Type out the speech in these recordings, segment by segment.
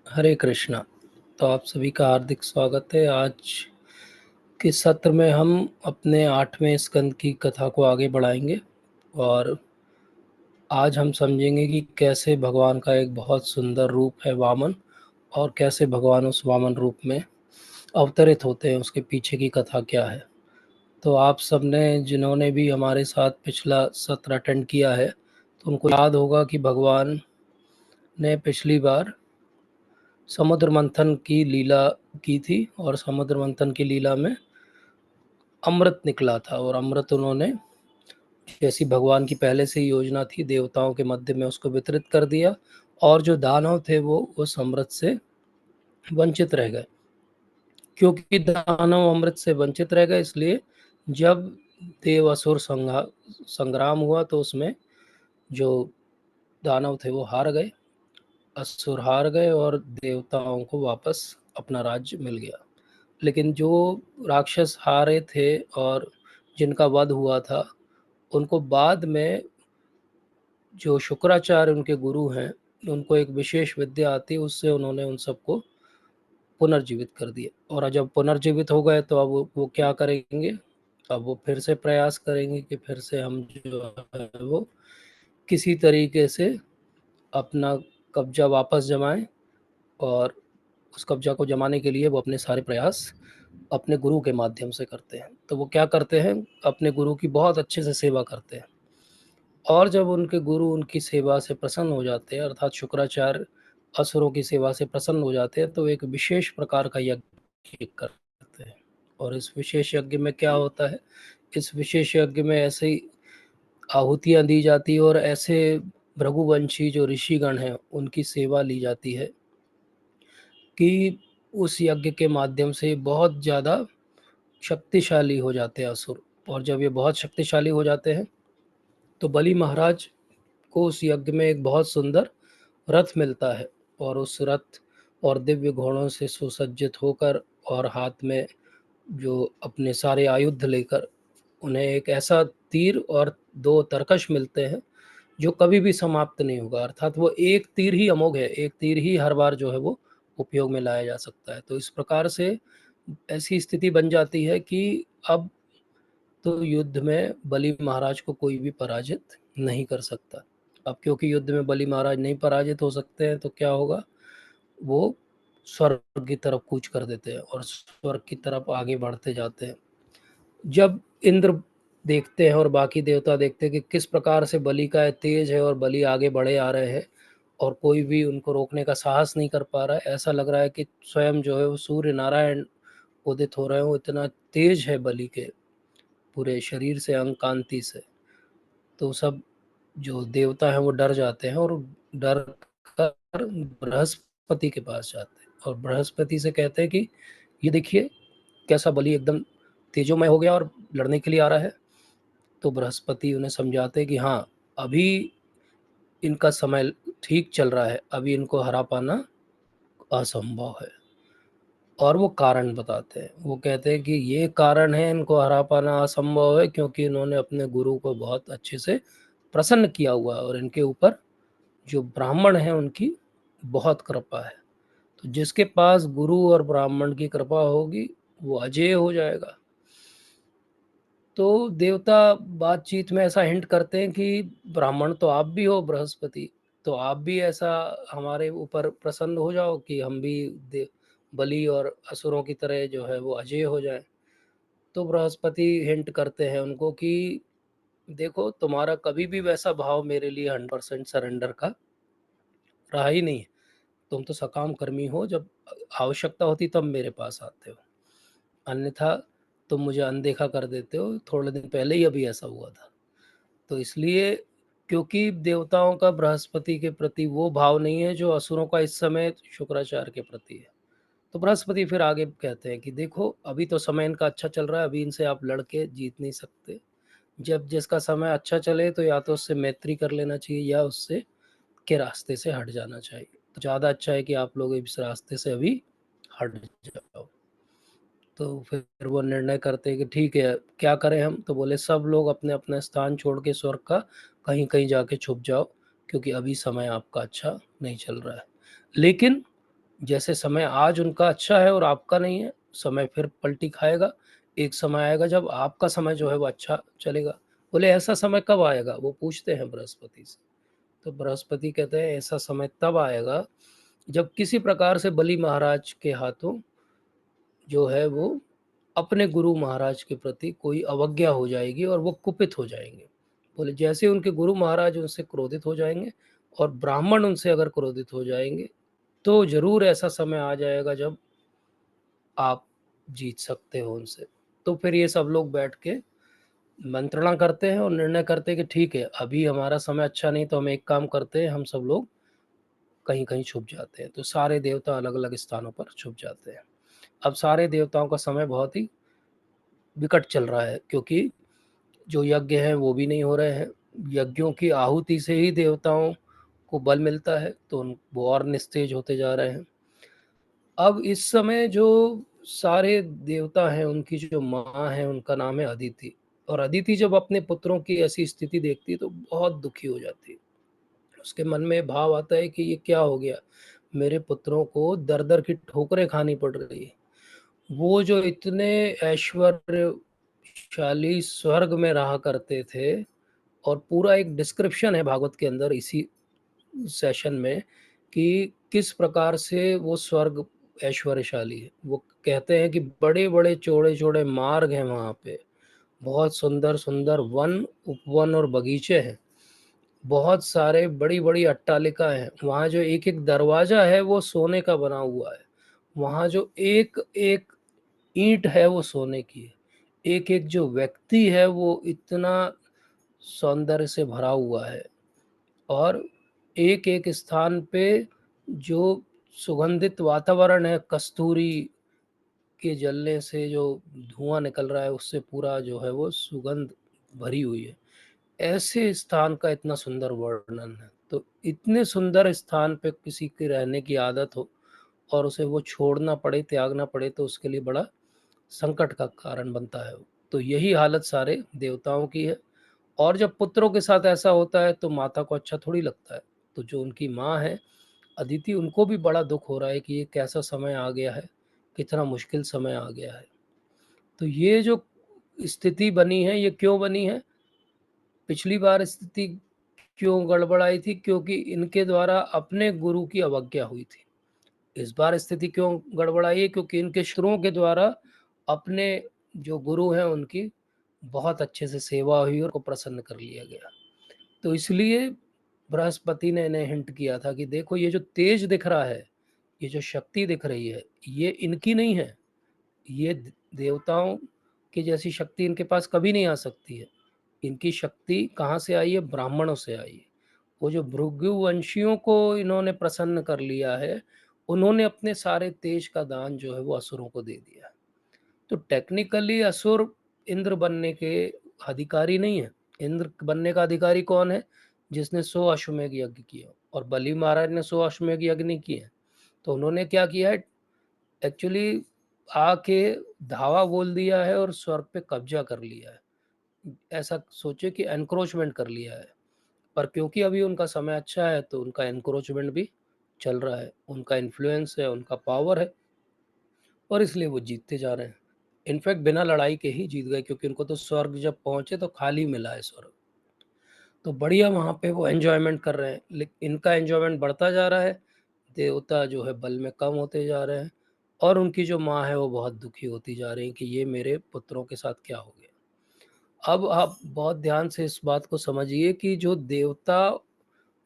हरे कृष्णा। तो आप सभी का हार्दिक स्वागत है। आज के सत्र में हम अपने 8वें स्कंद की कथा को आगे बढ़ाएंगे और आज हम समझेंगे कि कैसे भगवान का एक बहुत सुंदर रूप है वामन, और कैसे भगवान उस वामन रूप में अवतरित होते हैं, उसके पीछे की कथा क्या है। तो आप सब ने जिन्होंने भी हमारे साथ पिछला सत्र अटेंड किया है तो उनको याद होगा कि भगवान ने पिछली बार समुद्र मंथन की लीला की थी, और समुद्र मंथन की लीला में अमृत निकला था, और अमृत उन्होंने, जैसी भगवान की पहले से ही योजना थी, देवताओं के मध्य में उसको वितरित कर दिया। और जो दानव थे वो उस अमृत से वंचित रह गए। क्योंकि दानव अमृत से वंचित रह गए, इसलिए जब देव असुर संग्राम हुआ तो उसमें जो दानव थे वो हार गए, असुर हार गए और देवताओं को वापस अपना राज्य मिल गया। लेकिन जो राक्षस हारे थे और जिनका वध हुआ था, उनको बाद में जो शुक्राचार्य उनके गुरु हैं, उनको एक विशेष विद्या आती है, उससे उन्होंने उन सबको पुनर्जीवित कर दिया। और जब पुनर्जीवित हो गए तो अब वो क्या करेंगे, अब वो फिर से प्रयास करेंगे कि फिर से हम जो है वो किसी तरीके से अपना कब्जा वापस जमाएं। और उस कब्जा को जमाने के लिए वो अपने सारे प्रयास अपने गुरु के माध्यम से करते हैं। तो वो क्या करते हैं, अपने गुरु की बहुत अच्छे से सेवा करते हैं। और जब उनके गुरु उनकी सेवा से प्रसन्न हो जाते हैं, अर्थात शुक्राचार्य असुरों की सेवा से प्रसन्न हो जाते हैं, तो एक विशेष प्रकार का यज्ञ करते हैं। और इस विशेष यज्ञ में क्या होता है, इस विशेष यज्ञ में ऐसे ही आहुतियाँ दी जाती है और ऐसे भृगुवंशी जो ऋषिगण हैं उनकी सेवा ली जाती है कि उस यज्ञ के माध्यम से बहुत ज़्यादा शक्तिशाली हो जाते हैं असुर। और जब ये बहुत शक्तिशाली हो जाते हैं तो बलि महाराज को उस यज्ञ में एक बहुत सुंदर रथ मिलता है, और उस रथ और दिव्य घोड़ों से सुसज्जित होकर और हाथ में जो अपने सारे आयुध लेकर उन्हें एक ऐसा तीर और दो तरकश मिलते हैं जो कभी भी समाप्त नहीं होगा। अर्थात वो एक तीर ही अमोघ है, एक तीर ही हर बार जो है वो उपयोग में लाया जा सकता है। तो इस प्रकार से ऐसी स्थिति बन जाती है कि अब तो युद्ध में बलि महाराज को कोई भी पराजित नहीं कर सकता। अब क्योंकि युद्ध में बलि महाराज नहीं पराजित हो सकते हैं तो क्या होगा, वो स्वर्ग की तरफ कूच कर देते हैं और स्वर्ग की तरफ आगे बढ़ते जाते हैं। जब इंद्र देखते हैं और बाकी देवता देखते हैं कि किस प्रकार से बलि का तेज है और बलि आगे बढ़े आ रहे हैं और कोई भी उनको रोकने का साहस नहीं कर पा रहा है, ऐसा लग रहा है कि स्वयं जो है वो सूर्य नारायण उदित हो रहे हो, इतना तेज है बलि के पूरे शरीर से, अंग कांति से। तो सब जो देवता हैं वो डर जाते हैं और डर कर बृहस्पति के पास जाते हैं और बृहस्पति से कहते हैं कि ये देखिए कैसा बलि एकदम तेजोमय हो गया और लड़ने के लिए आ रहा है। तो बृहस्पति उन्हें समझाते हैं कि हाँ, अभी इनका समय ठीक चल रहा है, अभी इनको हरा पाना असंभव है। और वो कारण बताते हैं, वो कहते हैं कि ये कारण है इनको हरा पाना असंभव है क्योंकि इन्होंने अपने गुरु को बहुत अच्छे से प्रसन्न किया हुआ है और इनके ऊपर जो ब्राह्मण हैं उनकी बहुत कृपा है। तो जिसके पास गुरु और ब्राह्मण की कृपा होगी वो अजेय हो जाएगा। तो देवता बातचीत में ऐसा हिंट करते हैं कि ब्राह्मण तो आप भी हो बृहस्पति, तो आप भी ऐसा हमारे ऊपर प्रसन्न हो जाओ कि हम भी बलि और असुरों की तरह जो है वो अजय हो जाए। तो बृहस्पति हिंट करते हैं उनको कि देखो, तुम्हारा कभी भी वैसा भाव मेरे लिए 100% सरेंडर का रहा ही नहीं है। तुम तो सकाम कर्मी हो, जब आवश्यकता होती तब मेरे पास आते हो, अन्यथा तुम मुझे अनदेखा कर देते हो। थोड़े दिन पहले ही अभी ऐसा हुआ था। तो इसलिए, क्योंकि देवताओं का बृहस्पति के प्रति वो भाव नहीं है जो असुरों का इस समय शुक्राचार्य के प्रति है। तो बृहस्पति फिर आगे कहते हैं कि देखो, अभी तो समय इनका अच्छा चल रहा है, अभी इनसे आप लड़के जीत नहीं सकते। जब जिसका समय अच्छा चले तो या तो उससे मैत्री कर लेना चाहिए या उससे के रास्ते से हट जाना चाहिए। तो ज़्यादा अच्छा है कि आप लोग इस रास्ते से अभी हट जाओ। तो फिर वो निर्णय करते हैं कि ठीक है, क्या करें हम। तो बोले सब लोग अपने अपने स्थान छोड़ के स्वर्ग का कहीं कहीं जाके छुप जाओ, क्योंकि अभी समय आपका अच्छा नहीं चल रहा है। लेकिन जैसे समय आज उनका अच्छा है और आपका नहीं है, समय फिर पलटी खाएगा। एक समय आएगा जब आपका समय जो है वो अच्छा चलेगा। बोले ऐसा समय कब आएगा? वो पूछते हैं बृहस्पति से। तो बृहस्पति कहते हैं ऐसा समय तब आएगा जब किसी प्रकार से बलि महाराज के हाथों जो है वो अपने गुरु महाराज के प्रति कोई अवज्ञा हो जाएगी और वो कुपित हो जाएंगे। बोले जैसे उनके गुरु महाराज उनसे क्रोधित हो जाएंगे और ब्राह्मण उनसे अगर क्रोधित हो जाएंगे, तो जरूर ऐसा समय आ जाएगा जब आप जीत सकते हो उनसे। तो फिर ये सब लोग बैठ के मंत्रणा करते हैं और निर्णय करते हैं कि ठीक है, अभी हमारा समय अच्छा नहीं, तो हम एक काम करते हैं, हम सब लोग कहीं कहीं छुप जाते हैं। तो सारे देवता अलग अलग स्थानों पर छुप जाते हैं। अब सारे देवताओं का समय बहुत ही विकट चल रहा है, क्योंकि जो यज्ञ हैं वो भी नहीं हो रहे हैं। यज्ञों की आहुति से ही देवताओं को बल मिलता है, तो वो और निस्तेज होते जा रहे हैं। अब इस समय जो सारे देवता हैं, उनकी जो माँ है उनका नाम है अदिति। और अदिति जब अपने पुत्रों की ऐसी स्थिति देखती है तो बहुत दुखी हो जाती है। उसके मन में भाव आता है कि ये क्या हो गया, मेरे पुत्रों को दर दर की ठोकरें खानी पड़ रही है। वो जो इतने ऐश्वर्यशाली स्वर्ग में रहा करते थे, और पूरा एक डिस्क्रिप्शन है भागवत के अंदर इसी सेशन में कि किस प्रकार से वो स्वर्ग ऐश्वर्यशाली है। वो कहते हैं कि बड़े बड़े चौड़े चौड़े मार्ग हैं वहाँ पे, बहुत सुंदर सुंदर वन उपवन और बगीचे हैं, बहुत सारे बड़ी बड़ी अट्टालिका हैं। वहाँ जो एक एक दरवाजा है वो सोने का बना हुआ है। वहाँ जो एक एक ईंट है वो सोने की है। एक एक जो व्यक्ति है वो इतना सौंदर्य से भरा हुआ है। और एक एक स्थान पे जो सुगंधित वातावरण है, कस्तूरी के जलने से जो धुआं निकल रहा है उससे पूरा जो है वो सुगंध भरी हुई है। ऐसे स्थान का इतना सुंदर वर्णन है। तो इतने सुंदर स्थान पे किसी के रहने की आदत हो और उसे वो छोड़ना पड़े, त्यागना पड़े, तो उसके लिए बड़ा संकट का कारण बनता है। तो यही हालत सारे देवताओं की है। और जब पुत्रों के साथ ऐसा होता है तो माता को अच्छा थोड़ी लगता है। तो जो उनकी माँ है अदिति, उनको भी बड़ा दुख हो रहा है कि ये कैसा समय आ गया है, कितना मुश्किल समय आ गया है। तो ये जो स्थिति बनी है, ये क्यों बनी है? पिछली बार स्थिति क्यों गड़बड़ाई थी? क्योंकि इनके द्वारा अपने गुरु की अवज्ञा हुई थी। इस बार स्थिति क्यों गड़बड़ाई है? क्योंकि इनके शुरुओं के द्वारा अपने जो गुरु हैं उनकी बहुत अच्छे से सेवा हुई और को प्रसन्न कर लिया गया। तो इसलिए बृहस्पति ने इन्हें हिंट किया था कि देखो, ये जो तेज दिख रहा है, ये जो शक्ति दिख रही है, ये इनकी नहीं है। ये देवताओं की जैसी शक्ति इनके पास कभी नहीं आ सकती है। इनकी शक्ति कहाँ से आई है? ब्राह्मणों से आई है। वो जो भृगुवंशियों को इन्होंने प्रसन्न कर लिया है, उन्होंने अपने सारे तेज का दान जो है वो असुरों को दे दिया। तो टेक्निकली असुर इंद्र बनने के अधिकारी नहीं है। इंद्र बनने का अधिकारी कौन है? जिसने 100 अश्वमेध यज्ञ किया। और बलि महाराज ने 100 अश्वमेध यज्ञ नहीं किए। तो उन्होंने क्या किया है? एक्चुअली आके धावा बोल दिया है और स्वर्ग पे कब्जा कर लिया है। ऐसा सोचे कि एनक्रोचमेंट कर लिया है। पर क्योंकि अभी उनका समय अच्छा है तो उनका एनक्रोचमेंट भी चल रहा है, उनका इन्फ्लुएंस है, उनका पावर है, और इसलिए वो जीतते जा रहे हैं। इनफैक्ट बिना लड़ाई के ही जीत गए, क्योंकि उनको तो स्वर्ग जब पहुंचे तो खाली मिला है स्वर्ग। तो बढ़िया वहाँ पे वो एंजॉयमेंट कर रहे हैं, लेकिन इनका एंजॉयमेंट बढ़ता जा रहा है, देवता जो है बल में कम होते जा रहे हैं, और उनकी जो माँ है वो बहुत दुखी होती जा रही है कि ये मेरे पुत्रों के साथ क्या हो गया। अब आप बहुत ध्यान से इस बात को समझिए कि जो देवता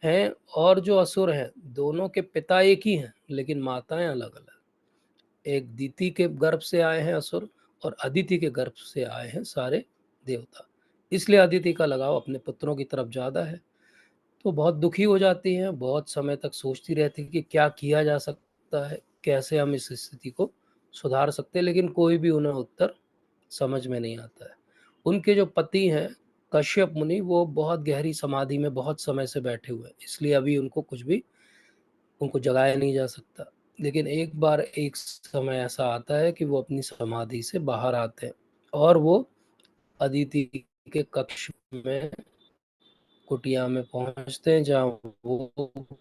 हैं और जो असुर हैं, दोनों के पिता एक ही हैं, लेकिन माताएं अलग अलग। एक दीति के गर्भ से आए हैं असुर, और अदिति के गर्भ से आए हैं सारे देवता। इसलिए अदिति का लगाव अपने पुत्रों की तरफ ज़्यादा है। तो बहुत दुखी हो जाती हैं, बहुत समय तक सोचती रहती है कि क्या किया जा सकता है, कैसे हम इस स्थिति को सुधार सकते हैं, लेकिन कोई भी उन्हें उत्तर समझ में नहीं आता है। उनके जो पति हैं कश्यप मुनि, वो बहुत गहरी समाधि में बहुत समय से बैठे हुए हैं, इसलिए अभी उनको जगाया नहीं जा सकता। लेकिन एक बार एक समय ऐसा आता है कि वो अपनी समाधि से बाहर आते हैं और वो अदिति के कक्ष में, कुटिया में पहुंचते हैं जहाँ वो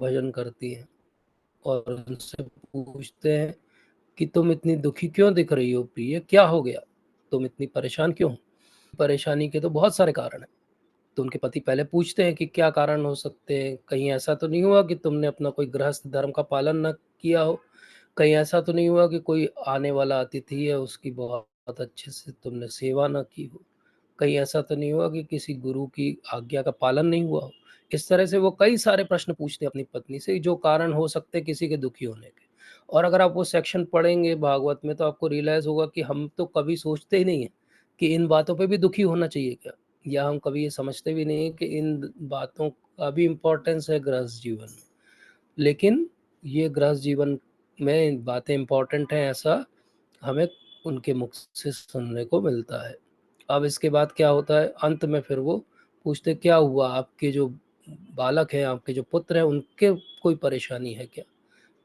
भजन करती हैं। और उनसे पूछते हैं कि तुम इतनी दुखी क्यों दिख रही हो प्रिय, क्या हो गया, तुम इतनी परेशान क्यों हो? परेशानी के तो बहुत सारे कारण हैं। तो उनके पति पहले पूछते हैं कि क्या कारण हो सकते हैं, कहीं ऐसा तो नहीं हुआ कि तुमने अपना कोई गृहस्थ धर्म का पालन न किया हो, कहीं ऐसा तो नहीं हुआ कि कोई आने वाला अतिथि है उसकी बहुत अच्छे से तुमने सेवा न की हो, कहीं ऐसा तो नहीं हुआ कि किसी गुरु की आज्ञा का पालन नहीं हुआ हो। इस तरह से वो कई सारे प्रश्न पूछते हैं अपनी पत्नी से जो कारण हो सकते हैं किसी के दुखी होने के। और अगर आप वो सेक्शन पढ़ेंगे भागवत में तो आपको रियलाइज़ होगा कि हम तो कभी सोचते ही नहीं हैं कि इन बातों पे भी दुखी होना चाहिए क्या? या हम कभी ये समझते भी नहीं हैं कि इन बातों का भी इम्पोर्टेंस है गृहस्थ जीवन में। लेकिन ये गृहस्थ जीवन में बातें इम्पोर्टेंट हैं ऐसा हमें उनके मुख से सुनने को मिलता है। अब इसके बाद क्या होता है, अंत में फिर वो पूछते क्या हुआ, आपके जो बालक हैं, आपके जो पुत्र हैं, उनके कोई परेशानी है क्या?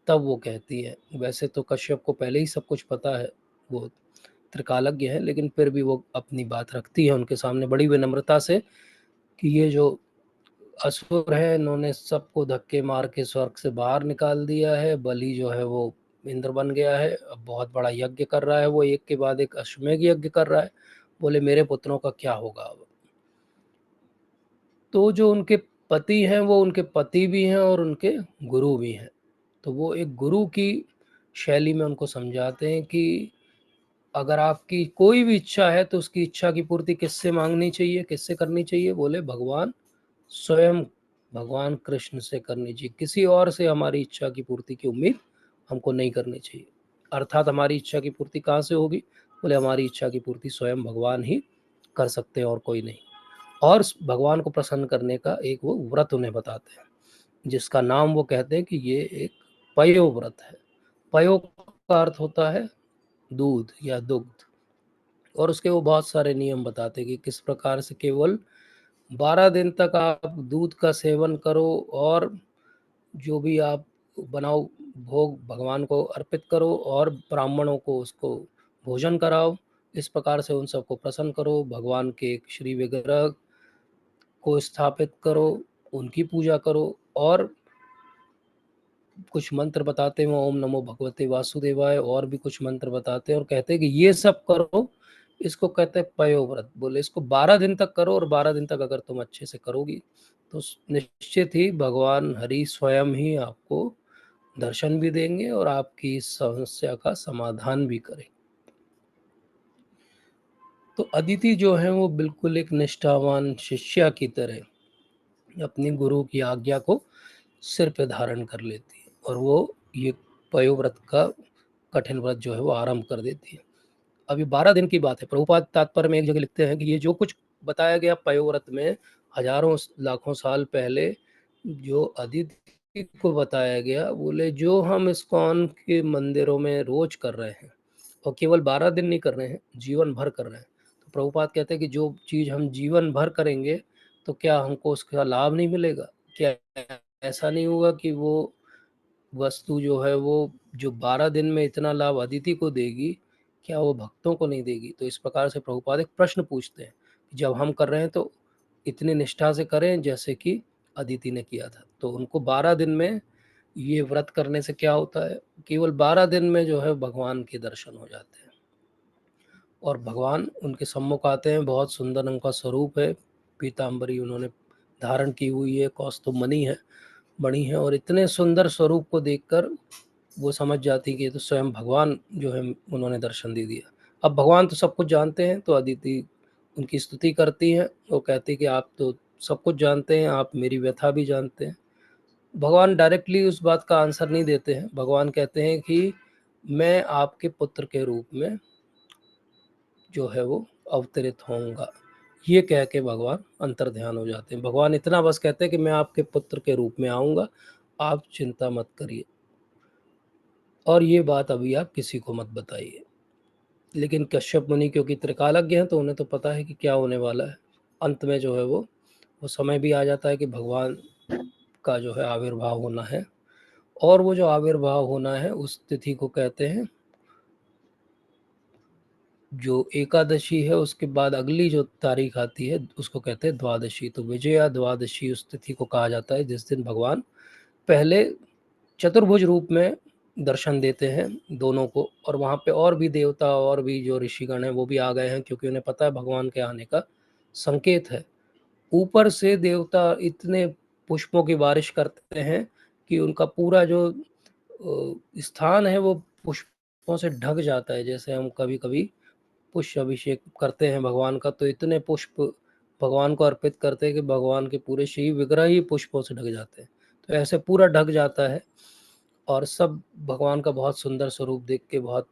तब वो कहती है, वैसे तो कश्यप को पहले ही सब कुछ पता है, वो त्रिकालज्ञ है, लेकिन फिर भी वो अपनी बात रखती है उनके सामने बड़ी विनम्रता से कि ये जो असुर है इन्होंने सबको धक्के मार के स्वर्ग से बाहर निकाल दिया है, बलि जो है वो इंद्र बन गया है, अब बहुत बड़ा यज्ञ कर रहा है, वो एक के बाद एक अश्वमेध यज्ञ कर रहा है। बोले मेरे पुत्रों का क्या होगा अब? तो जो उनके पति हैं वो उनके पति भी हैं और उनके गुरु भी हैं। तो वो एक गुरु की शैली में उनको समझाते हैं कि अगर आपकी कोई भी इच्छा है तो उसकी इच्छा की पूर्ति किससे मांगनी चाहिए, किससे करनी चाहिए? बोले भगवान स्वयं, भगवान कृष्ण से करनी चाहिए, किसी और से हमारी इच्छा की पूर्ति की उम्मीद हमको नहीं करनी चाहिए। अर्थात हमारी इच्छा की पूर्ति कहाँ से होगी? बोले हमारी इच्छा की पूर्ति स्वयं भगवान ही कर सकते हैं और कोई नहीं। और भगवान को प्रसन्न करने का एक वो व्रत उन्हें बताते हैं, जिसका नाम वो कहते हैं कि ये एक पयो व्रत है। पयो का अर्थ होता है दूध या दुग्ध। और उसके वो बहुत सारे नियम बताते हैं कि किस प्रकार से केवल 12 दिन तक आप दूध का सेवन करो और जो भी आप बनाओ भोग भगवान को अर्पित करो और ब्राह्मणों को उसको भोजन कराओ। इस प्रकार से उन सबको प्रसन्न करो, भगवान के एक श्री विग्रह को स्थापित करो, उनकी पूजा करो और कुछ मंत्र बताते हैं, ओम नमो भगवते वासुदेवाय, और भी कुछ मंत्र बताते हैं और कहते हैं कि ये सब करो। इसको कहते हैं पयोव्रत। बोले इसको 12 दिन तक करो और 12 दिन तक अगर तुम अच्छे से करोगी तो निश्चित ही भगवान हरि स्वयं ही आपको दर्शन भी देंगे और आपकी इस समस्या का समाधान भी करें। तो अदिति जो है वो बिल्कुल एक निष्ठावान शिष्या की तरह अपनी गुरु की आज्ञा को सिर पे धारण कर लेती है और वो ये पयोव्रत का कठिन व्रत जो है वो आरंभ कर देती है। अभी 12 दिन की बात है। प्रभुपाद तात्पर्य में एक जगह लिखते हैं कि ये जो कुछ बताया गया पयोव्रत में हजारों लाखों साल पहले जो अदिति को बताया गया, बोले जो हम इस्कॉन के मंदिरों में रोज कर रहे हैं और केवल 12 दिन नहीं कर रहे हैं, जीवन भर कर रहे हैं। तो प्रभुपाद कहते हैं कि जो चीज़ हम जीवन भर करेंगे तो क्या हमको उसका लाभ नहीं मिलेगा? क्या ऐसा नहीं होगा कि वो वस्तु जो है वो जो 12 दिन में इतना लाभ अदिति को देगी, क्या वो भक्तों को नहीं देगी? तो इस प्रकार से प्रभुपाद एक प्रश्न पूछते हैं, जब हम कर रहे हैं तो इतनी निष्ठा से करें जैसे कि अदिति ने किया था। तो उनको 12 दिन में ये व्रत करने से क्या होता है, केवल 12 दिन में जो है भगवान के दर्शन हो जाते हैं और भगवान उनके सम्मुख आते हैं। बहुत सुंदर उनका स्वरूप है, पीताम्बरी उन्होंने धारण की हुई है, कौस्तुभ मणि है, मणि है, और इतने सुंदर स्वरूप को देखकर वो समझ जाती कि ये तो स्वयं भगवान जो है उन्होंने दर्शन दे दिया। अब भगवान तो सब कुछ जानते हैं तो अदिति उनकी स्तुति करती हैं। वो कहती है कि आप तो सब कुछ जानते हैं, आप मेरी व्यथा भी जानते हैं। भगवान डायरेक्टली उस बात का आंसर नहीं देते हैं। भगवान कहते हैं कि मैं आपके पुत्र के रूप में जो है वो अवतरित होऊंगा। ये कह के भगवान अंतर ध्यान हो जाते हैं। भगवान इतना बस कहते हैं कि मैं आपके पुत्र के रूप में आऊँगा, आप चिंता मत करिए और ये बात अभी आप किसी को मत बताइए। लेकिन कश्यप मुनि क्योंकि त्रिकालज्ञ हैं तो उन्हें तो पता है कि क्या होने वाला है। अंत में जो है वो समय भी आ जाता है कि भगवान का जो है आविर्भाव होना है और वो जो आविर्भाव होना है उस तिथि को कहते हैं, जो एकादशी है उसके बाद अगली जो तारीख आती है उसको कहते हैं द्वादशी। तो विजया द्वादशी उस तिथि को कहा जाता है जिस दिन भगवान पहले चतुर्भुज रूप में दर्शन देते हैं दोनों को, और वहाँ पे और भी देवता और भी जो ऋषिगण हैं वो भी आ गए हैं, क्योंकि उन्हें पता है भगवान के आने का संकेत है। ऊपर से देवता इतने पुष्पों की बारिश करते हैं कि उनका पूरा जो स्थान है वो पुष्पों से ढक जाता है। जैसे हम कभी-कभी पुष्प अभिषेक करते हैं भगवान का, तो इतने पुष्प भगवान को अर्पित करते हैं कि भगवान के पूरे शिव विग्रह ही पुष्पों से ढक जाते हैं। तो ऐसे पूरा ढक जाता है, और सब भगवान का बहुत सुंदर स्वरूप देख के बहुत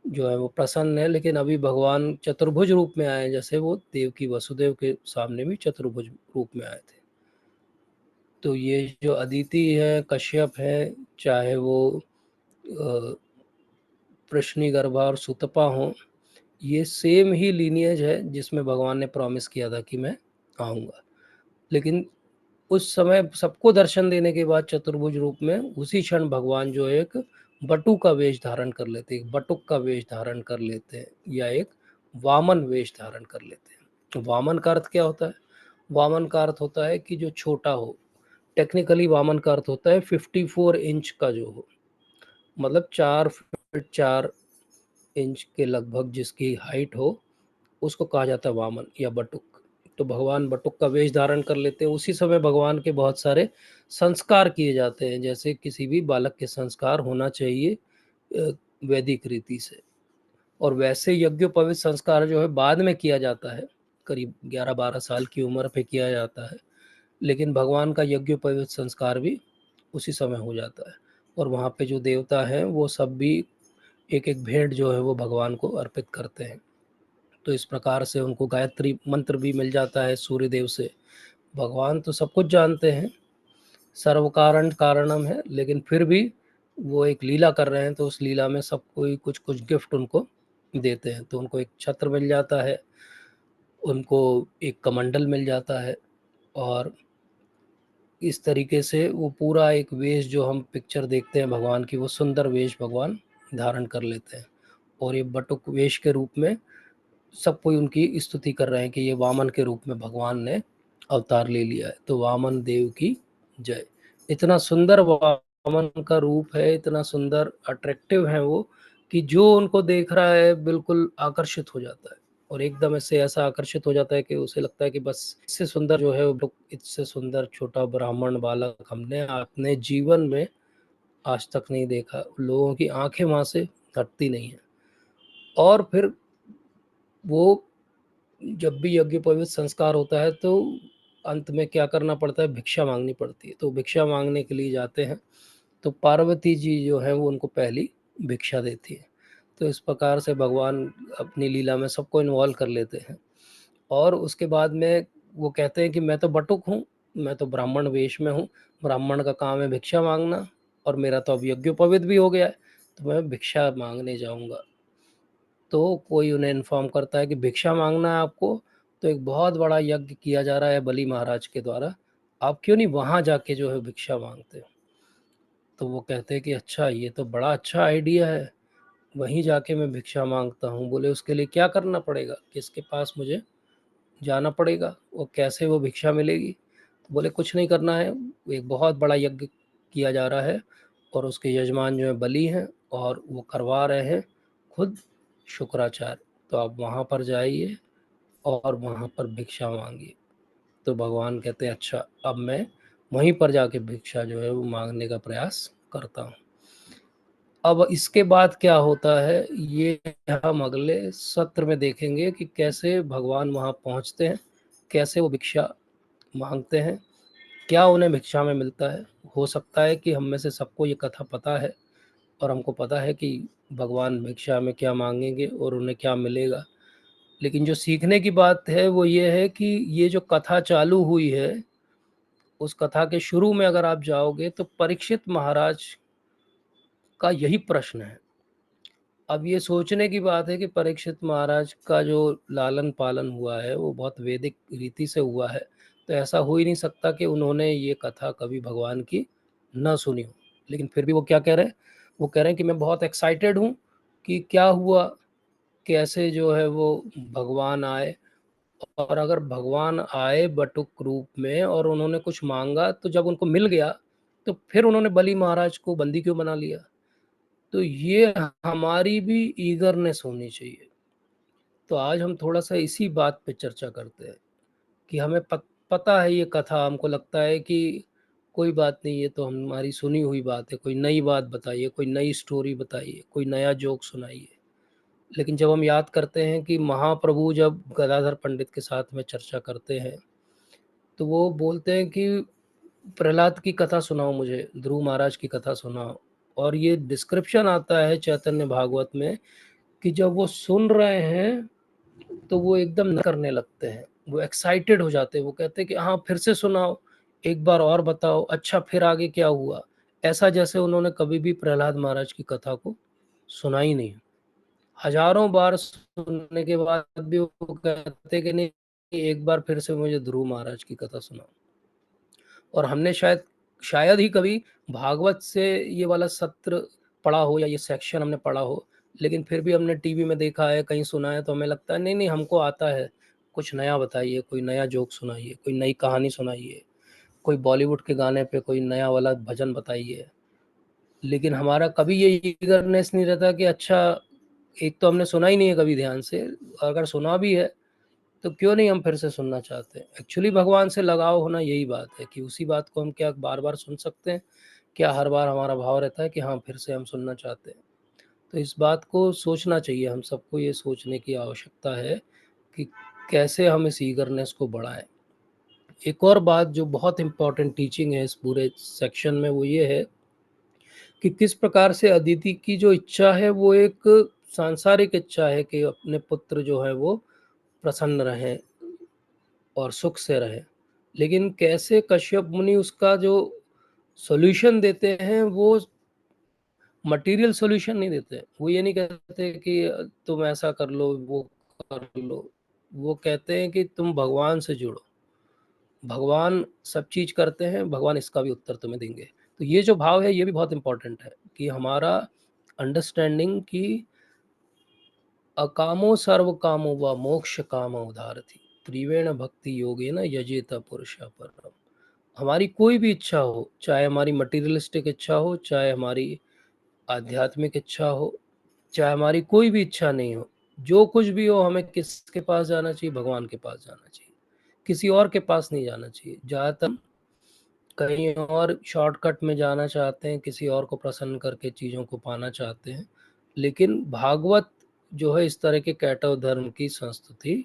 जो है वो प्रसन्न है। लेकिन अभी भगवान चतुर्भुज रूप में आए, जैसे वो देवकी वसुदेव के सामने भी चतुर्भुज रूप में आए थे। तो ये जो अदिति है, कश्यप है, चाहे वो प्रश्निगर्भा और सुतपा हों, ये सेम ही लीनिएज है जिसमें भगवान ने प्रॉमिस किया था कि मैं आऊँगा। लेकिन उस समय सबको दर्शन देने के बाद चतुर्भुज रूप में उसी क्षण भगवान जो एक बटु का वेश धारण कर लेते हैं, एक बटुक का वेश धारण कर लेते हैं, या एक वामन वेश धारण कर लेते हैं। तो वामन का अर्थ क्या होता है? वामन का अर्थ होता है कि जो छोटा हो। टेक्निकली वामन का अर्थ होता है 54 इंच का जो हो, मतलब 4 फीट 4 इंच के लगभग जिसकी हाइट हो, उसको कहा जाता है वामन या बटुक। तो भगवान बटुक का वेश धारण कर लेते हैं। उसी समय भगवान के बहुत सारे संस्कार किए जाते हैं, जैसे किसी भी बालक के संस्कार होना चाहिए वैदिक रीति से। और वैसे यज्ञोपवीत संस्कार जो है बाद में किया जाता है, करीब 11-12 साल की उम्र पे किया जाता है। लेकिन भगवान का यज्ञोपवीत संस्कार भी उसी समय हो जाता है। और वहाँ पे जो देवता हैं वो सब भी एक एक भेंट जो है वो भगवान को अर्पित करते हैं। तो इस प्रकार से उनको गायत्री मंत्र भी मिल जाता है सूर्यदेव से। भगवान तो सब कुछ जानते हैं, सर्व कारण कारणम है, लेकिन फिर भी वो एक लीला कर रहे हैं, तो उस लीला में सब कोई कुछ कुछ गिफ्ट उनको देते हैं। तो उनको एक छत्र मिल जाता है, उनको एक कमंडल मिल जाता है, और इस तरीके से वो पूरा एक वेश जो हम पिक्चर देखते हैं भगवान की, वो सुंदर वेश भगवान धारण कर लेते हैं। और ये बटुक वेश के रूप में सब कोई उनकी स्तुति कर रहे हैं कि ये वामन के रूप में भगवान ने अवतार ले लिया है। तो वामन देव की जय। इतना सुंदर वामन का रूप है, इतना सुंदर अट्रैक्टिव है वो, कि जो उनको देख रहा है बिल्कुल आकर्षित हो जाता है, और एकदम ऐसे ऐसा आकर्षित हो जाता है कि उसे लगता है कि बस इससे सुंदर जो है वो, इससे सुंदर छोटा ब्राह्मण बालक हमने अपने जीवन में आज तक नहीं देखा। लोगों की आंखें वहां से हटती नहीं है। और फिर वो जब भी यज्ञोपवीत संस्कार होता है तो अंत में क्या करना पड़ता है? भिक्षा मांगनी पड़ती है। तो भिक्षा मांगने के लिए जाते हैं, तो पार्वती जी जो है वो उनको पहली भिक्षा देती है। तो इस प्रकार से भगवान अपनी लीला में सबको इन्वॉल्व कर लेते हैं। और उसके बाद में वो कहते हैं कि मैं तो बटुक हूँ, मैं तो ब्राह्मण वेश में हूँ, ब्राह्मण का काम है भिक्षा मांगना, और मेरा तो अब यज्ञोपवीत भी हो गया है, तो मैं भिक्षा मांगने जाऊँगा। तो कोई उन्हें इन्फॉर्म करता है कि भिक्षा मांगना है आपको, तो एक बहुत बड़ा यज्ञ किया जा रहा है बलि महाराज के द्वारा, आप क्यों नहीं वहाँ जाके जो है भिक्षा मांगते हो? तो वो कहते हैं कि अच्छा, ये तो बड़ा अच्छा आइडिया है, वहीं जाके मैं भिक्षा मांगता हूँ। बोले उसके लिए क्या करना पड़ेगा? किसके पास मुझे जाना पड़ेगा? वो कैसे वो भिक्षा मिलेगी? तो बोले कुछ नहीं करना है, एक बहुत बड़ा यज्ञ किया जा रहा है, और उसके यजमान जो है बलि हैं, और वो करवा रहे हैं खुद शुक्राचार्य। तो आप वहाँ पर जाइए और वहाँ पर भिक्षा मांगिए। तो भगवान कहते हैं अच्छा, अब मैं वहीं पर जाके भिक्षा जो है वो मांगने का प्रयास करता हूँ। अब इसके बाद क्या होता है, ये हम अगले सत्र में देखेंगे कि कैसे भगवान वहाँ पहुँचते हैं, कैसे वो भिक्षा मांगते हैं, क्या उन्हें भिक्षा में मिलता है। हो सकता है कि हम में से सबको ये कथा पता है, और हमको पता है कि भगवान भिक्षा में क्या मांगेंगे और उन्हें क्या मिलेगा। लेकिन जो सीखने की बात है वो ये है कि ये जो कथा चालू हुई है, उस कथा के शुरू में अगर आप जाओगे तो परीक्षित महाराज का यही प्रश्न है। अब ये सोचने की बात है कि परीक्षित महाराज का जो लालन पालन हुआ है वो बहुत वैदिक रीति से हुआ है, तो ऐसा हो ही नहीं सकता कि उन्होंने ये कथा कभी भगवान की न सुनी हो। लेकिन फिर भी वो क्या कह रहे हैं? वो कह रहे हैं कि मैं बहुत एक्साइटेड हूँ कि क्या हुआ, कैसे जो है वो भगवान आए। और अगर भगवान आए बटुक रूप में और उन्होंने कुछ मांगा, तो जब उनको मिल गया, तो फिर उन्होंने बलि महाराज को बंदी क्यों बना लिया? तो ये हमारी भी ईगरनेस होनी चाहिए। तो आज हम थोड़ा-सा इसी बात पे चर्चा करते हैं कि हमें पता है ये कथा, हमको लगता है कि कोई बात नहीं, ये तो हमारी सुनी हुई बात है, कोई नई बात बताइए, कोई नई स्टोरी बताइए, कोई नया जोक सुनाइए। लेकिन जब हम याद करते हैं कि महाप्रभु जब गदाधर पंडित के साथ में चर्चा करते हैं, तो वो बोलते हैं कि प्रहलाद की कथा सुनाओ मुझे, ध्रुव महाराज की कथा सुनाओ। और ये डिस्क्रिप्शन आता है चैतन्य भागवत में कि जब वो सुन रहे हैं तो वो एकदम न करने लगते हैं, वो एक्साइटेड हो जाते हैं, वो कहते हैं कि हाँ फिर से सुनाओ, एक बार और बताओ, अच्छा फिर आगे क्या हुआ। ऐसा जैसे उन्होंने कभी भी प्रहलाद महाराज की कथा को सुना ही नहीं। हजारों बार सुनने के बाद भी वो कहते कि नहीं, एक बार फिर से मुझे ध्रुव महाराज की कथा सुनाओ। और हमने शायद शायद ही कभी भागवत से ये वाला सत्र पढ़ा हो या ये सेक्शन हमने पढ़ा हो, लेकिन फिर भी हमने टीवी में देखा है, कहीं सुना है, तो हमें लगता है नहीं नहीं हमको आता है, कुछ नया बताइए, कोई नया जोक सुनाइए, कोई नई कहानी सुनाइए, कोई बॉलीवुड के गाने पे कोई नया वाला भजन बताइए। लेकिन हमारा कभी ये ईगरनेस नहीं रहता कि अच्छा, एक तो हमने सुना ही नहीं है कभी ध्यान से, अगर सुना भी है तो क्यों नहीं हम फिर से सुनना चाहते हैं। एक्चुअली भगवान से लगाव होना यही बात है कि उसी बात को हम क्या बार बार सुन सकते हैं, क्या हर बार हमारा भाव रहता है कि हाँ फिर से हम सुनना चाहते हैं। तो इस बात को सोचना चाहिए, हम सबको ये सोचने की आवश्यकता है कि कैसे हम इस ईगरनेस को बढ़ाएं। एक और बात जो बहुत इम्पोर्टेंट टीचिंग है इस पूरे सेक्शन में, वो ये है कि किस प्रकार से अदिति की जो इच्छा है वो एक सांसारिक इच्छा है कि अपने पुत्र जो है वो प्रसन्न रहें और सुख से रहें। लेकिन कैसे कश्यप मुनि उसका जो सॉल्यूशन देते हैं वो मटेरियल सॉल्यूशन नहीं देते। वो ये नहीं कहते कि तुम ऐसा कर लो, वो कर लो। वो कहते हैं कि तुम भगवान से जुड़ो। भगवान सब चीज़ करते हैं, भगवान इसका भी उत्तर तुम्हें देंगे। तो ये जो भाव है ये भी बहुत इम्पोर्टेंट है कि हमारा अंडरस्टैंडिंग कि अकामो सर्व कामो व मोक्ष काम उदारथी त्रिवेण भक्ति योगेन यजेत पुरुष परम। हमारी कोई भी इच्छा हो, चाहे हमारी मटेरियलिस्टिक इच्छा हो, चाहे हमारी आध्यात्मिक इच्छा हो, चाहे हमारी कोई भी इच्छा नहीं हो, जो कुछ भी हो, हमें किसके पास जाना चाहिए? भगवान के पास जाना चाहिए, किसी और के पास नहीं जाना चाहिए। ज़्यादातर कहीं और शॉर्टकट में जाना चाहते हैं, किसी और को प्रसन्न करके चीज़ों को पाना चाहते हैं। लेकिन भागवत जो है इस तरह के कैटव धर्म की संस्तुति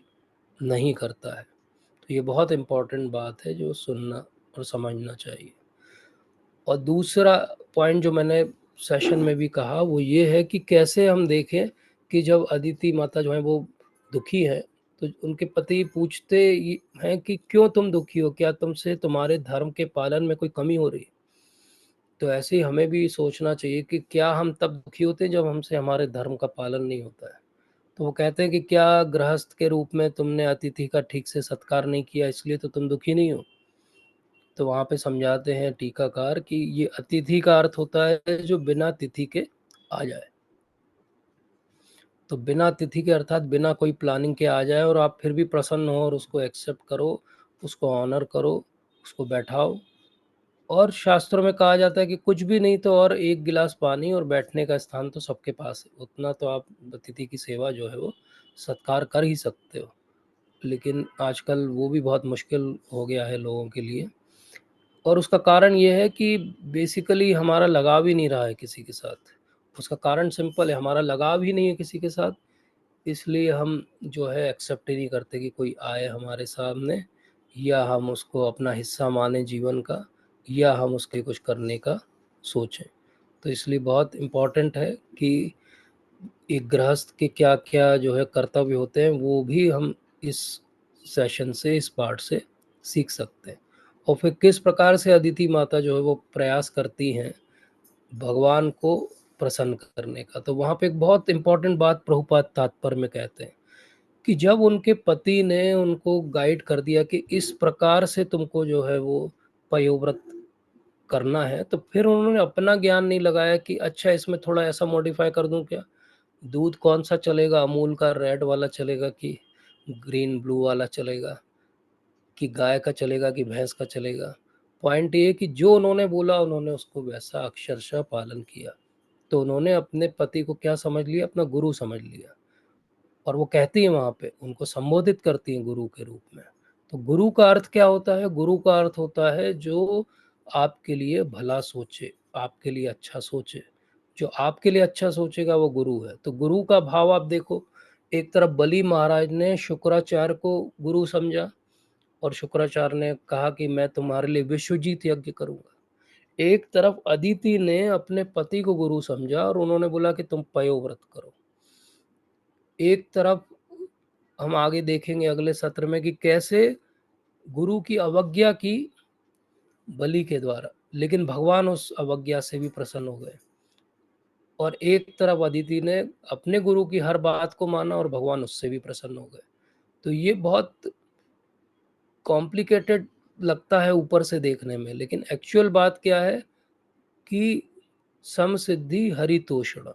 नहीं करता है। तो ये बहुत इम्पोर्टेंट बात है जो सुनना और समझना चाहिए। और दूसरा पॉइंट जो मैंने सेशन में भी कहा वो ये है कि कैसे हम देखें कि जब अदिति माता जो है वो दुखी है, तो उनके पति पूछते हैं कि क्यों तुम दुखी हो, क्या तुमसे तुम्हारे धर्म के पालन में कोई कमी हो रही है? तो ऐसे ही हमें भी सोचना चाहिए कि क्या हम तब दुखी होते हैं जब हमसे हमारे धर्म का पालन नहीं होता है। तो वो कहते हैं कि क्या गृहस्थ के रूप में तुमने अतिथि का ठीक से सत्कार नहीं किया, इसलिए तो तुम दुखी नहीं हो? तो वहाँ पे समझाते हैं टीकाकार कि ये अतिथि का अर्थ होता है जो बिना तिथि के आ जाए। तो बिना तिथि के अर्थात बिना कोई प्लानिंग के आ जाए और आप फिर भी प्रसन्न हो और उसको एक्सेप्ट करो, उसको ऑनर करो, उसको बैठाओ। और शास्त्रों में कहा जाता है कि कुछ भी नहीं तो और एक गिलास पानी और बैठने का स्थान तो सबके पास है, उतना तो आप अतिथि की सेवा जो है वो सत्कार कर ही सकते हो। लेकिन आजकल वो भी बहुत मुश्किल हो गया है लोगों के लिए। और उसका कारण ये है कि बेसिकली हमारा लगाव ही नहीं रहा है किसी के साथ। उसका कारण सिंपल है, हमारा लगाव ही नहीं है किसी के साथ, इसलिए हम जो है एक्सेप्ट ही नहीं करते कि कोई आए हमारे सामने, या हम उसको अपना हिस्सा माने जीवन का, या हम उसके कुछ करने का सोचें। तो इसलिए बहुत इम्पोर्टेंट है कि एक गृहस्थ के क्या-क्या जो है कर्तव्य होते हैं वो भी हम इस सेशन से, इस पार्ट से सीख सकते हैं। और फिर किस प्रकार से अदिति माता जो है वो प्रयास करती हैं भगवान को प्रसन्न करने का। तो वहाँ पे एक बहुत इम्पोर्टेंट बात प्रभुपाद तात्पर्य में कहते हैं कि जब उनके पति ने उनको गाइड कर दिया कि इस प्रकार से तुमको जो है वो पयोव्रत करना है, तो फिर उन्होंने अपना ज्ञान नहीं लगाया कि अच्छा इसमें थोड़ा ऐसा मॉडिफाई कर दूं क्या, दूध कौन सा चलेगा, अमूल का रेड वाला चलेगा कि ग्रीन ब्लू वाला चलेगा, कि गाय का चलेगा कि भैंस का चलेगा। पॉइंट ये कि जो उन्होंने बोला उन्होंने उसको वैसा अक्षरशः पालन किया। तो उन्होंने अपने पति को क्या समझ लिया, अपना गुरु समझ लिया। और वो कहती हैं वहाँ पे, उनको संबोधित करती हैं गुरु के रूप में। तो गुरु का अर्थ क्या होता है? गुरु का अर्थ होता है जो आपके लिए भला सोचे, आपके लिए अच्छा सोचे। जो आपके लिए अच्छा सोचेगा वो गुरु है। तो गुरु का भाव आप देखो, एक तरफ बलि महाराज ने शुक्राचार्य को गुरु समझा और शुक्राचार्य ने कहा कि मैं तुम्हारे लिए विश्वजीत यज्ञ करूँगा। एक तरफ अदिति ने अपने पति को गुरु समझा और उन्होंने बोला कि तुम पयोव्रत करो। एक तरफ हम आगे देखेंगे अगले सत्र में कि कैसे गुरु की अवज्ञा की बलि के द्वारा, लेकिन भगवान उस अवज्ञा से भी प्रसन्न हो गए। और एक तरफ अदिति ने अपने गुरु की हर बात को माना और भगवान उससे भी प्रसन्न हो गए। तो ये बहुत कॉम्प्लिकेटेड लगता है ऊपर से देखने में, लेकिन एक्चुअल बात क्या है कि समसिद्धि हरितोषण।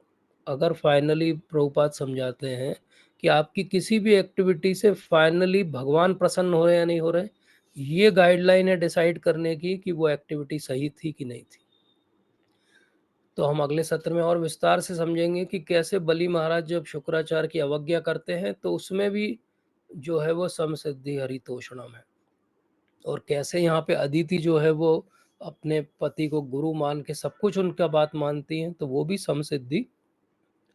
अगर फाइनली प्रभुपाद समझाते हैं कि आपकी किसी भी एक्टिविटी से फाइनली भगवान प्रसन्न हो रहे हैं या नहीं हो रहे, ये गाइडलाइन है डिसाइड करने की कि वो एक्टिविटी सही थी कि नहीं थी। तो हम अगले सत्र में और विस्तार से समझेंगे कि कैसे बलि महाराज जब शुक्राचार्य की अवज्ञा करते हैं तो उसमें भी जो है वो समसिद्धि हरितोषणम है, और कैसे यहाँ पे अदिति जो है वो अपने पति को गुरु मान के सब कुछ उनका बात मानती हैं, तो वो भी समसिद्धि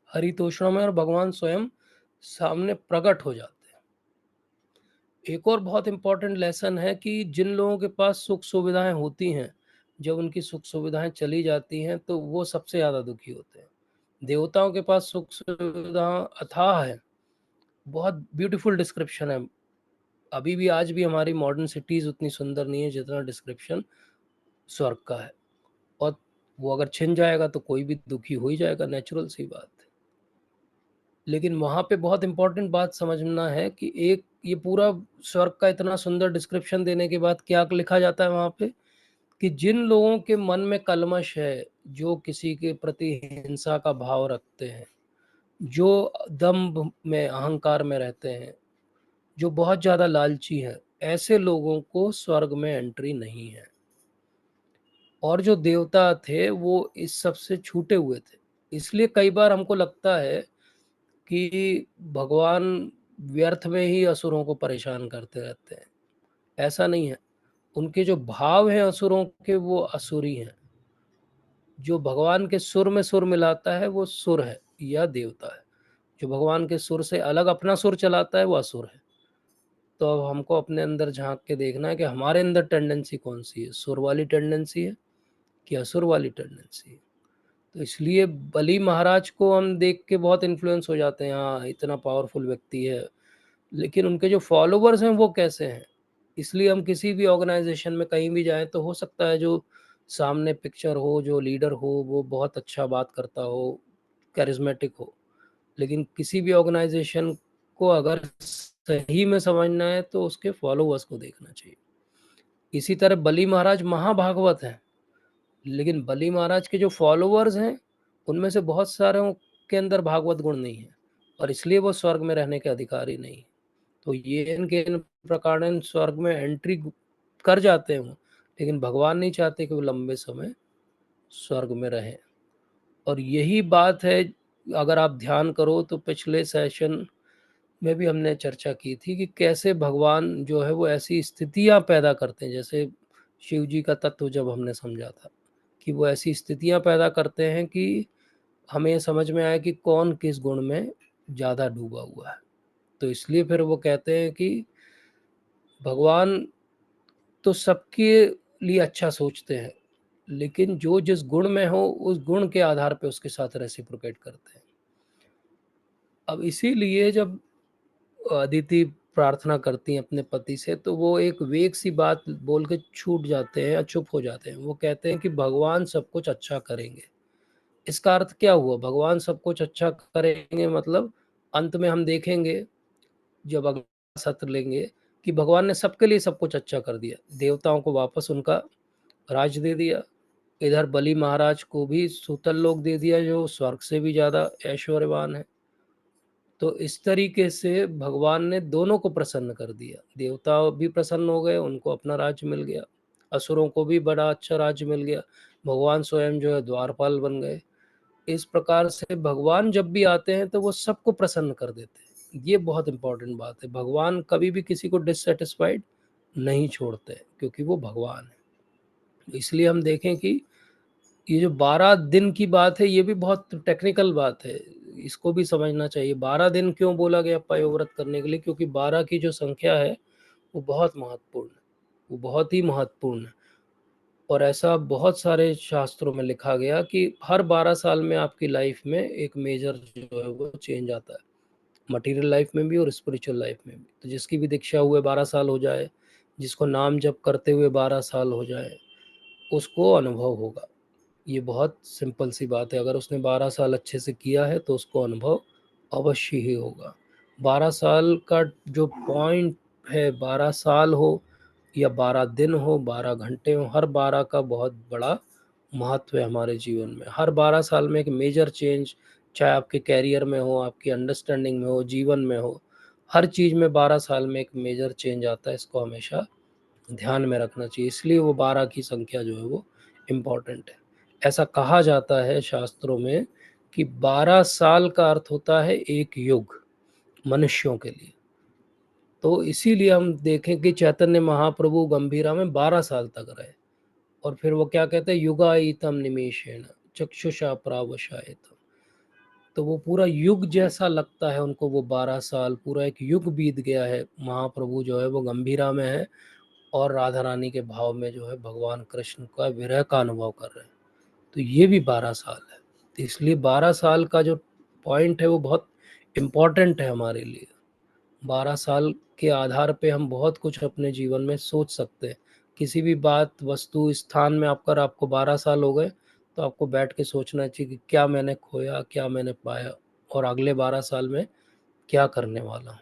हरितोषणम है और भगवान स्वयं सामने प्रकट हो जाते हैं। एक और बहुत इंपॉर्टेंट लेसन है कि जिन लोगों के पास सुख सुविधाएं होती हैं, जब उनकी सुख सुविधाएं चली जाती हैं तो वो सबसे ज़्यादा दुखी होते हैं। देवताओं के पास सुख सुविधा अथाह है, बहुत ब्यूटीफुल डिस्क्रिप्शन है। अभी भी आज भी हमारी मॉडर्न सिटीज़ उतनी सुंदर नहीं है जितना डिस्क्रिप्शन स्वर्ग का है। और वो अगर छिन जाएगा तो कोई भी दुखी हो ही जाएगा, नेचुरल सी बात है। लेकिन वहाँ पे बहुत इंपॉर्टेंट बात समझना है कि एक ये पूरा स्वर्ग का इतना सुंदर डिस्क्रिप्शन देने के बाद क्या लिखा जाता है वहाँ पे कि जिन लोगों के मन में कल्मश है, जो किसी के प्रति हिंसा का भाव रखते हैं, जो दंभ में अहंकार में रहते हैं, जो बहुत ज़्यादा लालची है, ऐसे लोगों को स्वर्ग में एंट्री नहीं है। और जो देवता थे वो इस सब से छूटे हुए थे। इसलिए कई बार हमको लगता है कि भगवान व्यर्थ में ही असुरों को परेशान करते रहते हैं। ऐसा नहीं है। उनके जो भाव हैं असुरों के वो असुरी हैं। जो भगवान के सुर में सुर मिलाता है वो सुर है या देवता है। जो भगवान के सुर से अलग अपना सुर चलाता है वो असुर है। तो अब हमको अपने अंदर झाँक के देखना है कि हमारे अंदर टेंडेंसी कौन-सी है, सुर वाली टेंडेंसी है कि असुर वाली टेंडेंसी है। तो इसलिए बलि महाराज को हम देख के बहुत इन्फ्लुएंस हो जाते हैं, हाँ, इतना पावरफुल व्यक्ति है। लेकिन उनके जो फॉलोवर्स हैं वो कैसे हैं? इसलिए हम किसी भी ऑर्गेनाइज़ेशन में कहीं भी जाएँ तो हो सकता है जो सामने पिक्चर हो, जो लीडर हो, वो बहुत अच्छा बात करता हो, कैरिज़मेटिक हो। लेकिन किसी भी ऑर्गेनाइज़ेशन को अगर सही में समझना है तो उसके फॉलोवर्स को देखना चाहिए। इसी तरह बलि महाराज महाभागवत हैं, लेकिन बलि महाराज के जो फॉलोवर्स हैं, उनमें से बहुत सारों के अंदर भागवत गुण नहीं है और इसलिए वो स्वर्ग में रहने के अधिकारी नहीं है। तो ये इनके इन प्रकार स्वर्ग में एंट्री कर जाते हैं वो, लेकिन भगवान नहीं चाहते कि वो लंबे समय स्वर्ग में रहें। और यही बात है, अगर आप ध्यान करो तो पिछले सेशन में भी हमने चर्चा की थी कि कैसे भगवान जो है वो ऐसी स्थितियां पैदा करते हैं, जैसे शिव जी का तत्व जब हमने समझा था कि वो ऐसी स्थितियां पैदा करते हैं कि हमें ये समझ में आए कि कौन किस गुण में ज़्यादा डूबा हुआ है। तो इसलिए फिर वो कहते हैं कि भगवान तो सबके लिए अच्छा सोचते हैं, लेकिन जो जिस गुण में हो उस गुण के आधार पे उसके साथ रेसिप्रोकेट करते हैं। अब इसीलिए जब अदिति प्रार्थना करती हैं अपने पति से तो वो एक वेग सी बात बोल के छूट जाते हैं या चुप हो जाते हैं। वो कहते हैं कि भगवान सब कुछ अच्छा करेंगे। इसका अर्थ क्या हुआ? भगवान सब कुछ अच्छा करेंगे मतलब अंत में हम देखेंगे, जब अगला सत्र लेंगे, कि भगवान ने सबके लिए सब कुछ अच्छा कर दिया। देवताओं को वापस उनका राज दे दिया। इधर बलि महाराज को भी सूतल लोक दे दिया जो स्वर्ग से भी ज़्यादा ऐश्वर्यवान है। तो इस तरीके से भगवान ने दोनों को प्रसन्न कर दिया। देवता भी प्रसन्न हो गए, उनको अपना राज्य मिल गया असुरों को भी बड़ा अच्छा राज्य मिल गया, भगवान स्वयं जो है द्वारपाल बन गए। इस प्रकार से भगवान जब भी आते हैं तो वो सबको प्रसन्न कर देते हैं। ये बहुत इंपॉर्टेंट बात है, भगवान कभी भी किसी को डिससैटिस्फाइड नहीं छोड़ते क्योंकि वो भगवान है। इसलिए हम देखें कि ये जो 12 दिन की बात है ये भी बहुत टेक्निकल बात है, इसको भी समझना चाहिए। 12 दिन क्यों बोला गया पयोव्रत करने के लिए? क्योंकि 12 की जो संख्या है वो बहुत महत्वपूर्ण है, वो बहुत ही महत्वपूर्ण है। और ऐसा बहुत सारे शास्त्रों में लिखा गया कि हर 12 साल में आपकी लाइफ में एक मेजर जो है वो चेंज आता है, मटेरियल लाइफ में भी और स्पिरिचुअल लाइफ में भी। तो जिसकी भी दीक्षा हुए 12 साल हो जाए, जिसको नाम जप करते हुए 12 साल हो जाए, उसको अनुभव होगा। ये बहुत सिंपल सी बात है, अगर उसने 12 साल अच्छे से किया है तो उसको अनुभव अवश्य ही होगा। 12 साल का जो पॉइंट है, 12 साल हो या 12 दिन हो, 12 घंटे हो, हर 12 का बहुत बड़ा महत्व है हमारे जीवन में। हर 12 साल में एक मेजर चेंज, चाहे आपके कैरियर में हो, आपकी अंडरस्टैंडिंग में हो, जीवन में हो, हर चीज़ में 12 साल में एक मेजर चेंज आता है। इसको हमेशा ध्यान में रखना चाहिए, इसलिए वो 12 की संख्या जो है वो इम्पॉर्टेंट है। ऐसा कहा जाता है शास्त्रों में कि 12 साल का अर्थ होता है एक युग मनुष्यों के लिए। तो इसीलिए हम देखें कि चैतन्य महाप्रभु गंभीरा में 12 साल तक रहे, और फिर वो क्या कहते हैं, युगायितम निमेषेण चक्षुषा प्रावशायतम। तो वो पूरा युग जैसा लगता है उनको, वो 12 साल पूरा एक युग बीत गया है। महाप्रभु जो है वो गंभीरा में है और राधा रानी के भाव में जो है भगवान कृष्ण का विरह का अनुभव कर रहे हैं। तो ये भी 12 साल है। तो इसलिए 12 साल का जो पॉइंट है वो बहुत इम्पॉर्टेंट है हमारे लिए। 12 साल के आधार पे हम बहुत कुछ अपने जीवन में सोच सकते हैं। किसी भी बात, वस्तु, स्थान में आपको 12 साल हो गए तो आपको बैठ के सोचना चाहिए कि क्या मैंने खोया, क्या मैंने पाया, और अगले 12 साल में क्या करने वाला हूँ।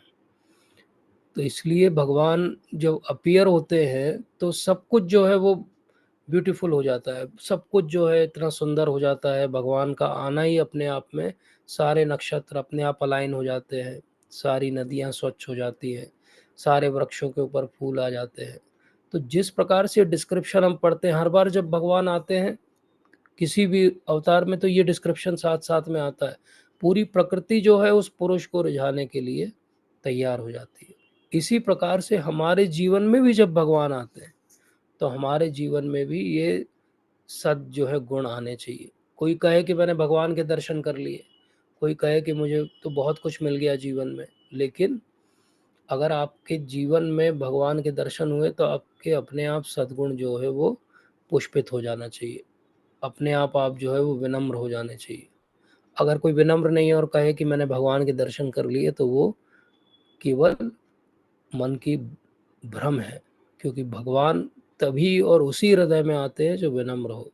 तो इसलिए भगवान जब अपीयर होते हैं तो सब कुछ जो है वो ब्यूटीफुल हो जाता है, सब कुछ जो है इतना सुंदर हो जाता है। भगवान का आना ही अपने आप में, सारे नक्षत्र अपने आप अलाइन हो जाते हैं, सारी नदियाँ स्वच्छ हो जाती हैं, सारे वृक्षों के ऊपर फूल आ जाते हैं। तो जिस प्रकार से डिस्क्रिप्शन हम पढ़ते हैं हर बार जब भगवान आते हैं किसी भी अवतार में, तो ये डिस्क्रिप्शन साथ साथ में आता है। पूरी प्रकृति जो है उस पुरुष को रिझाने के लिए तैयार हो जाती है। इसी प्रकार से हमारे जीवन में भी जब भगवान आते हैं तो हमारे जीवन में भी ये सद जो है गुण आने चाहिए। कोई कहे कि मैंने भगवान के दर्शन कर लिए, कोई कहे कि मुझे तो बहुत कुछ मिल गया जीवन में, लेकिन अगर आपके जीवन में भगवान के दर्शन हुए तो आपके अपने आप सद्गुण जो है वो पुष्पित हो जाना चाहिए। अपने आप जो है वो विनम्र हो जाने चाहिए। अगर कोई विनम्र नहीं है और कहे कि मैंने भगवान के दर्शन कर लिए, तो वो केवल मन की भ्रम है, क्योंकि भगवान तभी और उसी हृदय में आते हैं जो विनम्र हो।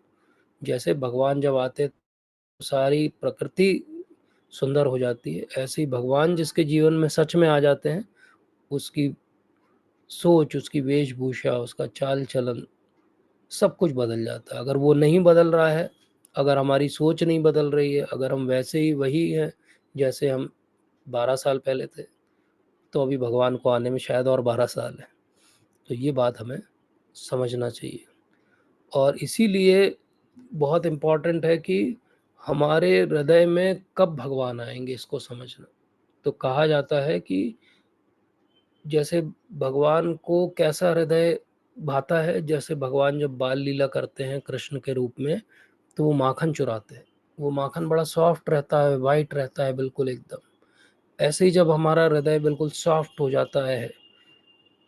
जैसे भगवान जब आते हैं तो सारी प्रकृति सुंदर हो जाती है, ऐसे ही भगवान जिसके जीवन में सच में आ जाते हैं, उसकी सोच, उसकी वेशभूषा, उसका चाल चलन सब कुछ बदल जाता है। अगर वो नहीं बदल रहा है, अगर हमारी सोच नहीं बदल रही है, अगर हम वैसे ही वही हैं जैसे हम 12 साल पहले थे, तो अभी भगवान को आने में शायद और 12 साल है। तो ये बात हमें समझना चाहिए, और इसीलिए बहुत इम्पोर्टेंट है कि हमारे हृदय में कब भगवान आएंगे इसको समझना। तो कहा जाता है कि जैसे भगवान को कैसा हृदय भाता है, जैसे भगवान जब बाल लीला करते हैं कृष्ण के रूप में तो वो माखन चुराते हैं। वो माखन बड़ा सॉफ्ट रहता है, वाइट रहता है बिल्कुल एकदम। ऐसे ही जब हमारा हृदय बिल्कुल सॉफ्ट हो जाता है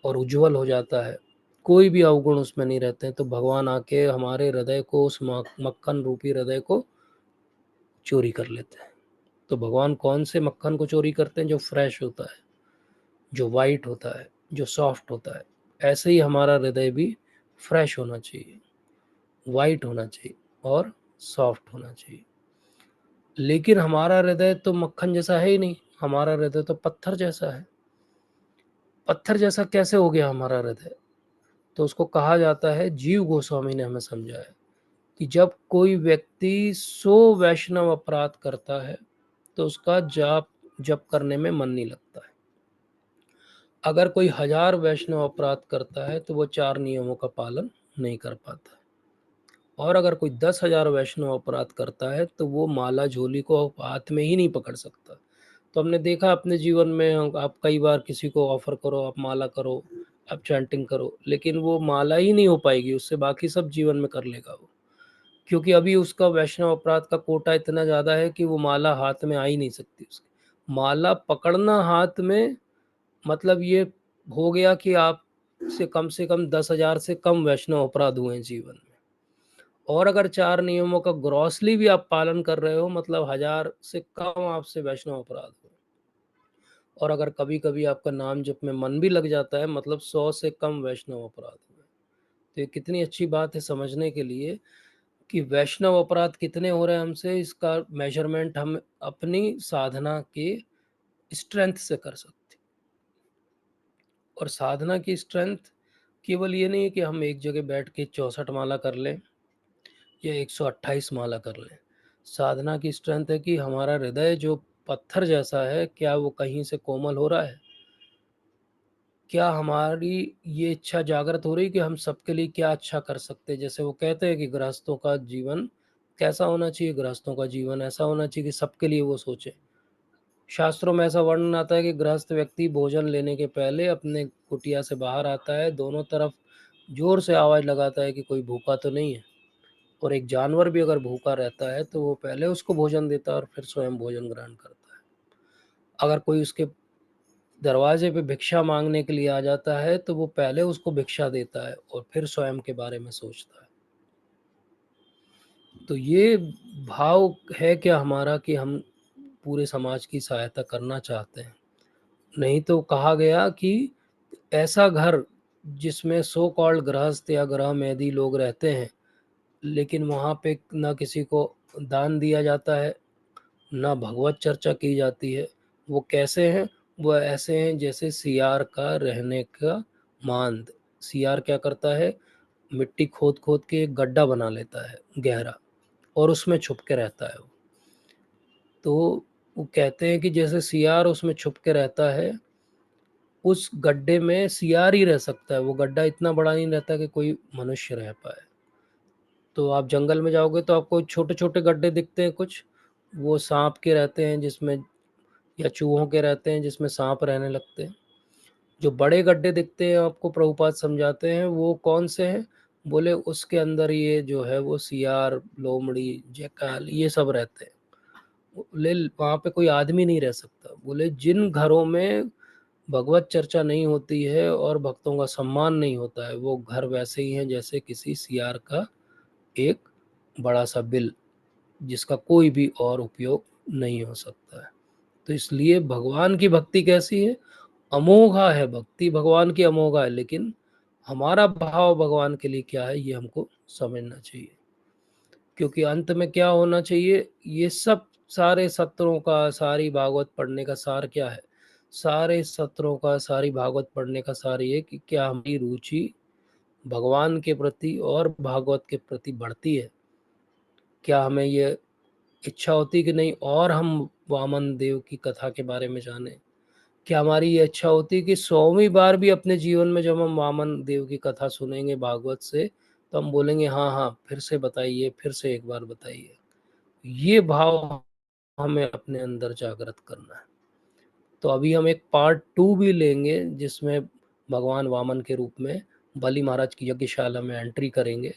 और उज्जवल हो जाता है, कोई भी अवगुण उसमें नहीं रहते हैं, तो भगवान आके हमारे हृदय को, उस मक्खन रूपी हृदय को चोरी कर लेते हैं। तो भगवान कौन से मक्खन को चोरी करते हैं? जो फ्रेश होता है, जो वाइट होता है, जो सॉफ्ट होता है। ऐसे ही हमारा हृदय भी फ्रेश होना चाहिए, वाइट होना चाहिए और सॉफ्ट होना चाहिए। लेकिन हमारा हृदय तो मक्खन जैसा है ही नहीं, हमारा हृदय तो पत्थर जैसा है। पत्थर जैसा कैसे हो गया हमारा हृदय? तो उसको कहा जाता है, जीव गोस्वामी ने हमें समझाया कि जब कोई व्यक्ति 100 वैष्णव अपराध करता है तो उसका जाप जप करने में मन नहीं लगता है। अगर कोई 1000 वैष्णव अपराध करता है तो वो 4 नियमों का पालन नहीं कर पाता। और अगर कोई 10,000 वैष्णव अपराध करता है तो वो माला झोली को हाथ में ही नहीं पकड़ सकता। तो हमने देखा अपने जीवन में, आप कई बार किसी को ऑफ़र करो, आप माला करो, आप चैंटिंग करो, लेकिन वो माला ही नहीं हो पाएगी, उससे बाकी सब जीवन में कर लेगा वो। क्योंकि अभी उसका वैष्णव अपराध का कोटा इतना ज़्यादा है कि वो माला हाथ में आ ही नहीं सकती उसके। माला पकड़ना हाथ में मतलब ये हो गया कि आप से कम 10,000 से कम वैष्णव अपराध हुए हैं जीवन में। और अगर 4 नियमों का ग्रॉसली भी आप पालन कर रहे हो, मतलब 1000 से कम आपसे वैष्णव अपराध हुए। और अगर कभी-कभी आपका नाम जप में मन भी लग जाता है, मतलब 100 से कम वैष्णव अपराध हुए। तो ये कितनी अच्छी बात है समझने के लिए कि वैष्णव अपराध कितने हो रहे हैं हमसे, इसका मेजरमेंट हम अपनी साधना के स्ट्रेंथ से कर सकते हैं। और साधना की स्ट्रेंथ केवल ये नहीं है कि हम एक जगह बैठ के 64 माला कर लें या 128 माला कर लें। साधना की स्ट्रेंथ है कि हमारा हृदय जो पत्थर जैसा है, क्या वो कहीं से कोमल हो रहा है? क्या हमारी ये इच्छा जागृत हो रही है कि हम सबके लिए क्या अच्छा कर सकते हैं? जैसे वो कहते हैं कि गृहस्थों का जीवन कैसा होना चाहिए? गृहस्थों का जीवन ऐसा होना चाहिए कि सबके लिए वो सोचें। शास्त्रों में ऐसा वर्णन आता है कि गृहस्थ व्यक्ति भोजन लेने के पहले अपने कुटिया से बाहर आता है, दोनों तरफ ज़ोर से आवाज़ लगाता है कि कोई भूखा तो नहीं है। और एक जानवर भी अगर भूखा रहता है तो वो पहले उसको भोजन देता है और फिर स्वयं भोजन ग्रहण करता है। अगर कोई उसके दरवाजे पे भिक्षा मांगने के लिए आ जाता है तो वो पहले उसको भिक्षा देता है और फिर स्वयं के बारे में सोचता है। तो ये भाव है क्या हमारा कि हम पूरे समाज की सहायता करना चाहते हैं? नहीं तो कहा गया कि ऐसा घर जिसमें सो कॉल्ड गृहस्थ या गृहमेधी लोग रहते हैं, लेकिन वहाँ पे ना किसी को दान दिया जाता है, ना भगवत चर्चा की जाती है। वो कैसे हैं? वो ऐसे हैं जैसे सियार का रहने का मांद। सियार क्या करता है? मिट्टी खोद-खोद के एक गड्ढा बना लेता है गहरा और उसमें छुप के रहता है वो। तो वो कहते हैं कि जैसे सियार उसमें छुप के रहता है, उस गड्ढे में सियार ही रह सकता है। वो गड्ढा इतना बड़ा नहीं रहता कि कोई मनुष्य रह पाए। तो आप जंगल में जाओगे तो आपको छोटे-छोटे गड्ढे दिखते हैं कुछ, वो साँप के रहते हैं जिसमें, या चूहों के रहते हैं जिसमें साँप रहने लगते हैं। जो बड़े गड्ढे दिखते हैं आपको प्रभुपाद समझाते हैं वो कौन से हैं? बोले उसके अंदर ये जो है वो सियार, लोमड़ी, जैकाल ये सब रहते हैं। बोले वहाँ पे कोई आदमी नहीं रह सकता। बोले जिन घरों में भगवत चर्चा नहीं होती है और भक्तों का सम्मान नहीं होता है, वो घर वैसे ही हैं जैसे किसी सियार का एक बड़ा-सा बिल, जिसका कोई भी और उपयोग नहीं हो सकता है। तो इसलिए भगवान की भक्ति कैसी है? अमोघा है भक्ति, भगवान की अमोघा है, लेकिन हमारा भाव भगवान के लिए क्या है ये हमको समझना चाहिए। क्योंकि अंत में क्या होना चाहिए, ये सब सारे सत्रों का, सारी भागवत पढ़ने का सार क्या है? सारे सत्रों का, सारी भागवत पढ़ने का सार ये कि क्या हमारी रुचि भगवान के प्रति और भागवत के प्रति बढ़ती है? क्या हमें ये इच्छा होती है कि नहीं और हम वामन देव की कथा के बारे में जानें? क्या हमारी ये इच्छा होती है कि 100वीं बार भी अपने जीवन में जब हम वामन देव की कथा सुनेंगे भागवत से, तो हम बोलेंगे हाँ, हाँ, फिर से बताइए, फिर से एक बार बताइए। ये भाव हमें अपने अंदर जागृत करना है। तो अभी हम एक पार्ट 2 भी लेंगे जिसमें भगवान वामन के रूप में बलि महाराज की यज्ञशाला में एंट्री करेंगे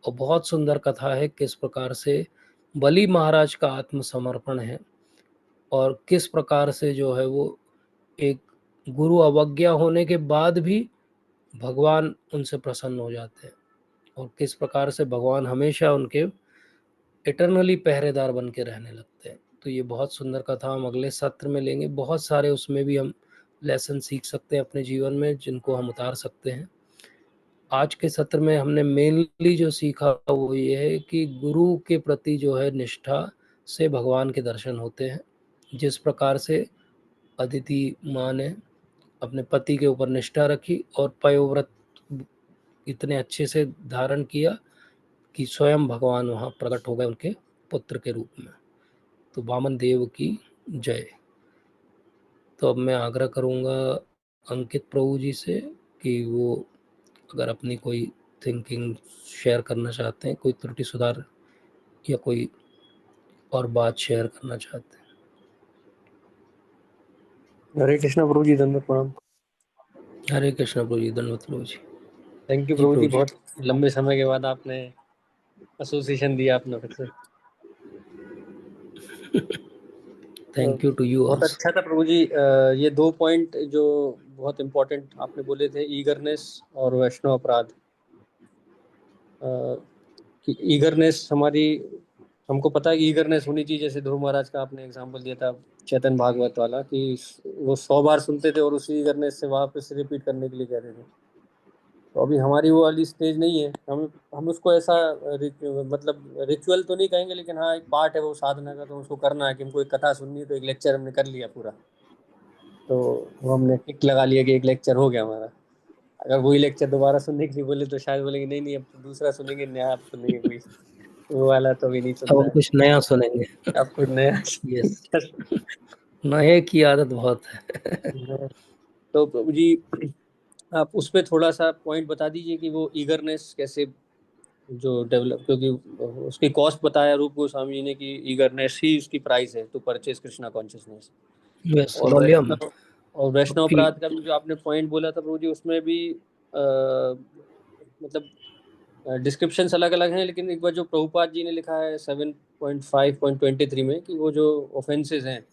और बहुत सुंदर कथा है किस प्रकार से बलि महाराज का आत्मसमर्पण है और किस प्रकार से जो है वो एक गुरु अवज्ञा होने के बाद भी भगवान उनसे प्रसन्न हो जाते हैं और किस प्रकार से भगवान हमेशा उनके इटरनली पहरेदार बन के रहने लगते हैं। तो ये बहुत सुंदर कथा हम अगले सत्र में लेंगे। बहुत सारे उसमें भी हम लेसन सीख सकते हैं अपने जीवन में जिनको हम उतार सकते हैं। आज के सत्र में हमने मेनली जो सीखा वो ये है कि गुरु के प्रति जो है निष्ठा से भगवान के दर्शन होते हैं। जिस प्रकार से अदिति माँ ने अपने पति के ऊपर निष्ठा रखी और पयोव्रत इतने अच्छे से धारण किया कि स्वयं भगवान वहाँ प्रकट हो गए उनके पुत्र के रूप में। तो वामन देव की जय। तो अब मैं आग्रह करूँगा अंकित प्रभु जी से कि वो अगर अपनी कोई थिंकिंग शेयर करना चाहते हैं, कोई त्रुटि सुधार या कोई और बात शेयर करना चाहते हैं? हरे कृष्णा प्रभु जी, दंडवत प्रणाम। हरे कृष्ण प्रभु जी, दंडवत प्रभु जी। थैंक यू जी प्रभु जी, प्रभु जी। बहुत लंबे समय के बाद आपने एसोसिएशन दिया अपना फिर से। तो थैंक यू टू यू बहुत आल्सो। अच्छा था प्रभु जी। ये दो पॉइंट जो बहुत इम्पोर्टेंट आपने बोले थे, ईगरनेस और वैष्णव अपराध। कि ईगरनेस हमारी, हमको पता है कि ईगरनेस होनी चाहिए। जैसे ध्रुव महाराज का आपने एग्जांपल दिया था, चैतन भागवत वाला, कि वो 100 बार सुनते थे और उसी ईगरनेस से वापस रिपीट करने के लिए कह रहे थे। तो अभी हमारी वो वाली स्टेज नहीं है। हम उसको ऐसा मतलब रिचुअल तो नहीं कहेंगे, लेकिन हाँ एक पार्ट है वो साधना का, तो उसको करना है। कि हमको एक कथा सुननी है तो एक लेक्चर हमने कर लिया पूरा, तो वो हमने टिक लगा लिया कि एक लेक्चर हो गया हमारा। अगर वही लेक्चर दोबारा सुनने के लिए बोले तो शायद बोलेंगे नहीं नहीं, अब तो दूसरा सुनेंगे, नया अब सुनेंगे कोई, वो वाला तो अभी नहीं अब सुनना हम है। कुछ नया सुनेंगे। अब कुछ नया यस। क्या नए की आदत बहुत है। सुनना है? तो प्रभु जी, आप उस पे थोड़ा सा पॉइंट बता दीजिए कि वो ईगरनेस कैसे जो डेवलप, क्योंकि उसकी कॉस्ट बताया रूप गोस्वामी जी ने कि ईगरनेस ही उसकी प्राइस है to purchase Krishna consciousness. Yes, और वॉल्यूम। वैष्णव कि अपराध का भी जो आपने पॉइंट बोला था प्रभु जी, उसमें भी मतलब डिस्क्रिप्शंस अलग अलग हैं, लेकिन एक बार जो प्रभुपाद जी ने लिखा है 7.5.23 में, कि वो जो ऑफेंसेस हैं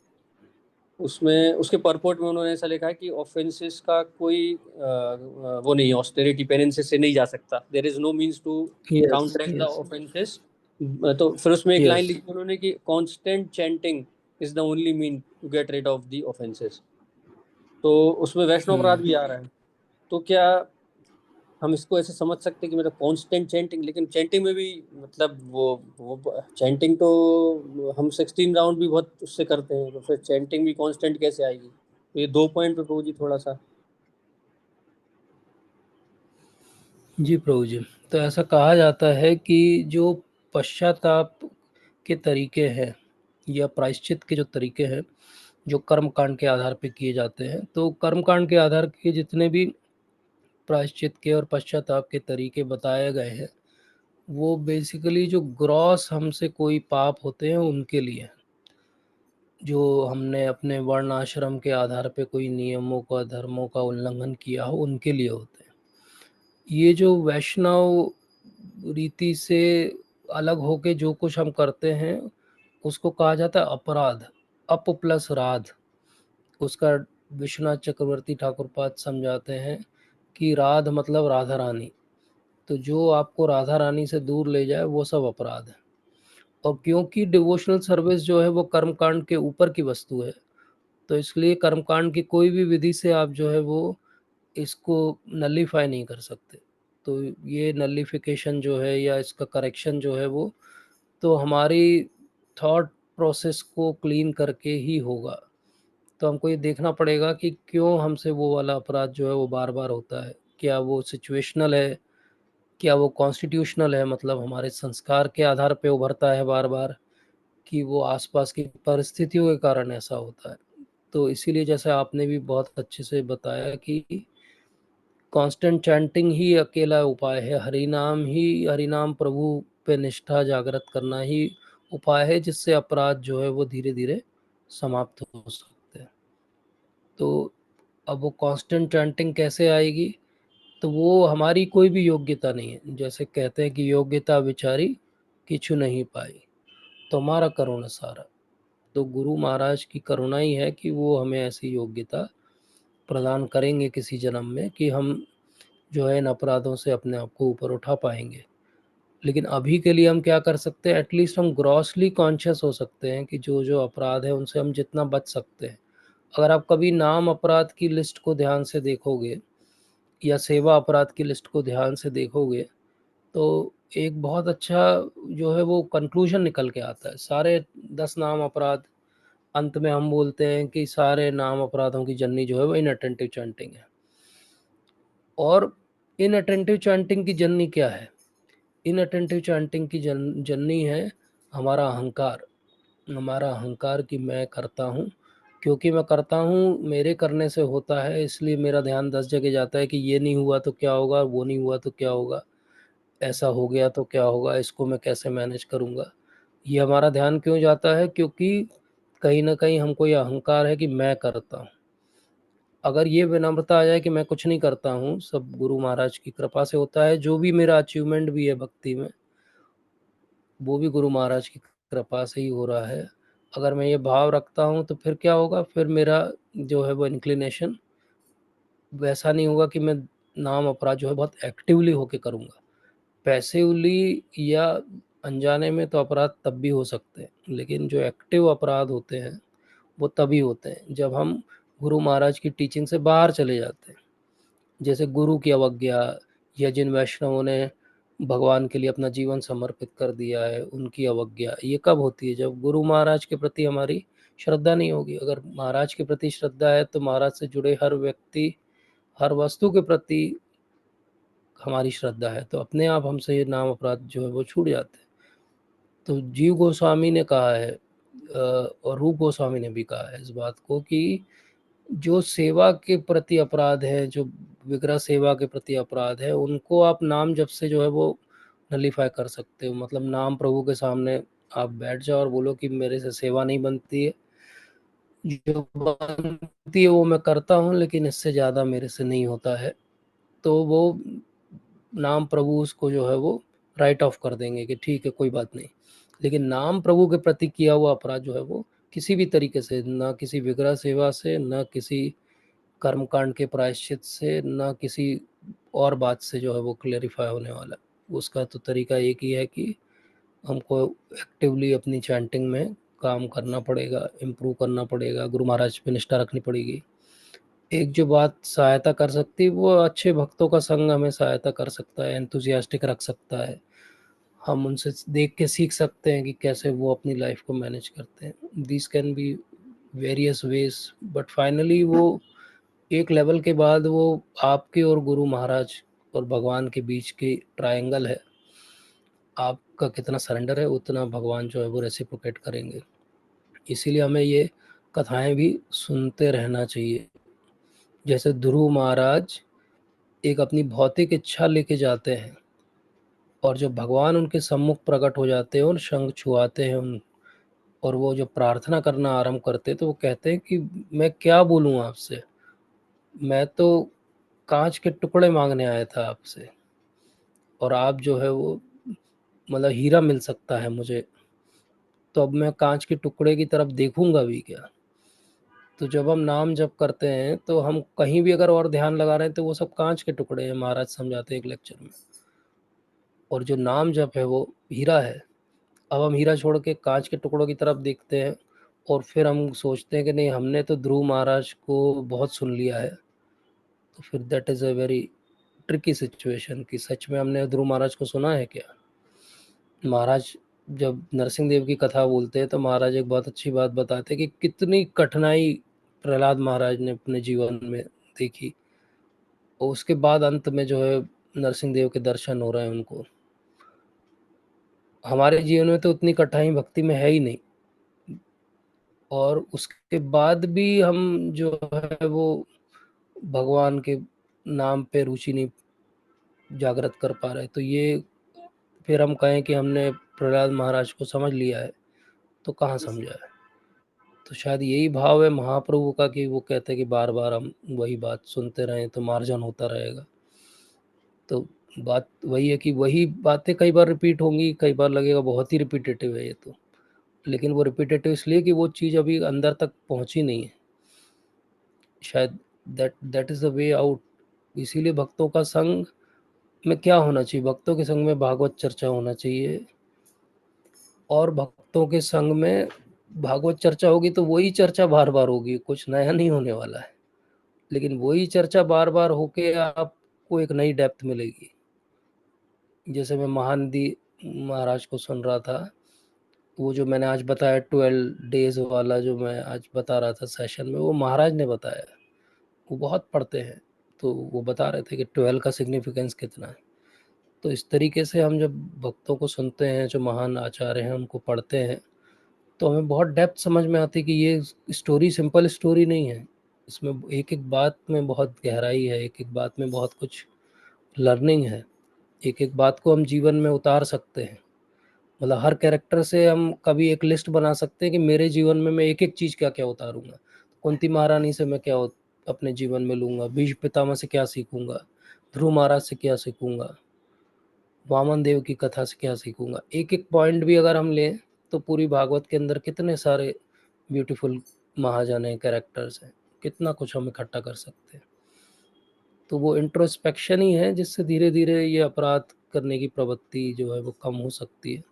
उसमें, उसके परपोर्ट में उन्होंने ऐसा लिखा है कि ऑफेंसेस का कोई वो नहीं है, ऑस्टेरिटी पेनेंसेस से नहीं जा सकता। There is no means to yes, counteract the yes, offences. तो फिर उसमें एक लाइन यस। लिखी उन्होंने कि constant chanting is the only mean to get rid of the offences. तो उसमें वैष्णव अपराध भी आ रहा है। तो क्या हम इसको ऐसे समझ सकते हैं कि मतलब कांस्टेंट चैंटिंग, लेकिन चैंटिंग में भी मतलब वो चैंटिंग तो हम 16 राउंड भी बहुत उससे करते हैं, तो फिर चैंटिंग भी कांस्टेंट कैसे आएगी? तो ये दो पॉइंट पे प्रभु जी थोड़ा सा। जी प्रभु जी। तो ऐसा कहा जाता है कि जो पश्चाताप के तरीके हैं या प्रायश्चित के जो तरीके हैं, जो कर्म कांड के आधार पे किए जाते हैं, तो कर्म कांड के आधार के जितने भी प्रायश्चित के और पश्चाताप के तरीके बताए गए हैं, वो बेसिकली जो ग्रॉस हमसे कोई पाप होते हैं उनके लिए हैं। जो हमने अपने वर्ण आश्रम के आधार पे कोई नियमों का, धर्मों का उल्लंघन किया हो, उनके लिए होते हैं। ये जो वैष्णव रीति से अलग होके जो कुछ हम करते हैं, उसको कहा जाता है अपराध। अप प्लस राध। उसका विश्वनाथ चक्रवर्ती ठाकुर पाद समझाते हैं कि राध मतलब राधा रानी। तो जो आपको राधा रानी से दूर ले जाए वो सब अपराध है। और क्योंकि डिवोशनल सर्विस जो है वो कर्मकांड के ऊपर की वस्तु है, तो इसलिए कर्मकांड की कोई भी विधि से आप जो है वो इसको नलीफाई नहीं कर सकते। तो ये नलिफिकेशन जो है या इसका करेक्शन जो है वो तो हमारी थॉट प्रोसेस को क्लीन करके ही होगा। तो हमको ये देखना पड़ेगा कि क्यों हमसे वो वाला अपराध जो है वो बार बार होता है। क्या वो सिचुएशनल है, क्या वो कॉन्स्टिट्यूशनल है, मतलब हमारे संस्कार के आधार पे उभरता है बार बार, कि वो आसपास की परिस्थितियों के कारण ऐसा होता है। तो इसीलिए जैसे आपने भी बहुत अच्छे से बताया कि कांस्टेंट चैंटिंग ही अकेला उपाय है। हरिनाम प्रभु पे निष्ठा जागृत करना ही उपाय है, जिससे अपराध जो है वो धीरे धीरे समाप्त हो सकते हैं। तो अब वो कांस्टेंट चैंटिंग कैसे आएगी? तो वो हमारी कोई भी योग्यता नहीं है। जैसे कहते हैं कि योग्यता विचारी किछु नहीं पाई, तो हमारा करुण सारा। तो गुरु महाराज की करुणा ही है कि वो हमें ऐसी योग्यता प्रदान करेंगे किसी जन्म में कि हम जो है इन अपराधों से अपने आप को ऊपर उठा पाएंगे। लेकिन अभी के लिए हम क्या कर सकते हैं? एटलीस्ट हम ग्रॉसली कॉन्शियस हो सकते हैं कि जो जो अपराध है उनसे हम जितना बच सकते हैं। अगर आप कभी नाम अपराध की लिस्ट को ध्यान से देखोगे या सेवा अपराध की लिस्ट को ध्यान से देखोगे, तो एक बहुत अच्छा जो है वो कंक्लूजन निकल के आता है। सारे 10 नाम अपराध, अंत में हम बोलते हैं कि सारे नाम अपराधों की जननी जो है वो इनअटेंटिव चैंटिंग है। और इनअटेंटिव चैंटिंग की जननी क्या है? इनअटेंटिव चैंटिंग की जननी है हमारा अहंकार। हमारा अहंकार कि मैं करता हूँ, क्योंकि मैं करता हूँ, मेरे करने से होता है, इसलिए मेरा ध्यान 10 जगह जाता है कि ये नहीं हुआ तो क्या होगा, वो नहीं हुआ तो क्या होगा। ऐसा हो गया तो क्या होगा, इसको मैं कैसे मैनेज करूँगा। ये हमारा ध्यान क्यों जाता है? क्योंकि कहीं न कहीं हमको ये अहंकार है कि मैं करता हूँ। अगर ये विनम्रता आ जाए कि मैं कुछ नहीं करता हूँ, सब गुरु महाराज की कृपा से होता है, जो भी मेरा अचीवमेंट भी है भक्ति में, वो भी गुरु महाराज की कृपा से ही हो रहा है। अगर मैं ये भाव रखता हूँ तो फिर क्या होगा, फिर मेरा जो है वो इंक्लिनेशन वैसा नहीं होगा कि मैं नाम अपराध जो है बहुत एक्टिवली होके करूँगा। पैसिवली या अनजाने में तो अपराध तब भी हो सकते हैं, लेकिन जो एक्टिव अपराध होते हैं, वो तभी होते हैं जब हम गुरु महाराज की टीचिंग से बाहर चले जाते हैं। जैसे गुरु की अवज्ञा, या जिन वैष्णवों ने भगवान के लिए अपना जीवन समर्पित कर दिया है, उनकी अवज्ञा, ये कब होती है? जब गुरु महाराज के प्रति हमारी श्रद्धा नहीं होगी। अगर महाराज के प्रति श्रद्धा है तो महाराज से जुड़े हर व्यक्ति, हर वस्तु के प्रति हमारी श्रद्धा है, तो अपने आप हमसे ये नाम अपराध जो है वो छूट जाते हैं। तो जीव गोस्वामी ने कहा है, और रूप गोस्वामी ने भी कहा है इस बात को, कि जो सेवा के प्रति अपराध है, जो विग्रह सेवा के प्रति अपराध है, उनको आप नाम जप से जो है वो नलीफाई कर सकते हो। मतलब नाम प्रभु के सामने आप बैठ जाओ और बोलो कि मेरे से सेवा नहीं बनती है, जो बनती है वो मैं करता हूँ, लेकिन इससे ज़्यादा मेरे से नहीं होता है। तो वो नाम प्रभु उसको जो है वो राइट ऑफ कर देंगे कि ठीक है, कोई बात नहीं। लेकिन नाम प्रभु के प्रति किया हुआ अपराध जो है वो किसी भी तरीके से, ना किसी विग्रह सेवा से, ना किसी कर्मकांड के प्रायश्चित से, ना किसी और बात से जो है वो क्लेरिफाई होने वाला है। उसका तो तरीका एक ही है कि हमको एक्टिवली अपनी चैंटिंग में काम करना पड़ेगा, इम्प्रूव करना पड़ेगा, गुरु महाराज पे निष्ठा रखनी पड़ेगी। एक जो बात सहायता कर सकती है, वो अच्छे भक्तों का संग हमें सहायता कर सकता है, एंथुसियास्टिक रख सकता है। हम उनसे देख के सीख सकते हैं कि कैसे वो अपनी लाइफ को मैनेज करते हैं। This can be various ways, but finally वो एक लेवल के बाद वो आपके और गुरु महाराज और भगवान के बीच की ट्रायंगल है। आपका कितना सरेंडर है, उतना भगवान जो है वो रेसिप्रोकेट करेंगे। इसीलिए हमें ये कथाएं भी सुनते रहना चाहिए। जैसे ध्रुव महाराज एक अपनी भौतिक इच्छा लेके जाते हैं, और जब भगवान उनके सम्मुख प्रकट हो जाते हैं और शंख छुआते हैं उन, और वो जो प्रार्थना करना आरंभ करते हैं, तो वो कहते हैं कि मैं क्या बोलूँ आपसे, मैं तो कांच के टुकड़े मांगने आया था आपसे, और आप जो है वो, मतलब हीरा मिल सकता है मुझे, तो अब मैं कांच के टुकड़े की तरफ देखूंगा भी क्या? तो जब हम नाम जप करते हैं तो हम कहीं भी अगर और ध्यान लगा रहे हैं तो वो सब कांच के टुकड़े हैं, महाराज समझाते हैं एक लेक्चर में। और जो नाम जप है वो हीरा है। अब हम हीरा छोड़ के कांच के टुकड़ों की तरफ देखते हैं, और फिर हम सोचते हैं कि नहीं, हमने तो ध्रुव महाराज को बहुत सुन लिया है। तो फिर that is a very tricky situation कि सच में हमने ध्रुव महाराज को सुना है क्या? महाराज जब नरसिंह देव की कथा बोलते हैं तो महाराज एक बहुत अच्छी बात बताते हैं कि कितनी कठिनाई प्रहलाद महाराज ने अपने जीवन में देखी, और उसके बाद अंत में जो है नरसिंह देव के दर्शन हो रहे हैं उनको। हमारे जीवन में तो उतनी कठिनाई भक्ति में है ही नहीं, और उसके बाद भी हम जो है वो भगवान के नाम पे रुचि नहीं जागृत कर पा रहे। तो ये फिर हम कहें कि हमने प्रहलाद महाराज को समझ लिया है, तो कहाँ समझा है? तो शायद यही भाव है महाप्रभु का कि वो कहते हैं कि बार बार हम वही बात सुनते रहें तो मार्जन होता रहेगा। तो बात वही है कि वही बातें कई बार रिपीट होंगी, कई बार लगेगा बहुत ही रिपीटेटिव है ये तो, लेकिन वो रिपीटेटिव इसलिए कि वो चीज़ अभी अंदर तक पहुंची नहीं है शायद। That is the way out. इसीलिए भक्तों का संग में क्या होना चाहिए? भक्तों के संग में भागवत चर्चा होना चाहिए, और भक्तों के संग में भागवत चर्चा होगी तो वही चर्चा बार बार होगी, कुछ नया नहीं होने वाला है। लेकिन वही चर्चा बार बार होके आपको एक नई डेप्थ मिलेगी। जैसे मैं महानदी महाराज को सुन रहा था, वो जो मैंने आज बताया 12 डेज वाला जो मैं आज बता रहा था सेशन में, वो महाराज ने बताया। वो बहुत पढ़ते हैं, तो वो बता रहे थे कि 12 का सिग्निफिकेंस कितना है। तो इस तरीके से हम जब भक्तों को सुनते हैं, जो महान आचार्य हैं उनको पढ़ते हैं, तो हमें बहुत डेप्थ समझ में आती है कि ये स्टोरी सिंपल स्टोरी नहीं है। इसमें एक एक बात में बहुत गहराई है, एक एक बात में बहुत कुछ लर्निंग है। एक-एक बात को हम जीवन में उतार सकते हैं। मतलब हर कैरेक्टर से हम कभी एक लिस्ट बना सकते हैं कि मेरे जीवन में मैं एक-एक चीज़ क्या-क्या उतारूँगा। कुंती महारानी से मैं क्या अपने जीवन में लूँगा, भीष्म पितामह से क्या सीखूँगा, ध्रुव महाराज से क्या सीखूँगा, वामन देव की कथा से क्या सीखूँगा। एक-एक पॉइंट भी अगर हम लें तो पूरी भागवत के अंदर कितने सारे ब्यूटीफुल महाजन हैं, कैरेक्टर्स हैं, कितना कुछ हम इकट्ठा कर सकते हैं। तो वो इंट्रोस्पेक्शन ही है जिससे धीरे-धीरे ये अपराध करने की प्रवृत्ति जो है वो कम हो सकती है।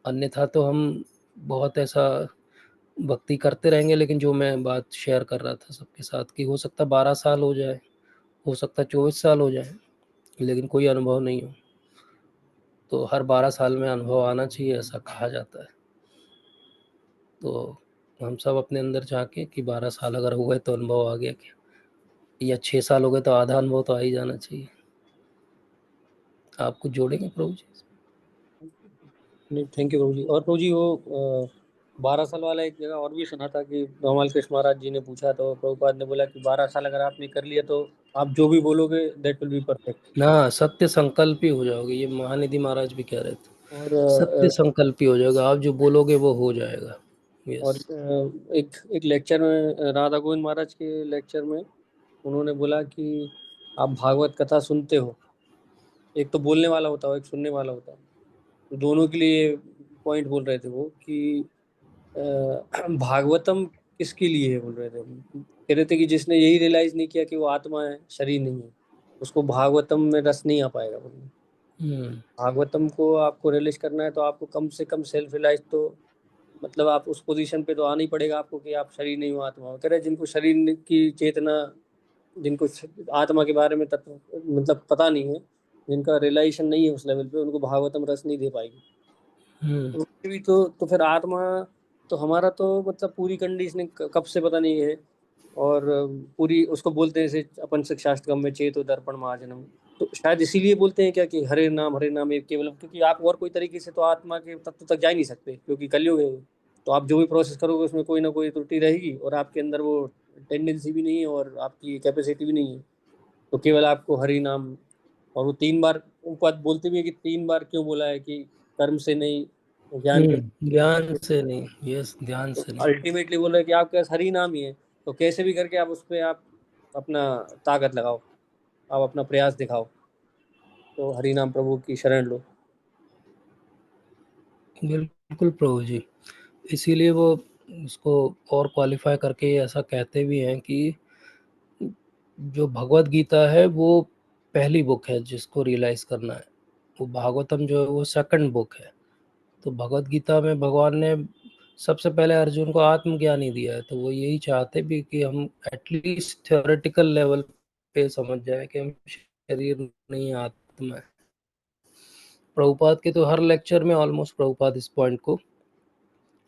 अन्यथा तो हम बहुत ऐसा भक्ति करते रहेंगे, लेकिन जो मैं बात शेयर कर रहा था सबके साथ कि हो सकता है 12 साल हो जाए, हो सकता है 24 साल हो जाए, लेकिन कोई अनुभव नहीं हो। तो हर 12 साल में अनुभव आना चाहिए ऐसा कहा जाता है। तो हम सब अपने अंदर झाँकें कि 12 साल अगर हो गए तो अनुभव आ गया क्या? या 6 साल हो गए तो आधा अनुभव तो आ ही जाना चाहिए। आप कुछ जोड़ेंगे प्रभु जी? नहीं, थैंक यू प्रभु जी। और प्रभु जी वो 12 साल वाला एक जगह और भी सुना था कि भगवान कृष्ण महाराज जी ने पूछा तो प्रभुपाद ने बोला कि 12 साल अगर आपने कर लिया तो आप जो भी बोलोगे दैट विल बी परफेक्ट। हाँ, सत्य संकल्पी हो जाओगे, ये महानिधि महाराज भी कह रहे थे। और सत्य संकल्पी हो जाएगा, आप जो बोलोगे वो हो जाएगा। और यस। एक एक लेक्चर में राधा गोविंद महाराज के लेक्चर में उन्होंने बोला कि आप भागवत कथा सुनते हो, एक तो बोलने वाला होता है एक सुनने वाला होता है, तो दोनों के लिए पॉइंट बोल रहे थे वो कि भागवतम किसके लिए है बोल रहे थे। कह रहे थे कि जिसने यही रियलाइज नहीं किया कि वो आत्मा है, शरीर नहीं है, उसको भागवतम में रस नहीं आ पाएगा बोल रहे। हुँ, भागवतम को आपको रियलाइज करना है तो आपको कम से कम सेल्फ रियलाइज तो मतलब आप उस पोजीशन पे तो आना ही पड़ेगा आपको कि आप शरीर नहीं हो आत्मा हो। कह रहे जिनको शरीर की चेतना, जिनको आत्मा के बारे में तत्व मतलब पता नहीं है, जिनका रियलाइजेशन नहीं है उस लेवल पे, उनको भागवतम रस नहीं दे पाएगी। हुँ, उसके भी तो फिर आत्मा तो हमारा तो मतलब पूरी कंडीशनिंग कब से पता नहीं है। और पूरी उसको बोलते हैं जैसे अपन शिक्षा शास्त्रम में चेतो दर्पण महाजनम, तो शायद इसीलिए बोलते हैं क्या कि हरे नाम एक केवलम, क्योंकि आप और कोई तरीके से तो आत्मा के तत्व तक जा ही नहीं सकते क्योंकि कलयुग है। तो आप जो भी प्रोसेस करोगे उसमें कोई ना कोई त्रुटि रहेगी और आपके अंदर वो टेंडेंसी भी नहीं है और आपकी कैपेसिटी भी नहीं है। तो केवल आपको हरि नाम, और वो 3 बार उपवाद बोलते भी है कि 3 बार क्यों बोला है कि कर्म से नहीं, ज्ञान के। ज्ञान से नहीं, यस, ध्यान तो से नहीं। अल्टीमेटली बोल रहे हैं कि आपके पास हरि नाम ही है, तो कैसे भी करके आप उस पर आप अपना ताकत लगाओ, आप अपना प्रयास दिखाओ, तो हरि नाम प्रभु की शरण लो। बिल्कुल प्रभु जी, इसीलिए वो उसको और क्वालीफाई करके ऐसा कहते भी हैं कि जो भगवद गीता है वो पहली बुक है जिसको रियलाइज़ करना है। वो भागवतम जो है वो सेकंड बुक है। तो भगवद गीता में भगवान ने सबसे पहले अर्जुन को आत्मज्ञान ही दिया है, तो वो यही चाहते भी कि हम एटलीस्ट थ्योरेटिकल लेवल पे समझ जाए कि हम शरीर नहीं आत्मा है। प्रभुपाद के तो हर लेक्चर में ऑलमोस्ट प्रभुपाद इस पॉइंट को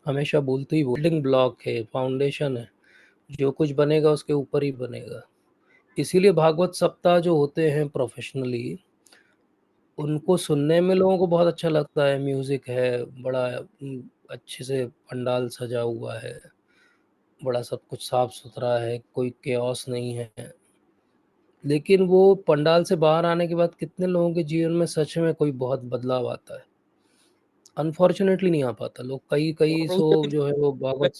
हमेशा बोलते ही बिल्डिंग ब्लॉक है, फाउंडेशन है, जो कुछ बनेगा उसके ऊपर ही बनेगा। इसीलिए भागवत सप्ताह जो होते हैं प्रोफेशनली, उनको सुनने में लोगों को बहुत अच्छा लगता है, म्यूज़िक है, बड़ा अच्छे से पंडाल सजा हुआ है, बड़ा सब कुछ साफ-सुथरा है, कोई केओस नहीं है। लेकिन वो पंडाल से बाहर आने के बाद कितने लोगों के जीवन में सच में कोई बहुत बदलाव आता है? अनफॉर्च्युनेटली नहीं आ पाता। लोग और कई प्रभु सौ जी अभी जो है वो भागवत।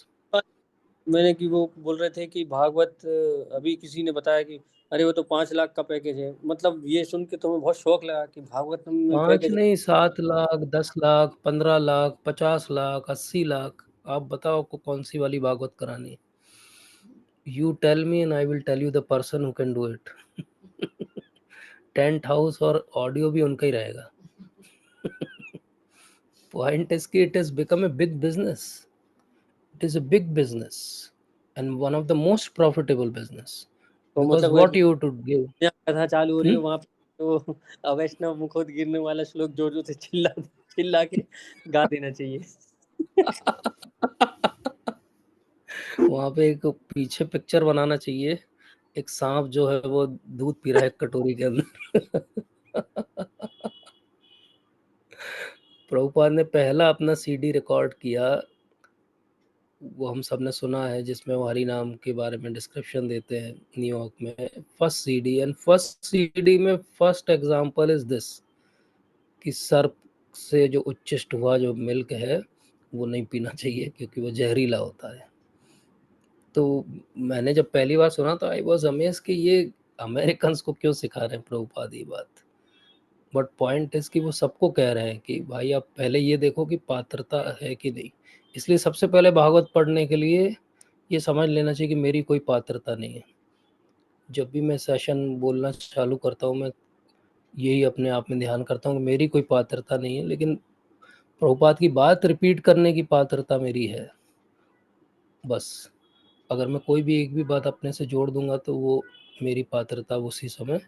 मैंने कि वो बोल रहे थे कि भागवत अभी किसी ने बताया कि अरे वो तो 5 लाख का पैकेज है। मतलब ये सुन के तो मैं बहुत शौक लगा कि भागवत में 5 पैकेज। नहीं, 7 लाख, 10 लाख, 15 लाख, 50 लाख, 80 लाख, आप बताओ आपको कौन-सी वाली भागवत करानी है? You tell me and I will tell you the person who can do it. Tent house और ऑडियो भी उनका ही रहेगा। पॉइंट इज़ कि it has become a big business. It is a big business and one of the most profitable business तो because मतलब वो what you to give. कथा चालू हो रही है हुँ? वहां पे, तो अवैष्णव मुखोद गिरने वाला श्लोक जोर जोर से चिल्ला चिल्ला के गा देना चाहिए। वहाँ पे एक पीछे पिक्चर बनाना चाहिए, एक साँप जो है वो दूध पी रहा है एक कटोरी के अंदर। प्रभुपाद ने पहला अपना सीडी रिकॉर्ड किया, वो हम सब ने सुना है जिसमें वो हरि नाम के बारे में डिस्क्रिप्शन देते हैं न्यूयॉर्क में। फर्स्ट सीडी में फर्स्ट एग्ज़ाम्पल इज़ दिस। कि सर्प से जो उच्छिष्ट हुआ जो मिल्क है वो नहीं पीना चाहिए क्योंकि वो जहरीला होता है। तो मैंने जब पहली बार सुना तो आई वाज़ अमेज़्ड कि ये अमेरिकन्स को क्यों सिखा रहे हैं प्रभुपाद ये बात। बट पॉइंट इज़ कि वो सबको कह रहे हैं कि भाई आप पहले ये देखो कि पात्रता है कि नहीं। इसलिए सबसे पहले भागवत पढ़ने के लिए ये समझ लेना चाहिए कि मेरी कोई पात्रता नहीं है। जब भी मैं सेशन बोलना चालू करता हूँ मैं यही अपने आप में ध्यान करता हूँ कि मेरी कोई पात्रता नहीं है, लेकिन प्रभुपाद की बात रिपीट करने की पात्रता मेरी है। बस अगर मैं कोई भी एक भी बात अपने से जोड़ दूंगा तो वो मेरी पात्रता उसी समय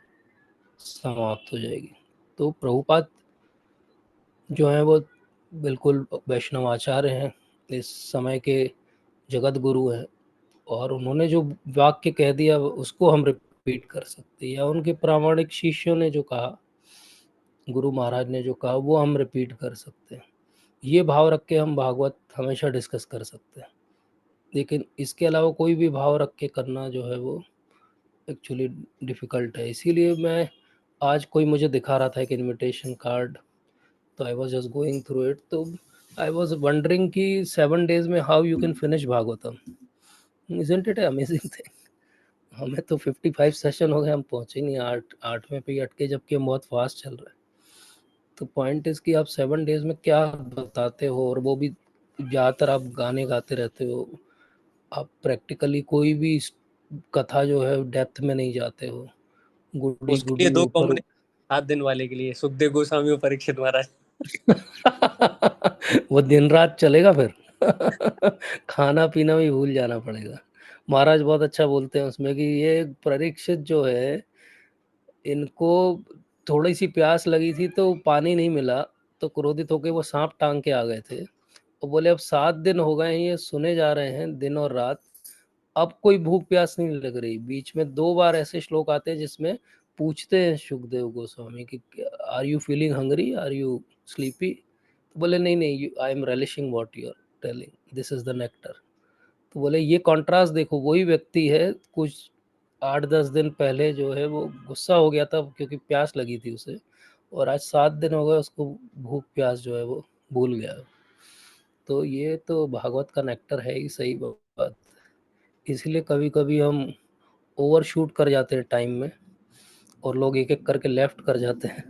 समाप्त हो जाएगी। तो प्रभुपाद जो हैं वो बिल्कुल वैष्णव आचार्य हैं, इस समय के जगत गुरु हैं, और उन्होंने जो वाक्य कह दिया उसको हम रिपीट कर सकते हैं, या उनके प्रामाणिक शिष्यों ने जो कहा, गुरु महाराज ने जो कहा वो हम रिपीट कर सकते हैं। ये भाव रख के हम भागवत हमेशा डिस्कस कर सकते हैं, लेकिन इसके अलावा कोई भी भाव रख के करना जो है वो एक्चुअली डिफ़िकल्ट है। इसीलिए मैं आज कोई मुझे दिखा रहा था एक इनविटेशन कार्ड, तो I was just going through it, तो आई वाज़ वंडरिंग कि 7 डेज़ में how you can finish Bhagavatam. Isn't it amazing thing? हमें तो 55 सेशन हो गए, हम पहुँचे नहीं, 8वें पे ही अटके, जबकि हम बहुत फास्ट चल रहे हैं। तो पॉइंट इज़ कि आप 7 डेज़ में क्या बताते हो, और वो भी ज़्यादातर आप गाने गाते रहते हो। आप प्रैक्टिकली कोई भी कथा जो है डेप्थ में नहीं जाते हो। गुडी उसके लिए गुडी दो ऊपर। कॉम्बिनेशन, 7 दिन वाले के लिए सुखदेव गोस्वामी और परीक्षित महाराज। वो दिन रात चलेगा फिर। खाना पीना भी भूल जाना पड़ेगा। महाराज बहुत अच्छा बोलते हैं उसमें कि ये परीक्षित जो है, इनको थोड़ी सी प्यास लगी थी तो पानी नहीं मिला, तो क्रोधित होकर वो सांप टांग के आ गए थे, और बोले अब 7 दिन हो गए हैं ये सुने जा रहे हैं दिन और रात, अब कोई भूख प्यास नहीं लग रही। बीच में 2 बार ऐसे श्लोक आते हैं जिसमें पूछते हैं सुखदेव गोस्वामी कि are you feeling hungry, are you sleepy, तो बोले नहीं नहीं, I am relishing what you are telling, this is the nectar. तो बोले ये कॉन्ट्रास्ट देखो, वही व्यक्ति है कुछ 8-10 दिन पहले जो है वो गुस्सा हो गया था क्योंकि प्यास लगी थी उसे, और आज 7 दिन हो गए उसको भूख प्यास जो है वो भूल गया। तो ये तो भागवत का नेक्टर है ही, सही बात। इसलिए कभी कभी हम ओवर शूट कर जाते हैं टाइम में, और लोग एक एक करके लेफ्ट कर जाते हैं,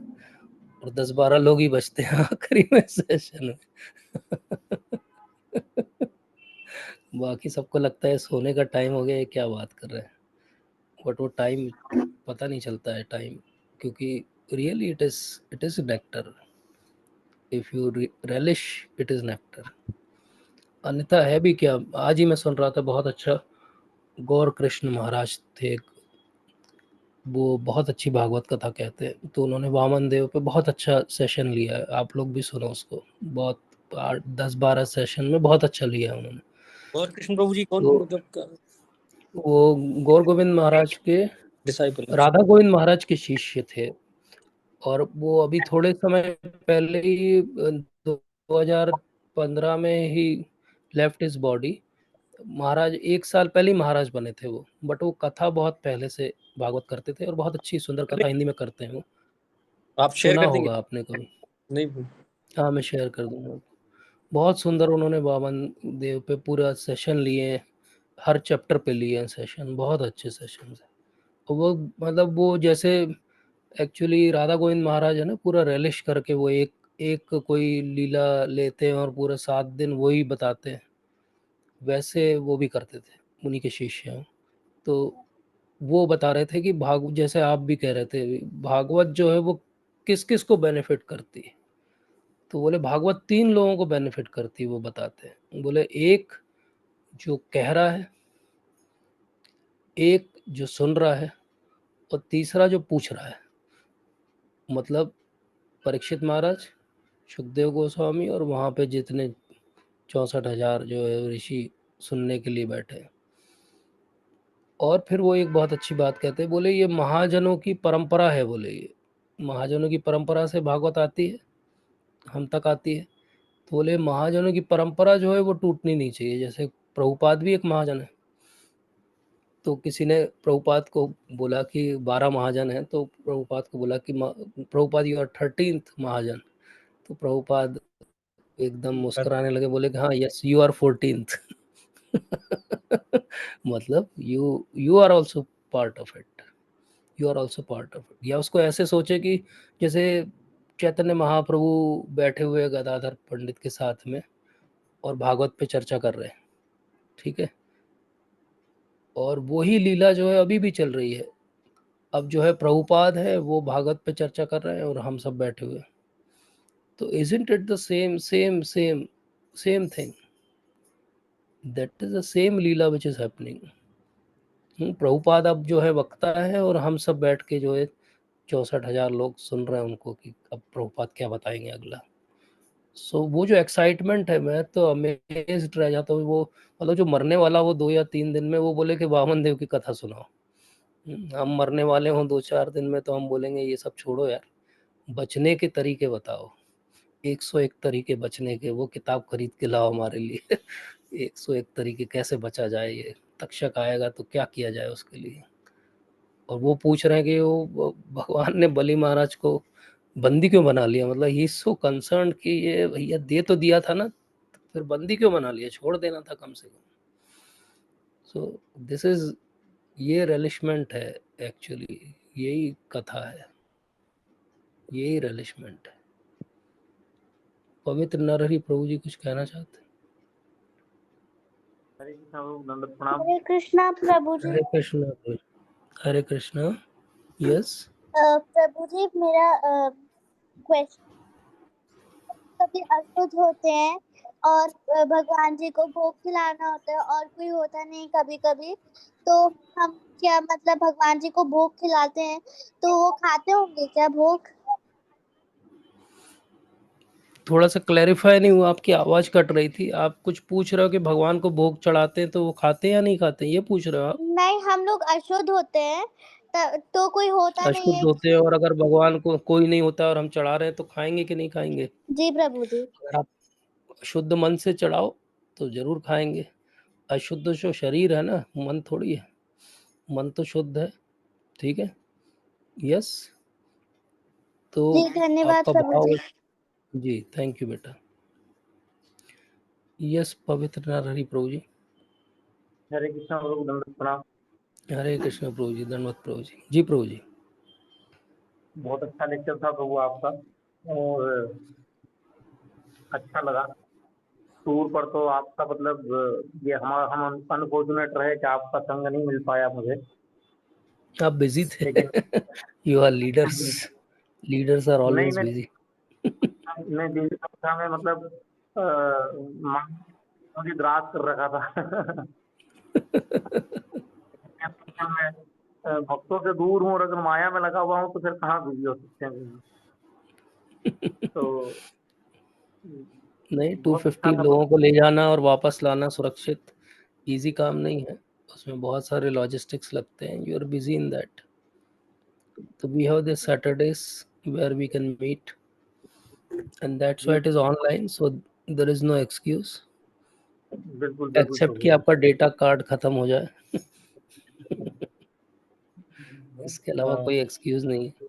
और 10-12 लोग ही बचते हैं आखिरी में सेशन में। बाकी सबको लगता है सोने का टाइम हो गया, ये क्या बात कर रहे हैं, बट वो टाइम पता नहीं चलता है टाइम, क्योंकि really it is nectar, if you relish it is nectar. अन्यथा है भी क्या। आज ही मैं सुन रहा था, बहुत अच्छा गौर कृष्ण महाराज थे, वो बहुत अच्छी भागवत कथा कहते हैं, तो उन्होंने वामन देव पे बहुत अच्छा सेशन लिया है, आप लोग भी सुनो उसको। बहुत 8-10-12 सेशन में बहुत अच्छा लिया है उन्होंने। और कृष्ण प्रभु जी कौन, तो मतलब वो गौर गोविंद महाराज के, डिसाइपल? अच्छा। राधा गोविंद महाराज के शिष्य थे, और वो अभी थोड़े समय पहले ही 2015 में ही लेफ्ट इज बॉडी। महाराज 1 साल पहले ही महाराज बने थे वो, बट वो कथा बहुत पहले से भागवत करते थे, और बहुत अच्छी सुंदर कथा हिंदी में करते हैं वो। आप शेयर सुना कर देंगे? होगा आपने कभी। नहीं। हाँ, मैं शेयर कर दूंगा। बहुत सुंदर उन्होंने वामन देव पे पूरा सेशन लिए हैं, हर चैप्टर पे लिए हैं सेशन, बहुत अच्छे सेशन है। और वो मतलब वो जैसे एक्चुअली राधा गोविंद महाराज है ना, पूरा रेलिश करके वो एक एक कोई लीला लेते हैं और पूरे 7 दिन वही बताते हैं, वैसे वो भी करते थे, उन्हीं के शिष्य हैं। तो वो बता रहे थे कि भाग जैसे आप भी कह रहे थे, भागवत जो है वो किस किस को बेनिफिट करती है। तो बोले भागवत 3 लोगों को बेनिफिट करती है, वो बताते हैं। बोले एक जो कह रहा है, एक जो सुन रहा है, और तीसरा जो पूछ रहा है। मतलब परीक्षित महाराज, सुखदेव गोस्वामी, और वहाँ पे जितने 64,000 जो है ऋषि सुनने के लिए बैठे हैं। और फिर वो एक बहुत अच्छी बात कहते हैं, बोले ये महाजनों की परंपरा है, बोले ये महाजनों की परंपरा से भागवत आती है, हम तक आती है। तो बोले महाजनों की परंपरा जो है वो टूटनी नहीं चाहिए। जैसे प्रभुपाद भी एक महाजन है, तो किसी ने प्रभुपाद को बोला कि 12 महाजन हैं, तो प्रभुपाद को बोला कि प्रभुपाद यू आर 13th महाजन। तो प्रभुपाद एकदम मुस्कुराने लगे, बोले कि हाँ, यस यू आर 14th। मतलब you are also part of it, you are also part of it. या उसको ऐसे सोचे कि जैसे चैतन्य महाप्रभु बैठे हुए गदाधर पंडित के साथ में और भागवत पे चर्चा कर रहे हैं, ठीक है, और वही लीला जो है अभी भी चल रही है। अब जो है प्रभुपाद है वो भागवत पे चर्चा कर रहे हैं और हम सब बैठे हुए। तो isn't it the same thing? That is the same Leela which is happening। Prabhupada अब जो है वक्ता है और हम सब बैठ के जो है 64,000 लोग सुन रहे हैं उनको कि अब प्रभुपाद क्या बताएंगे अगला। सो वो जो एक्साइटमेंट है, मैं तो अमेज्ड रह जाता हूँ। वो मतलब जो मरने वाला वो 2 या 3 दिन में वो बोले कि वामन देव की कथा सुनाओ। हम मरने वाले हों 2-4 दिन में तो हम बोलेंगे ये सब छोड़ो यार, बचने के तरीके बताओ। 101 तरीके बचने के, वो किताब खरीद के लाओ हमारे लिए। 101 तरीके कैसे बचा जाए, ये तक्षक आएगा तो क्या किया जाए उसके लिए। और वो पूछ रहे हैं कि वो भगवान ने बलि महाराज को बंदी क्यों बना लिया, मतलब ही सो कंसर्न कि ये भैया दे तो दिया था ना, तो फिर बंदी क्यों बना लिया, छोड़ देना था कम से कम। सो दिस इज, ये रिलिशमेंट है एक्चुअली, यही कथा है, यही रिलिशमेंट है। पवित्र नरहरि प्रभु जी कुछ कहना चाहते हैं? हरे कृष्णा प्रभु, दंडवत प्रणाम। हरे कृष्णा प्रभु जी। हरे कृष्णा प्रभु। हरे कृष्णा। यस प्रभु जी, मेरा क्वेश्चन, कभी अशुद्ध होते हैं और भगवान जी को भोग खिलाना होता है और कोई होता नहीं कभी कभी, तो हम क्या मतलब भगवान जी को भोग खिलाते हैं तो वो खाते होंगे क्या भोग? थोड़ा सा क्लैरिफाई नहीं हुआ, आपकी आवाज कट रही थी। आप कुछ पूछ रहे हो कि भगवान को भोग चढ़ाते हैं तो वो खाते हैं या नहीं खाते हैं, ये पूछ रहे हो आप? नहीं, हम लोग अशुद्ध होते हैं तो कोई होता नहीं अशुद्ध है होते हैं कि। और अगर भगवान को कोई नहीं होता और हम चढ़ा रहे हैं तो खाएंगे कि नहीं खाएंगे? जी प्रभु जी। अगर आप शुद्ध मन से चढ़ाओ तो जरूर खाएंगे। अशुद्ध जो शरीर है ना, मन थोड़ी है, मन तो शुद्ध है, ठीक है। यस, तो जी धन्यवाद आपका प्रभु भाव, जी। जी थैंक यू बेटा। यस पवित्र नरहरि प्रभु जी। हरे कृष्णा प्रभु, दंडवत प्रणाम। हरे कृष्ण प्रभु जी, धन्यवाद प्रभु जी। जी प्रभु जी। बहुत अच्छा लेक्चर था प्रभु आपका, और अच्छा लगा। टूर पर तो आपका मतलब ये हम अनफॉर्चुनेट रहे कि आपका संग नहीं मिल पाया मुझे, आप बिजी थे। लेकिन you are leaders, leaders are नहीं, ऑलवेज मैं बिजी। मैं दिल्ली कक्षा में मतलब माँ मुझे ग्रास कर रखा था। मैं भक्तों से दूर हूँ और अगर माया में लगा हुआ हूँ तो फिर कहाँ बिजी हो सकते हैं। तो नहीं, बहुत अच्छा 250 था लोगों प्रभु। को ले जाना और वापस लाना सुरक्षित इजी काम नहीं है, उसमें बहुत सारे लॉजिस्टिक्स लगते हैं। You are busy in that. तो we have this Saturdays where we can meet and that's जी, why it is online, so there is no excuse बिल्कुल बिल्कुल एक्सेप्ट कि प्रभु। आपका डेटा कार्ड खत्म हो जाए। इसके अलावा हाँ, कोई एक्सक्यूज नहीं है।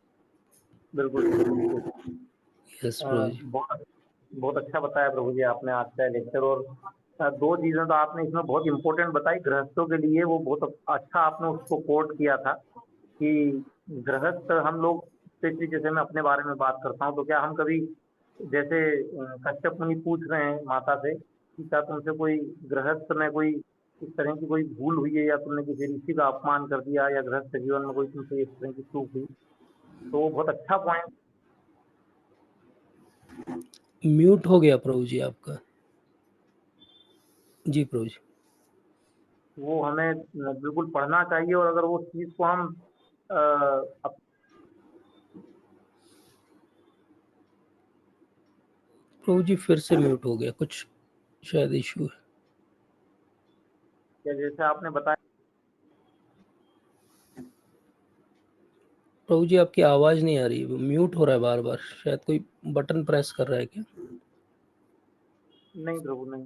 बिल्कुल प्रभु, बिल्कुल। यस प्रभु जी। बहुत बहुत अच्छा बताया प्रभु जी आपने आज का लेक्चर। और दो चीजें तो आपने इसमें बहुत इंपॉर्टेंट बताई गृहस्थों के लिए, वो बहुत अच्छा आपने उसको कोट किया था कि गृहस्थ हम लोग, स्पेशली जैसे मैं अपने बारे में बात करता हूँ, तो क्या हम कभी जैसे कश्यप मुनि पूछ रहे हैं माता से कि क्या तुमसे कोई गृहस्थ में कोई इस तरह की कोई भूल हुई है, या तुमने किसी ऋषि का अपमान कर दिया, या गृहस्थ जीवन में कोई तुमसे इस तरह की चूक हुई, तो वो बहुत अच्छा पॉइंट। म्यूट हो गया प्रभु जी आपका। जी प्रभु जी। वो हमें बिल्कुल पढ़ना चाहिए, और अगर वो चीज को हम अ, प्रभु जी फिर से म्यूट हो गया, कुछ शायद इशू है। जैसे आपने बताया। प्रभु जी आपकी आवाज नहीं आ रही, वो म्यूट हो रहा है बार बार, शायद कोई बटन प्रेस कर रहा है क्या? नहीं प्रभु, नहीं।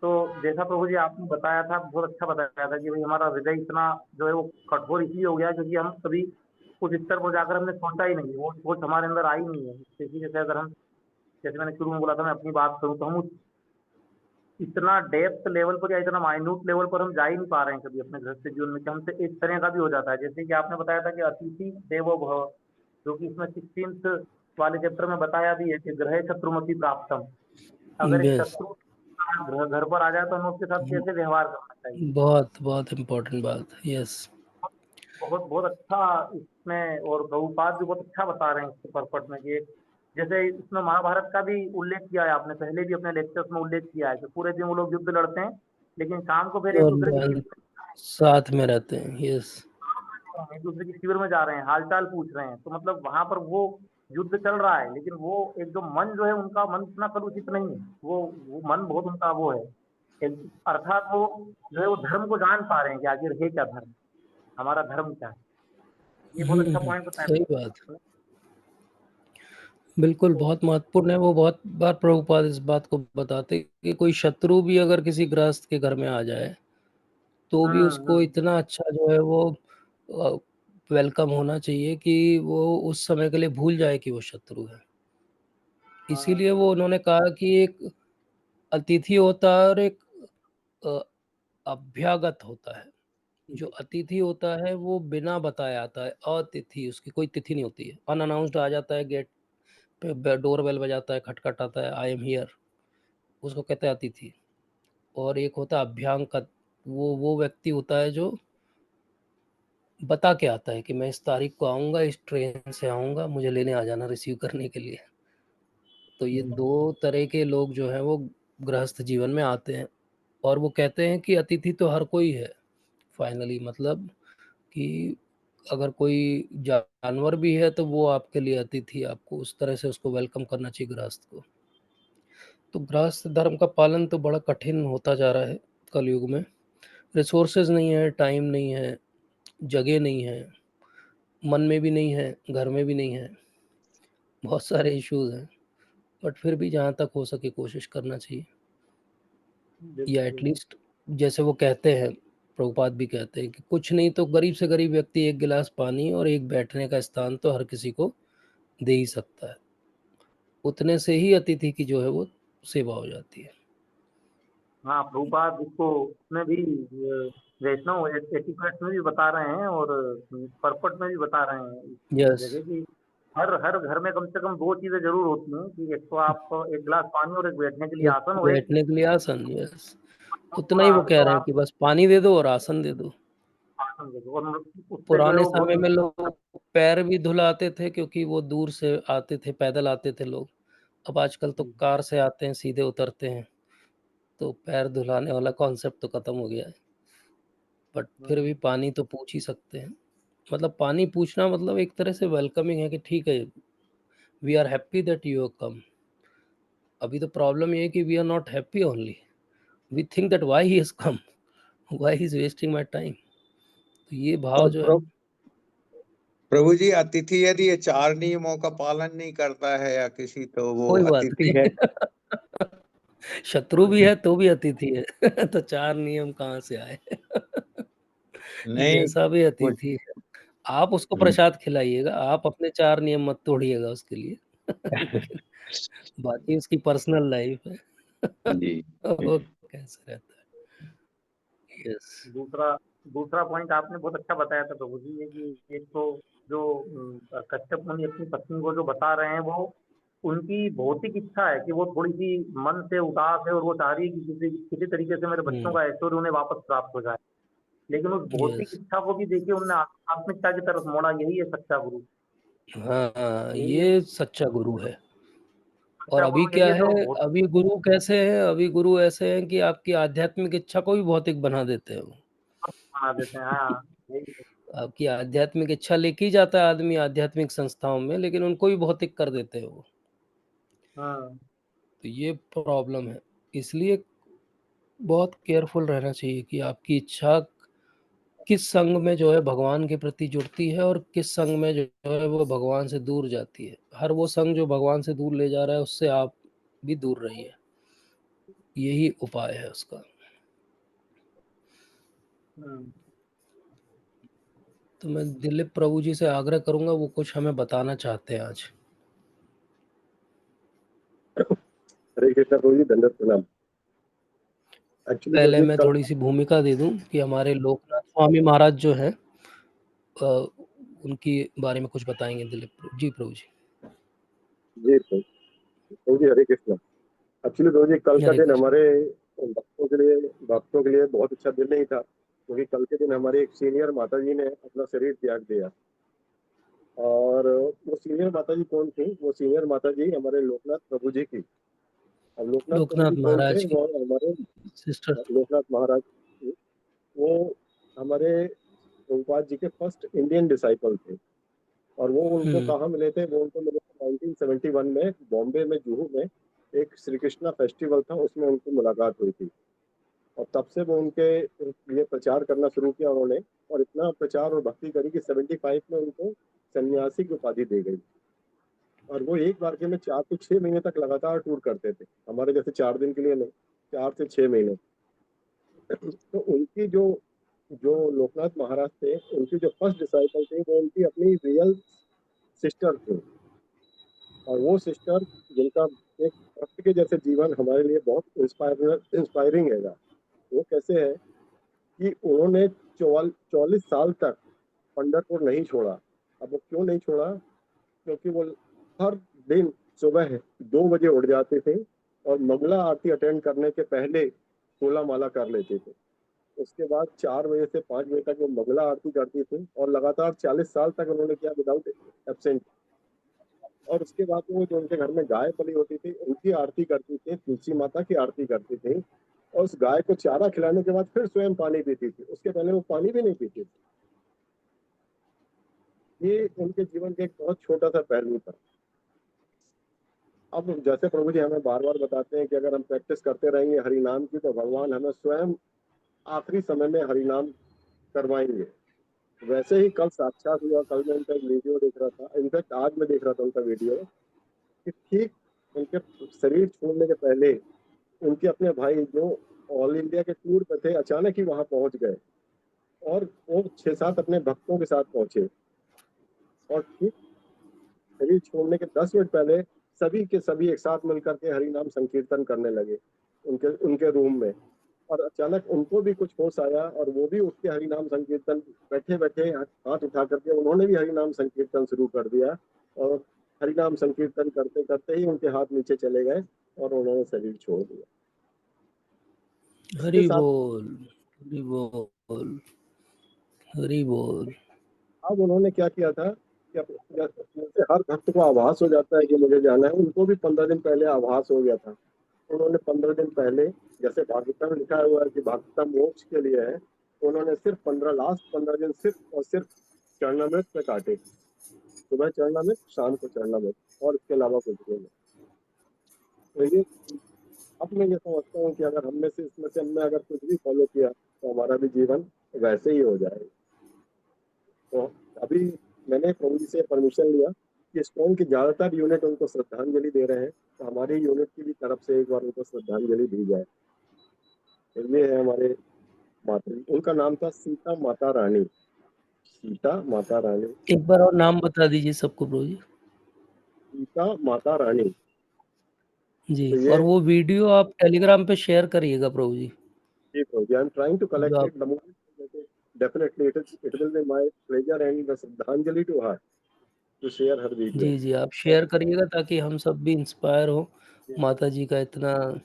तो जैसा प्रभु जी आपने बताया था, बहुत अच्छा बताया था कि भाई हमारा हृदय इतना जो है वो कठोर इसलिए हो गया क्योंकि हम कभी उस स्तर पर जाकर हमने सोचा ही नहीं, वो सोच हमारे अंदर आई नहीं है। इसी जैसे अगर हम जैसे मैंने शुरू में बोला था, मैं अपनी बात करूँ तो हम इतना डेप्थ लेवल पर या इतना माइन्यूट लेवल पर हम जा ही नहीं पा रहे हैं कभी अपने गृहस्थ जीवन में, कि हमसे इस तरह का भी हो जाता है। जैसे कि आपने बताया था कि अतिथि देवो भव, जो कि इसमें 16th वाले चैप्टर में बताया भी है कि गृह शत्रुमति प्राप्तम। अगर एक यस, शत्रु घर पर आ जाए तो हमें उसके साथ कैसे व्यवहार करना चाहिए। बहुत बहुत इम्पोर्टेंट बात। यस, बहुत बहुत अच्छा इसमें, और प्रभुपाद भी बहुत अच्छा बता रहे हैं इसके परपट में कि जैसे इसमें महाभारत का भी उल्लेख किया है आपने पहले भी अपने लेक्चर्स में उल्लेख किया है कि पूरे दिन वो लोग युद्ध लड़ते हैं, लेकिन शाम को फिर एक और दूसरे की बहन शिविर साथ में रहते हैं। यस, एक दूसरे की शिविर में जा रहे हैं, हालचाल पूछ रहे हैं। तो मतलब वहां पर वो युद्ध चल रहा है, लेकिन वो एक जो मन जो है उनका मन इतना कलुषित नहीं है। वो मन बहुत उनका वो है, अर्थात वो जो है वो धर्म को जान पा रहे हैं कि आखिर है क्या धर्म, हमारा धर्म क्या है। ये बहुत अच्छा पॉइंट बताया सही बात, आपने। बिल्कुल तो बहुत महत्वपूर्ण है। वो बहुत बार प्रभुपाद इस बात को बताते कि कोई शत्रु भी अगर किसी गृहस्थ के घर में आ जाए तो भी उसको हम्म। इतना अच्छा जो है वो वेलकम होना चाहिए कि वो उस समय के लिए भूल जाए कि वो शत्रु है। हाँ। इसीलिए वो उन्होंने कहा कि एक अतिथि होता है और एक अ, अभ्यागत होता है। जो अतिथि होता है वो बिना बताए आता है, अतिथि, उसकी कोई तिथि नहीं होती है, अनअनाउंस्ड आ जाता है, गेट पे डोर बेल बजाता है, खटखटाता है, आई एम हियर, उसको कहते हैं अतिथि। और एक होता है अभ्यांगत, वो व्यक्ति होता है जो बता के आता है कि मैं इस तारीख को आऊँगा, इस ट्रेन से आऊँगा, मुझे लेने आ जाना रिसीव करने के लिए। तो ये 2 तरह के लोग जो हैं वो गृहस्थ जीवन में आते हैं। और वो कहते हैं कि अतिथि तो हर कोई है फाइनली, मतलब कि अगर कोई जानवर भी है तो वो आपके लिए अतिथि, आपको उस तरह से उसको वेलकम करना चाहिए गृहस्थ को। तो गृहस्थ धर्म का पालन तो बड़ा कठिन होता जा रहा है कलयुग में। रिसोर्सेज नहीं है, टाइम नहीं है, जगह नहीं है, मन में भी नहीं है, घर में भी नहीं है, बहुत सारे इश्यूज हैं। बट फिर भी जहाँ तक हो सके कोशिश करना चाहिए, या बिल्कुल। एटलीस्ट जैसे वो कहते हैं, प्रभुपाद भी कहते हैं कि कुछ नहीं तो गरीब से गरीब व्यक्ति एक गिलास पानी और एक बैठने का स्थान तो हर किसी को दे ही सकता है। उतने से ही अतिथि की जो है वो सेवा हो जाती है। हाँ, प्रभुपाद इसको उसमें भी वैष्णव एटिक्वेट्स में भी बता रहे हैं, और परपट में भी बता रहे हैं इस यस, जगह की हर हर घर में कम से कम दो चीजें जरूर होती हैं, कि एक तो आप एक गिलास पानी और एक बैठने के लिए एक आसन, और एक बैठने के लिए आसन। यस, उतना ही वो और कह और रहे हैं आप कि बस पानी दे दो और आसन दे दो। आसन दे दो, और उससे जो है पुराने वो बहुत समय में लोग पैर भी धुलाते थे क्योंकि वो दूर से आते थे, पैदल आते थे लोग। अब आजकल तो कार से आते हैं, सीधे उतरते हैं, तो पैर धुलाने वाला कॉन्सेप्ट तो खत्म हो गया है। बट फिर भी पानी तो पूछ ही सकते हैं। मतलब पानी पूछना मतलब एक तरह से वेलकमिंग है कि ठीक है, we are happy that you have come. अभी तो प्रॉब्लम ये है कि we are not happy only, we think that why he has come, why he is wasting my time. तो ये भाव और जो है, प्रभु जी, अतिथि यदि ये 4 नियमों का पालन नहीं करता है या किसी, तो वो कोई बात अतिथि है? नहीं। शत्रु भी है तो भी अतिथि है। तो 4 नियम कहाँ से आए? नहीं, जैसा भी कुछ। अतिथि है, आप उसको हम्म। प्रसाद खिलाइएगा, आप अपने 4 नियम मत तोड़िएगा उसके लिए। लेकिन बाकी उसकी पर्सनल लाइफ है। जी। वो कैसे रहता है। यस, दूसरा दूसरा पॉइंट आपने बहुत अच्छा बताया था प्रभु जी, ये कि एक तो जो कश्यप मुनि अपनी पत्नी को जो बता रहे हैं, वो उनकी भौतिक इच्छा है कि वो थोड़ी सी मन से उदास है, और वो चाह रही है कि किसी किसी तरीके से मेरे बच्चों का ऐश्वर्य उन्हें वापस प्राप्त हो जाए। लेकिन उस भौतिक यस। इच्छा को भी देखिए उन्होंने आत्मिकता की तरफ मोड़ा। यही है सच्चा गुरु। हाँ, यही है ये सच्चा गुरु है। और सच्चा अभी गुरु, यही क्या है है, जो भौतिक अभी गुरु कैसे हैं? अभी गुरु ऐसे हैं कि आपकी आध्यात्मिक इच्छा को भी भौतिक बना देते हैं वो। बना देते हैं। हाँ, यही है। आपकी आध्यात्मिक इच्छा लेके ही जाता है आदमी आध्यात्मिक संस्थाओं में, लेकिन उनको भी भौतिक कर देते हैं वो। हाँ। तो ये प्रॉब्लम है। इसलिए बहुत केयरफुल रहना चाहिए कि आपकी इच्छा किस संग में जो है भगवान के प्रति जुड़ती है और किस संग में जो है वो भगवान से दूर जाती है। हर वो संग जो भगवान से दूर ले जा रहा है उससे आप भी दूर रहिए, यही उपाय है उसका। हम्म। तो मैं दिलीप प्रभु जी से आग्रह करूंगा, वो कुछ हमें बताना चाहते हैं आज। हरे कृष्णा प्रभु जी, दंडवत प्रणाम। एक्चुअली पहले प्रभु जी मैं कल थोड़ी सी भूमिका दे दूं कि हमारे लोकनाथ स्वामी महाराज जो हैं उनकी बारे में कुछ बताएंगे दिलीप जी। प्रभु जी जी प्रभु जी हरे कृष्णा। एक्चुअली प्रभु जी कल का हरे दिन कृष्ण। हमारे भक्तों के लिए बहुत अच्छा दिन नहीं था, क्योंकि कल के दिन हमारी एक सीनियर माता जी ने अपना शरीर त्याग दिया। और वो सीनियर माता जी कौन थी? वो सीनियर माता जी हमारे लोकनाथ प्रभु जी की। अब लोकनाथ प्रभु जी लोकनाथ कौन थे? महाराज की वो हमारे सिस्टर। लोकनाथ महाराज, वो हमारे प्रभुपाद जी के फर्स्ट इंडियन डिसाइपल थे। और वो उनको कहाँ मिले थे? वो उनको मिले थे 1971 में बॉम्बे में, जुहू में एक श्री कृष्णा फेस्टिवल था, उसमें उनकी मुलाकात हुई थी। और तब से वो उनके लिए प्रचार करना शुरू किया उन्होंने, और इतना प्रचार और भक्ति करी कि 75 में उनको सन्यासी की उपाधि दी गई। और वो एक बार के में 4 से 6 महीने तक लगातार टूर करते थे, हमारे जैसे 4 दिन के लिए नहीं, 4 से 6 महीने। तो उनकी जो जो लोकनाथ महाराज थे, उनकी जो फर्स्ट डिसाइपल थे, वो उनकी अपनी रियल सिस्टर थी। और वो सिस्टर जिनका एक भक्त के जैसे जीवन हमारे लिए बहुत इंस्पायरिंग है। वो कैसे है कि उन्होंने 44 साल तक पंढरपुर नहीं छोड़ा। अब वो क्यों नहीं छोड़ा? क्योंकि वो हर दिन सुबह 2 बजे उठ जाते थे और मंगला आरती अटेंड करने के पहले फूला माला कर लेते थे। उसके बाद 4 बजे से 5 बजे तक वो मंगला आरती करती थी, और लगातार 40 साल तक उन्होंने किया विदाउट एब्सेंट। और उसके बाद वो जो उनके घर में गाय पली होती थी, उनकी आरती करती थी, तुलसी माता की आरती करती थी। और उस गाय को चारा खिलाने के बाद फिर स्वयं पानी पीती थी, उसके पहले वो पानी भी नहीं पीती थी। ये उनके जीवन का एक बहुत छोटा सा पहलू था। अब जैसे प्रभु जी हमें बार बार बताते हैं कि अगर हम प्रैक्टिस करते रहेंगे हरि नाम की, तो भगवान हमें स्वयं आखिरी समय में हरि नाम करवाएंगे। वैसे ही कल साक्षात हुआ। कल मैं उनका एक वीडियो देख रहा था, इनफैक्ट आज मैं देख रहा था उनका वीडियो, कि ठीक उनके शरीर छोड़ने के पहले उनके अपने भाई जो ऑल इंडिया के टूर पे थे, अचानक ही वहां पहुंच गए। और वो 6-7 अपने भक्तों के साथ पहुंचे, और ठीक शरीर छोड़ने के 10 मिनट पहले सभी के सभी एक साथ मिलकर के हरि नाम संकीर्तन करने लगे उनके उनके रूम में। और अचानक उनको भी कुछ होश आया, और वो भी उठ के हरि नाम संकीर्तन, बैठे बैठे हाथ उठा करके उन्होंने भी हरि नाम संकीर्तन शुरू कर दिया। और हरि नाम संकीर्तन करते करते ही उनके हाथ नीचे चले गए और उन्होंने शरीर छोड़ दिया। इसके हरि साथ बोल, हरि बोल, हरि बोल। अब उन्होंने क्या किया था कि जैसे हर भक्त को आभास हो जाता है कि मुझे जाना है, उनको भी 15 दिन पहले आभास हो गया था। उन्होंने 15 दिन पहले, जैसे भागवतम में लिखा हुआ है कि भागवतम मोक्ष के लिए है, तो उन्होंने सिर्फ लास्ट 15 दिन सिर्फ और सिर्फ चरणामृत पे काटे। सुबह चरणामृत, शाम को चरणामृत, और इसके अलावा कुछ भी नहीं। तो ये अब मैं ये समझता हूँ कि अगर हमने से इसमें से हमने अगर कुछ भी फॉलो किया, तो हमारा भी जीवन वैसे ही हो जाएगा। तो अभी मैंने प्रभु जी से परमिशन लिया कि स्टोन की ज्यादातर यूनिट उनको श्रद्धांजलि दे रहे हैं, तो हमारी यूनिट की भी तरफ से एक बार उनको श्रद्धांजलि दी जाए। तो ये है हमारे माता जी। उनका नाम था सीता माता रानी। सीता माता रानी। एक बार और नाम बता दीजिए सबको प्रभु जी। सीता माता रानी। जी, तो ये और वो वीडियो आप टेलीग्राम पे शेयर करिएगा Prabhu ji. Ji Prabhu ji, I am trying to जो कलेक्ट आप it the moment, definitely it will be my pleasure and the shraddhanjali to her to share her video. जी, जी, आप शेयर करिएगा ताकि हम सब भी इंस्पायर हो। माता जी का इतना,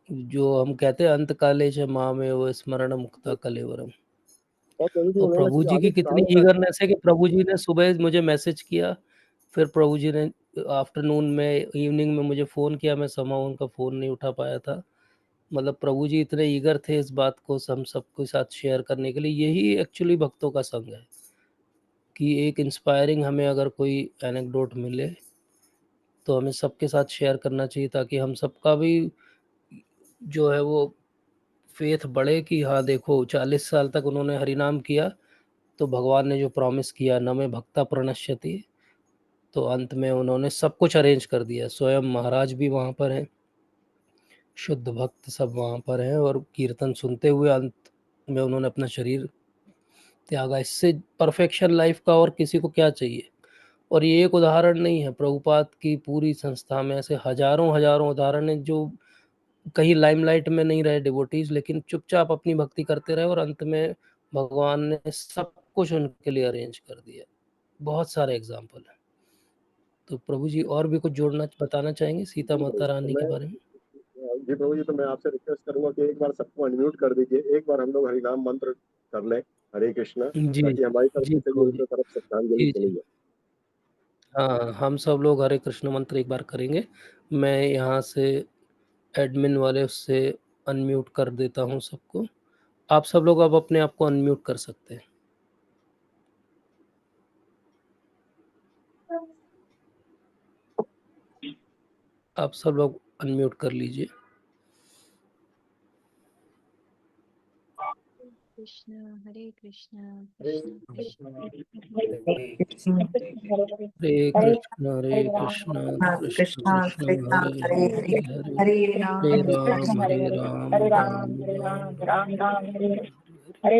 जो हम कहते हैं अंत काले च मामेव स्मरण मुक्ता कलेवरम। और प्रभु जी और उन्होंने प्रभु जी की 40 कितनी साल तक ईगरनेस है कि प्रभु जी ने सुबह मुझे मैसेज किया, फिर प्रभु जी ने आफ्टरनून में, इवनिंग में मुझे फ़ोन किया, मैं somehow उनका फ़ोन नहीं उठा पाया था। मतलब प्रभु जी इतने ईगर थे इस बात को हम सबके साथ शेयर करने के लिए। यही एक्चुअली भक्तों का संग है कि एक इंस्पायरिंग हमें अगर कोई एनेक्डोट मिले तो हमें सबके साथ शेयर करना चाहिए, ताकि हम सबका भी जो है वो फेथ बढ़े कि हाँ देखो 40 साल तक उन्होंने हरिनाम किया, तो भगवान ने जो प्रॉमिस किया न में भक्ता प्रणश्यति, तो अंत में उन्होंने सब कुछ अरेंज कर दिया। स्वयं महाराज भी वहाँ पर हैं, शुद्ध भक्त सब वहाँ पर हैं, और कीर्तन सुनते हुए अंत में उन्होंने अपना शरीर त्यागा। इससे परफेक्शन लाइफ का और किसी को क्या चाहिए? और ये एक उदाहरण नहीं है, प्रभुपाद की पूरी संस्था में ऐसे हजारों उदाहरण हैं जो कहीं लाइमलाइट में नहीं रहे डिवोटीज, लेकिन चुपचाप अपनी भक्ति करते रहे और अंत में भगवान ने सब कुछ उनके लिए अरेंज कर दिया। बहुत सारे एग्जाम्पल हैं। तो प्रभु जी और भी कुछ जोड़ना बताना चाहेंगे सीता माता रानी के बारे में? जी प्रभु जी, तो मैं आपसे रिक्वेस्ट करूंगा कि एक बार सबको अनम्यूट कर दीजिए, एक बार हम लोग हरिनाम मंत्र कर लें, हरे कृष्णा, जी ताकि हमारी तरफ जी से भी प्रभु जी, उनकी तरफ श्रद्धांजलि जी चली जी, जाए। हाँ हम सब लोग हरे कृष्ण मंत्र एक बार करेंगे। मैं यहाँ से एडमिन वाले उससे अनम्यूट कर देता हूँ सबको। आप सब लोग अब अपने आप को अनम्यूट कर सकते हैं। आप सब लोग अनम्यूट कर लीजिए। कृष्ण हरे कृष्ण हरे कृष्ण कृष्ण हरे कृष्ण हरे कृष्ण कृष्ण कृष्णा कृष्ण कृष्णा हरे हरे हरे हरे हरे हरे हरे राम राम हरे हरे हरे राम हरे राम राम हरे राम राम राम राम हरे हरे हरे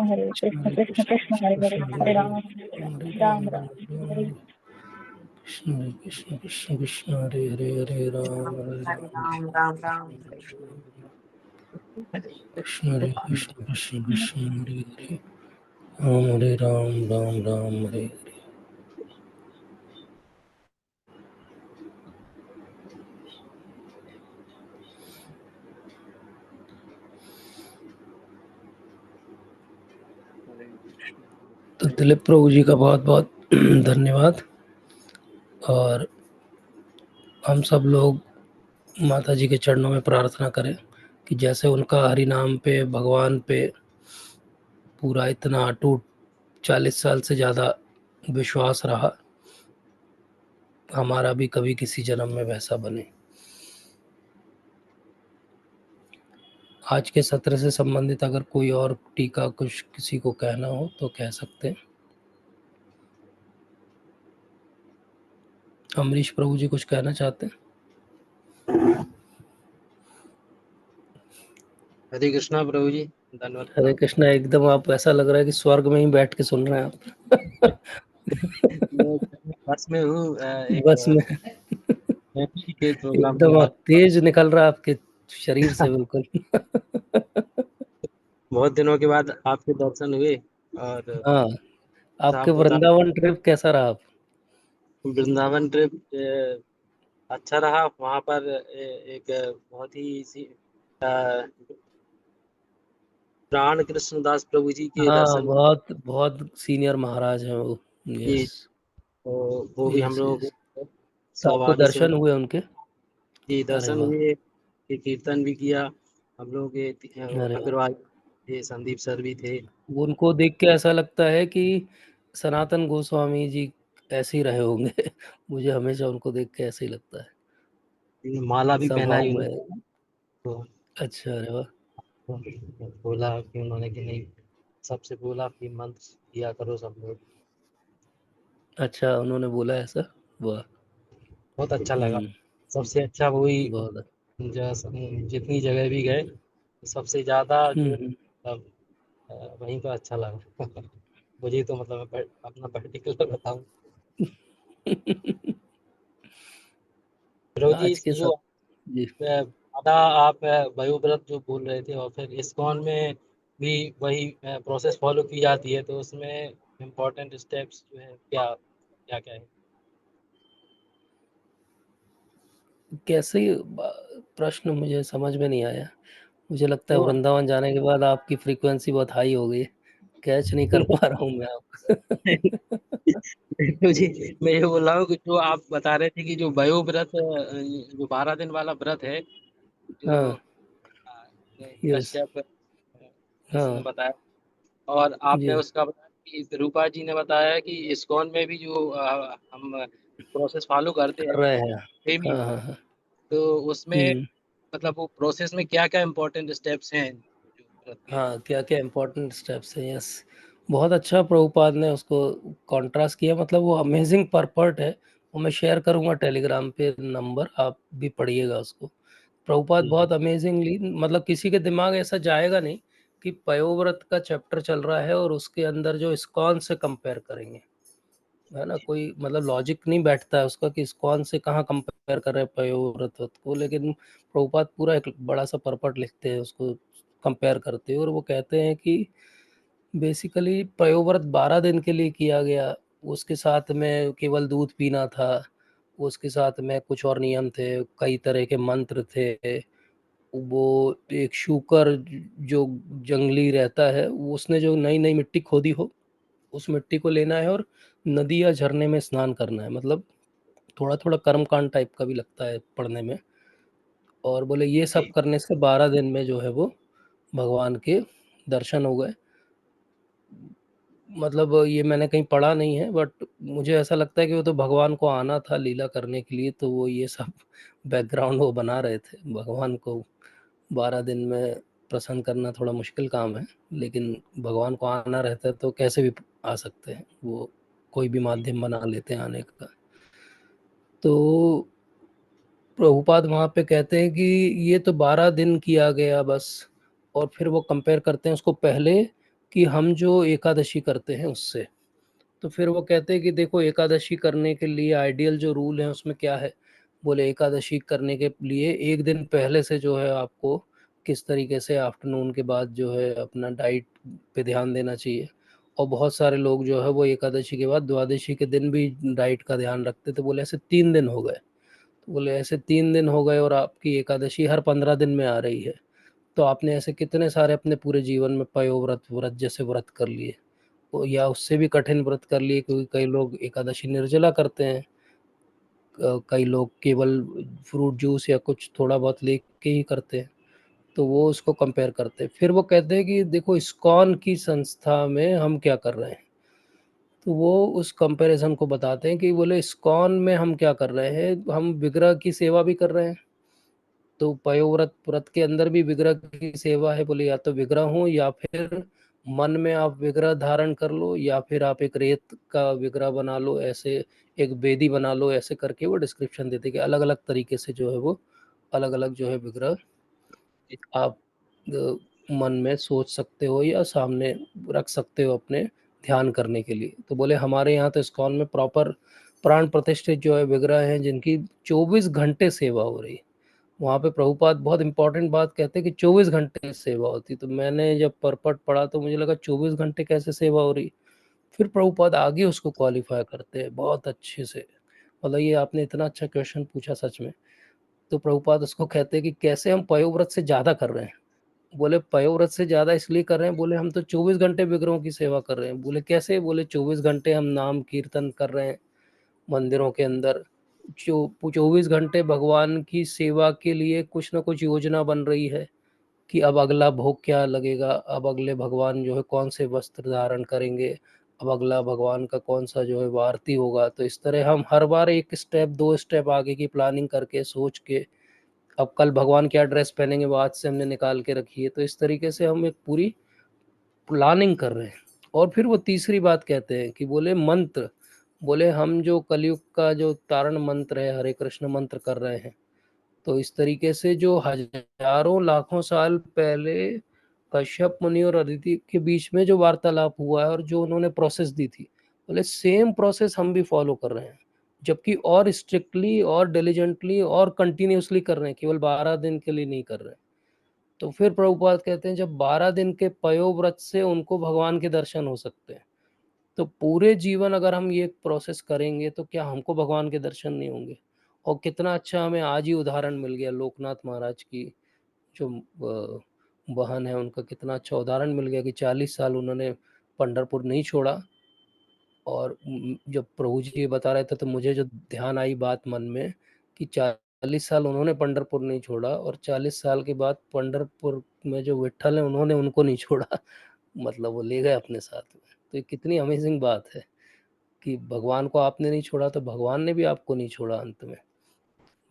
हरे कृष्ण कृष्ण कृष्ण कृष्ण हरे हरे कृष्ण हरे हरे राम हरे राम राम राम राम हरे कृष्ण कृष्ण कृष्ण हरे हरे हरे राम हरे राम राम राम हरे कृष्ण हरे कृष्ण कृष्ण कृष्ण हरे हरे राम राम राम हरे हरे। तो दिलीप प्रभु जी का बहुत बहुत धन्यवाद। और हम सब लोग माता जी के चरणों में प्रार्थना करें कि जैसे उनका हरि नाम पे, भगवान पे पूरा इतना अटूट 40 साल से ज़्यादा विश्वास रहा, हमारा भी कभी किसी जन्म में वैसा बने। आज के सत्र से संबंधित अगर कोई और टीका कुछ किसी को कहना हो तो कह सकते हैं। अमरीश प्रभु जी कुछ कहना चाहते हैं? हरे कृष्णा प्रभु जी, धन्यवाद हरे प्रणाम। कृष्णा, एकदम आप ऐसा लग रहा है कि स्वर्ग में ही बैठ के सुन रहे हैं आप। मैं बस में हूँ, एक बस में फैमिली के प्रोग्राम के एकदम आप बाद। तेज निकल रहा है आपके शरीर से बिल्कुल। बहुत दिनों के बाद आपके दर्शन हुए और हाँ, आपके आप बता, वृंदावन ट्रिप कैसा रहा? आप वृंदावन ट्रिप अच्छा रहा। वहाँ पर एक बहुत ही प्राण कृष्णदास प्रभु जी के हाँ, दर्शन बहुत बहुत सीनियर महाराज हैं वो। किए, यस तो वो भी हम यस लोगों यस। को तो आपको सौभाग्य से दर्शन हुए उनके? जी अरे दर्शन वाह, हुए, कि कीर्तन भी किया। हम लोग के अरे वाह। अग्रवाल थे, संदीप सर भी थे। उनको देख के ऐसा लगता है कि सनातन गोस्वामी जी ऐसे ही रहे होंगे। मुझे हमेशा उनको देख के ऐसे ही लगता है माला भी स्वभाव पहनाई में। उनको, अच्छा, अरे वाह। तो बोला कि उन्होंने कि नहीं, सबसे बोला कि मंत्र किया करो सब लोग। अच्छा, उन्होंने बोला ऐसा? वाह। बहुत अच्छा लगा। हम्म, सबसे अच्छा वही, बहुत। जितनी जगह भी गए सबसे ज्यादा जो हम्म। वहीं पर अच्छा लगा। मुझे तो मतलब मैं अपना पर्टिकुलर बताऊं, फिरोजी आज के जो साथ जी। आधा आप वयोव्रत जो बोल रहे थे, और फिर इस्कॉन में भी वही प्रोसेस फॉलो की जाती है, तो उसमें इम्पोर्टेंट स्टेप्स जो है क्या क्या क्या है? कैसे प्रश्न मुझे समझ में नहीं आया। मुझे लगता है तो वृंदावन जाने के बाद आपकी फ्रीक्वेंसी बहुत हाई हो गई है, कैच नहीं कर पा रहा हूँ मैं आप। तो जी, मैं ये बोल रहा हूँ कि जो आप बता रहे थे कि जो वयोव्रत, जो 12 दिन वाला व्रत है, जो हाँ। यस। कश्यप हाँ ने बताया, और आपने जी। उसका बताया कि रूपा जी ने बताया कि इस्कॉन में भी जो हम प्रोसेस फॉलो करते कर हैं रहे हैं। प्रेमी, हाँ हाँ हाँ। तो उसमें हम्म। मतलब वो प्रोसेस में क्या क्या इम्पोर्टेंट स्टेप्स हैं जो व्रत के? हाँ, क्या क्या इम्पोर्टेंट स्टेप्स हैं। यस, बहुत अच्छा प्रभुपाद ने उसको कॉन्ट्रास्ट किया। मतलब वो अमेजिंग परपर्ट है। वो मैं शेयर करूँगा टेलीग्राम पे नंबर, आप भी पढ़िएगा उसको। प्रभुपाद हम्म, बहुत अमेजिंगली, मतलब किसी के दिमाग ऐसा जाएगा नहीं कि पयोव्रत का चैप्टर चल रहा है और उसके अंदर जो इस्कॉन से कंपेयर करेंगे। है ना, कोई मतलब लॉजिक नहीं बैठता है उसका कि इस्कॉन से कहाँ कंपेयर कर रहे हैं पयोव्रत को, लेकिन प्रभुपाद पूरा एक बड़ा सा परपट लिखते हैं उसको कंपेयर करते हैं, और वो कहते हैं कि बेसिकली पयोव्रत 12 दिन के लिए किया गया, उसके साथ में केवल दूध पीना था, उसके साथ में कुछ और नियम थे, कई तरह के मंत्र थे, वो एक शूकर जो जंगली रहता है, उसने जो नई नई मिट्टी खोदी हो उस मिट्टी को लेना है और नदी या झरने में स्नान करना है, मतलब थोड़ा थोड़ा कर्मकांड टाइप का भी लगता है पढ़ने में। और बोले ये सब करने से 12 दिन में जो है वो भगवान के दर्शन हो गए। मतलब ये मैंने कहीं पढ़ा नहीं है, बट मुझे ऐसा लगता है कि वो तो भगवान को आना था लीला करने के लिए, तो वो ये सब बैकग्राउंड वो बना रहे थे। भगवान को 12 दिन में प्रसन्न करना थोड़ा मुश्किल काम है, लेकिन भगवान को आना रहता है तो कैसे भी आ सकते हैं, वो कोई भी माध्यम बना लेते हैं आने का। तो प्रभुपाद वहाँ पे कहते हैं कि ये तो 12 दिन किया गया बस, और फिर वो कंपेयर करते हैं उसको पहले कि हम जो एकादशी करते हैं उससे। तो फिर वो कहते हैं कि देखो एकादशी करने के लिए आइडियल जो रूल है उसमें क्या है, बोले एकादशी करने के लिए एक दिन पहले से जो है आपको किस तरीके से आफ्टरनून के बाद जो है अपना डाइट पे ध्यान देना चाहिए। और बहुत सारे लोग जो है वो एकादशी के बाद द्वादशी के दिन भी डाइट का ध्यान रखते थे, बोले ऐसे 3 दिन हो गए। तो बोले ऐसे 3 दिन हो गए और आपकी एकादशी हर 15 दिन में आ रही है, तो आपने ऐसे कितने सारे अपने पूरे जीवन में पयोव्रत व्रत जैसे व्रत कर लिए, या उससे भी कठिन व्रत कर लिए, क्योंकि कई लोग एकादशी निर्जला करते हैं, कई लोग केवल फ्रूट जूस या कुछ थोड़ा बहुत लेके ही करते हैं। तो वो उसको कंपेयर करते हैं। फिर वो कहते हैं कि देखो इस्कॉन की संस्था में हम क्या कर रहे हैं, तो वो उस कंपैरिजन को बताते हैं कि बोले इस्कॉन में हम क्या कर रहे हैं, हम विग्रह की सेवा भी कर रहे हैं। तो पयोव्रत व्रत के अंदर भी विग्रह की सेवा है, बोले या तो विग्रह हो या फिर मन में आप विग्रह धारण कर लो, या फिर आप एक रेत का विग्रह बना लो, ऐसे एक वेदी बना लो, ऐसे करके वो डिस्क्रिप्शन देते कि अलग अलग तरीके से जो है वो अलग अलग जो है विग्रह आप मन में सोच सकते हो या सामने रख सकते हो अपने ध्यान करने के लिए। तो बोले हमारे यहाँ तो इस्कॉन में प्रॉपर प्राण प्रतिष्ठित जो है विग्रह हैं जिनकी 24 घंटे सेवा हो रही है। वहाँ पे प्रभुपाद बहुत इंपॉर्टेंट बात कहते हैं कि 24 घंटे सेवा होती। तो मैंने जब परपट पढ़ा तो मुझे लगा 24 घंटे कैसे सेवा हो रही। फिर प्रभुपाद आगे उसको क्वालिफाई करते हैं बहुत अच्छे से। मतलब ये आपने इतना अच्छा क्वेश्चन पूछा सच में। तो प्रभुपाद उसको कहते हैं कि कैसे हम पयोव्रत से ज़्यादा कर रहे हैं। बोले पयोव्रत से ज़्यादा इसलिए कर रहे हैं, बोले हम तो 24 घंटे विग्रहों की सेवा कर रहे हैं। बोले कैसे, बोले 24 घंटे हम नाम कीर्तन कर रहे हैं मंदिरों के अंदर, 24 घंटे भगवान की सेवा के लिए कुछ ना कुछ योजना बन रही है कि अब अगला भोग क्या लगेगा, अब अगले भगवान जो है कौन से वस्त्र धारण करेंगे, अब अगला भगवान का कौन सा जो है वो आरती होगा। तो इस तरह हम हर बार एक स्टेप 2 स्टेप आगे की प्लानिंग करके सोच के, अब कल भगवान क्या ड्रेस पहनेंगे वो आज से हमने निकाल के रखी है। तो इस तरीके से हम एक पूरी प्लानिंग कर रहे हैं। और फिर वो तीसरी बात कहते हैं कि बोले मंत्र, बोले हम जो कलयुग का जो तारण मंत्र है हरे कृष्ण मंत्र कर रहे हैं। तो इस तरीके से जो हजारों लाखों साल पहले कश्यप मुनि और अदिति के बीच में जो वार्तालाप हुआ है और जो उन्होंने प्रोसेस दी थी, बोले सेम प्रोसेस हम भी फॉलो कर रहे हैं, जबकि और स्ट्रिक्टली और डिलीजेंटली और कंटिन्यूसली कर रहे हैं, केवल 12 दिन के लिए नहीं कर रहे हैं। तो फिर प्रभुपाद कहते हैं जब 12 दिन के पयोव्रत से उनको भगवान के दर्शन हो सकते हैं, तो पूरे जीवन अगर हम ये प्रोसेस करेंगे तो क्या हमको भगवान के दर्शन नहीं होंगे। और कितना अच्छा हमें आज ही उदाहरण मिल गया लोकनाथ महाराज की जो बहन है, उनका कितना अच्छा उदाहरण मिल गया कि 40 साल उन्होंने पंढरपुर नहीं छोड़ा। और जब प्रभु जी ये बता रहे थे तो मुझे जो ध्यान आई बात मन में कि 40 साल उन्होंने पंढरपुर नहीं छोड़ा और 40 साल के बाद पंढरपुर में जो विट्ठल है उन्होंने उनको नहीं छोड़ा। मतलब वो ले गए अपने साथ में। तो ये कितनी अमेजिंग बात है कि भगवान को आपने नहीं छोड़ा तो भगवान ने भी आपको नहीं छोड़ा, अंत में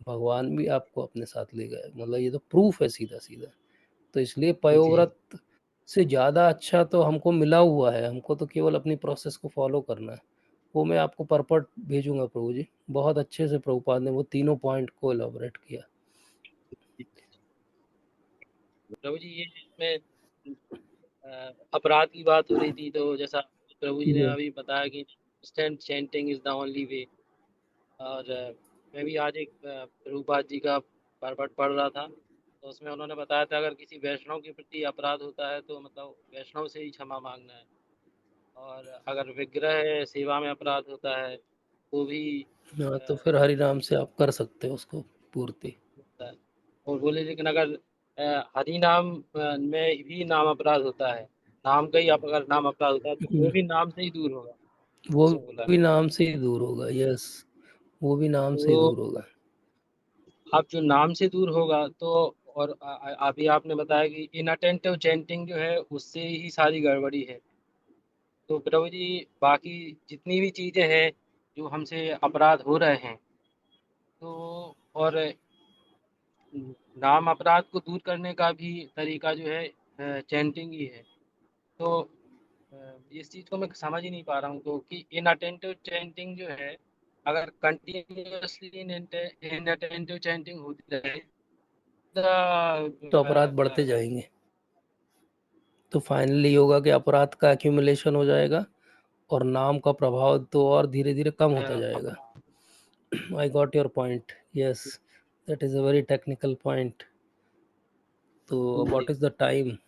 भगवान भी आपको अपने साथ ले गए। मतलब ये तो प्रूफ है सीधा सीधा। तो इसलिए पयोव्रत से ज़्यादा अच्छा तो हमको मिला हुआ है, हमको तो केवल अपनी प्रोसेस को फॉलो करना है। वो मैं आपको परपट भेजूंगा प्रभु जी, बहुत अच्छे से प्रभुपाद ने वो तीनों पॉइंट को एलाबोरेट किया। प्रभु जी ये इसमें अपराध की बात हो रही थी, तो जैसा प्रभु जी ने अभी बताया कि constant chanting is the only way. और मैं भी आज एक प्रभुपाद जी का पाठ पढ़ रहा था, तो उसमें उन्होंने बताया था अगर किसी वैष्णव के प्रति अपराध होता है तो मतलब वैष्णव से ही क्षमा मांगना है, और अगर विग्रह सेवा में अपराध होता है वो भी हाँ, तो फिर हरि नाम से आप कर सकते हो उसको पूर्ति। होता है। और बोले लेकिन अगर हरि नाम में भी नाम अपराध होता है, नाम का ही अगर नाम अपराध होता है तो वो भी नाम से ही दूर होगा, वो ऐसे बोला भी है। नाम से ही दूर होगा। यस, वो भी नाम से ही तो दूर होगा। आप जो नाम से दूर होगा तो, और अभी आपने बताया कि इनअटेंटिव चैंटिंग जो है उससे ही सारी गड़बड़ी है। तो प्रभु जी बाकी जितनी भी चीज़ें हैं जो हमसे अपराध हो रहे हैं, तो और नाम अपराध को दूर करने का भी तरीका जो है चैंटिंग ही है। तो इस चीज़ को मैं समझ ही नहीं पा रहा हूँ, तो कि इनअटेंटिव चैंटिंग जो है अगर कंटिन्यूअसली इनअटेंटिव चैंटिंग होती रहे तो अपराध बढ़ते जाएंगे। तो फाइनली होगा कि अपराध का एक्यूमुलेशन हो जाएगा और नाम का प्रभाव तो और धीरे धीरे कम होता जाएगा। I got your point. Yes, that is a very technical point. So what is the time?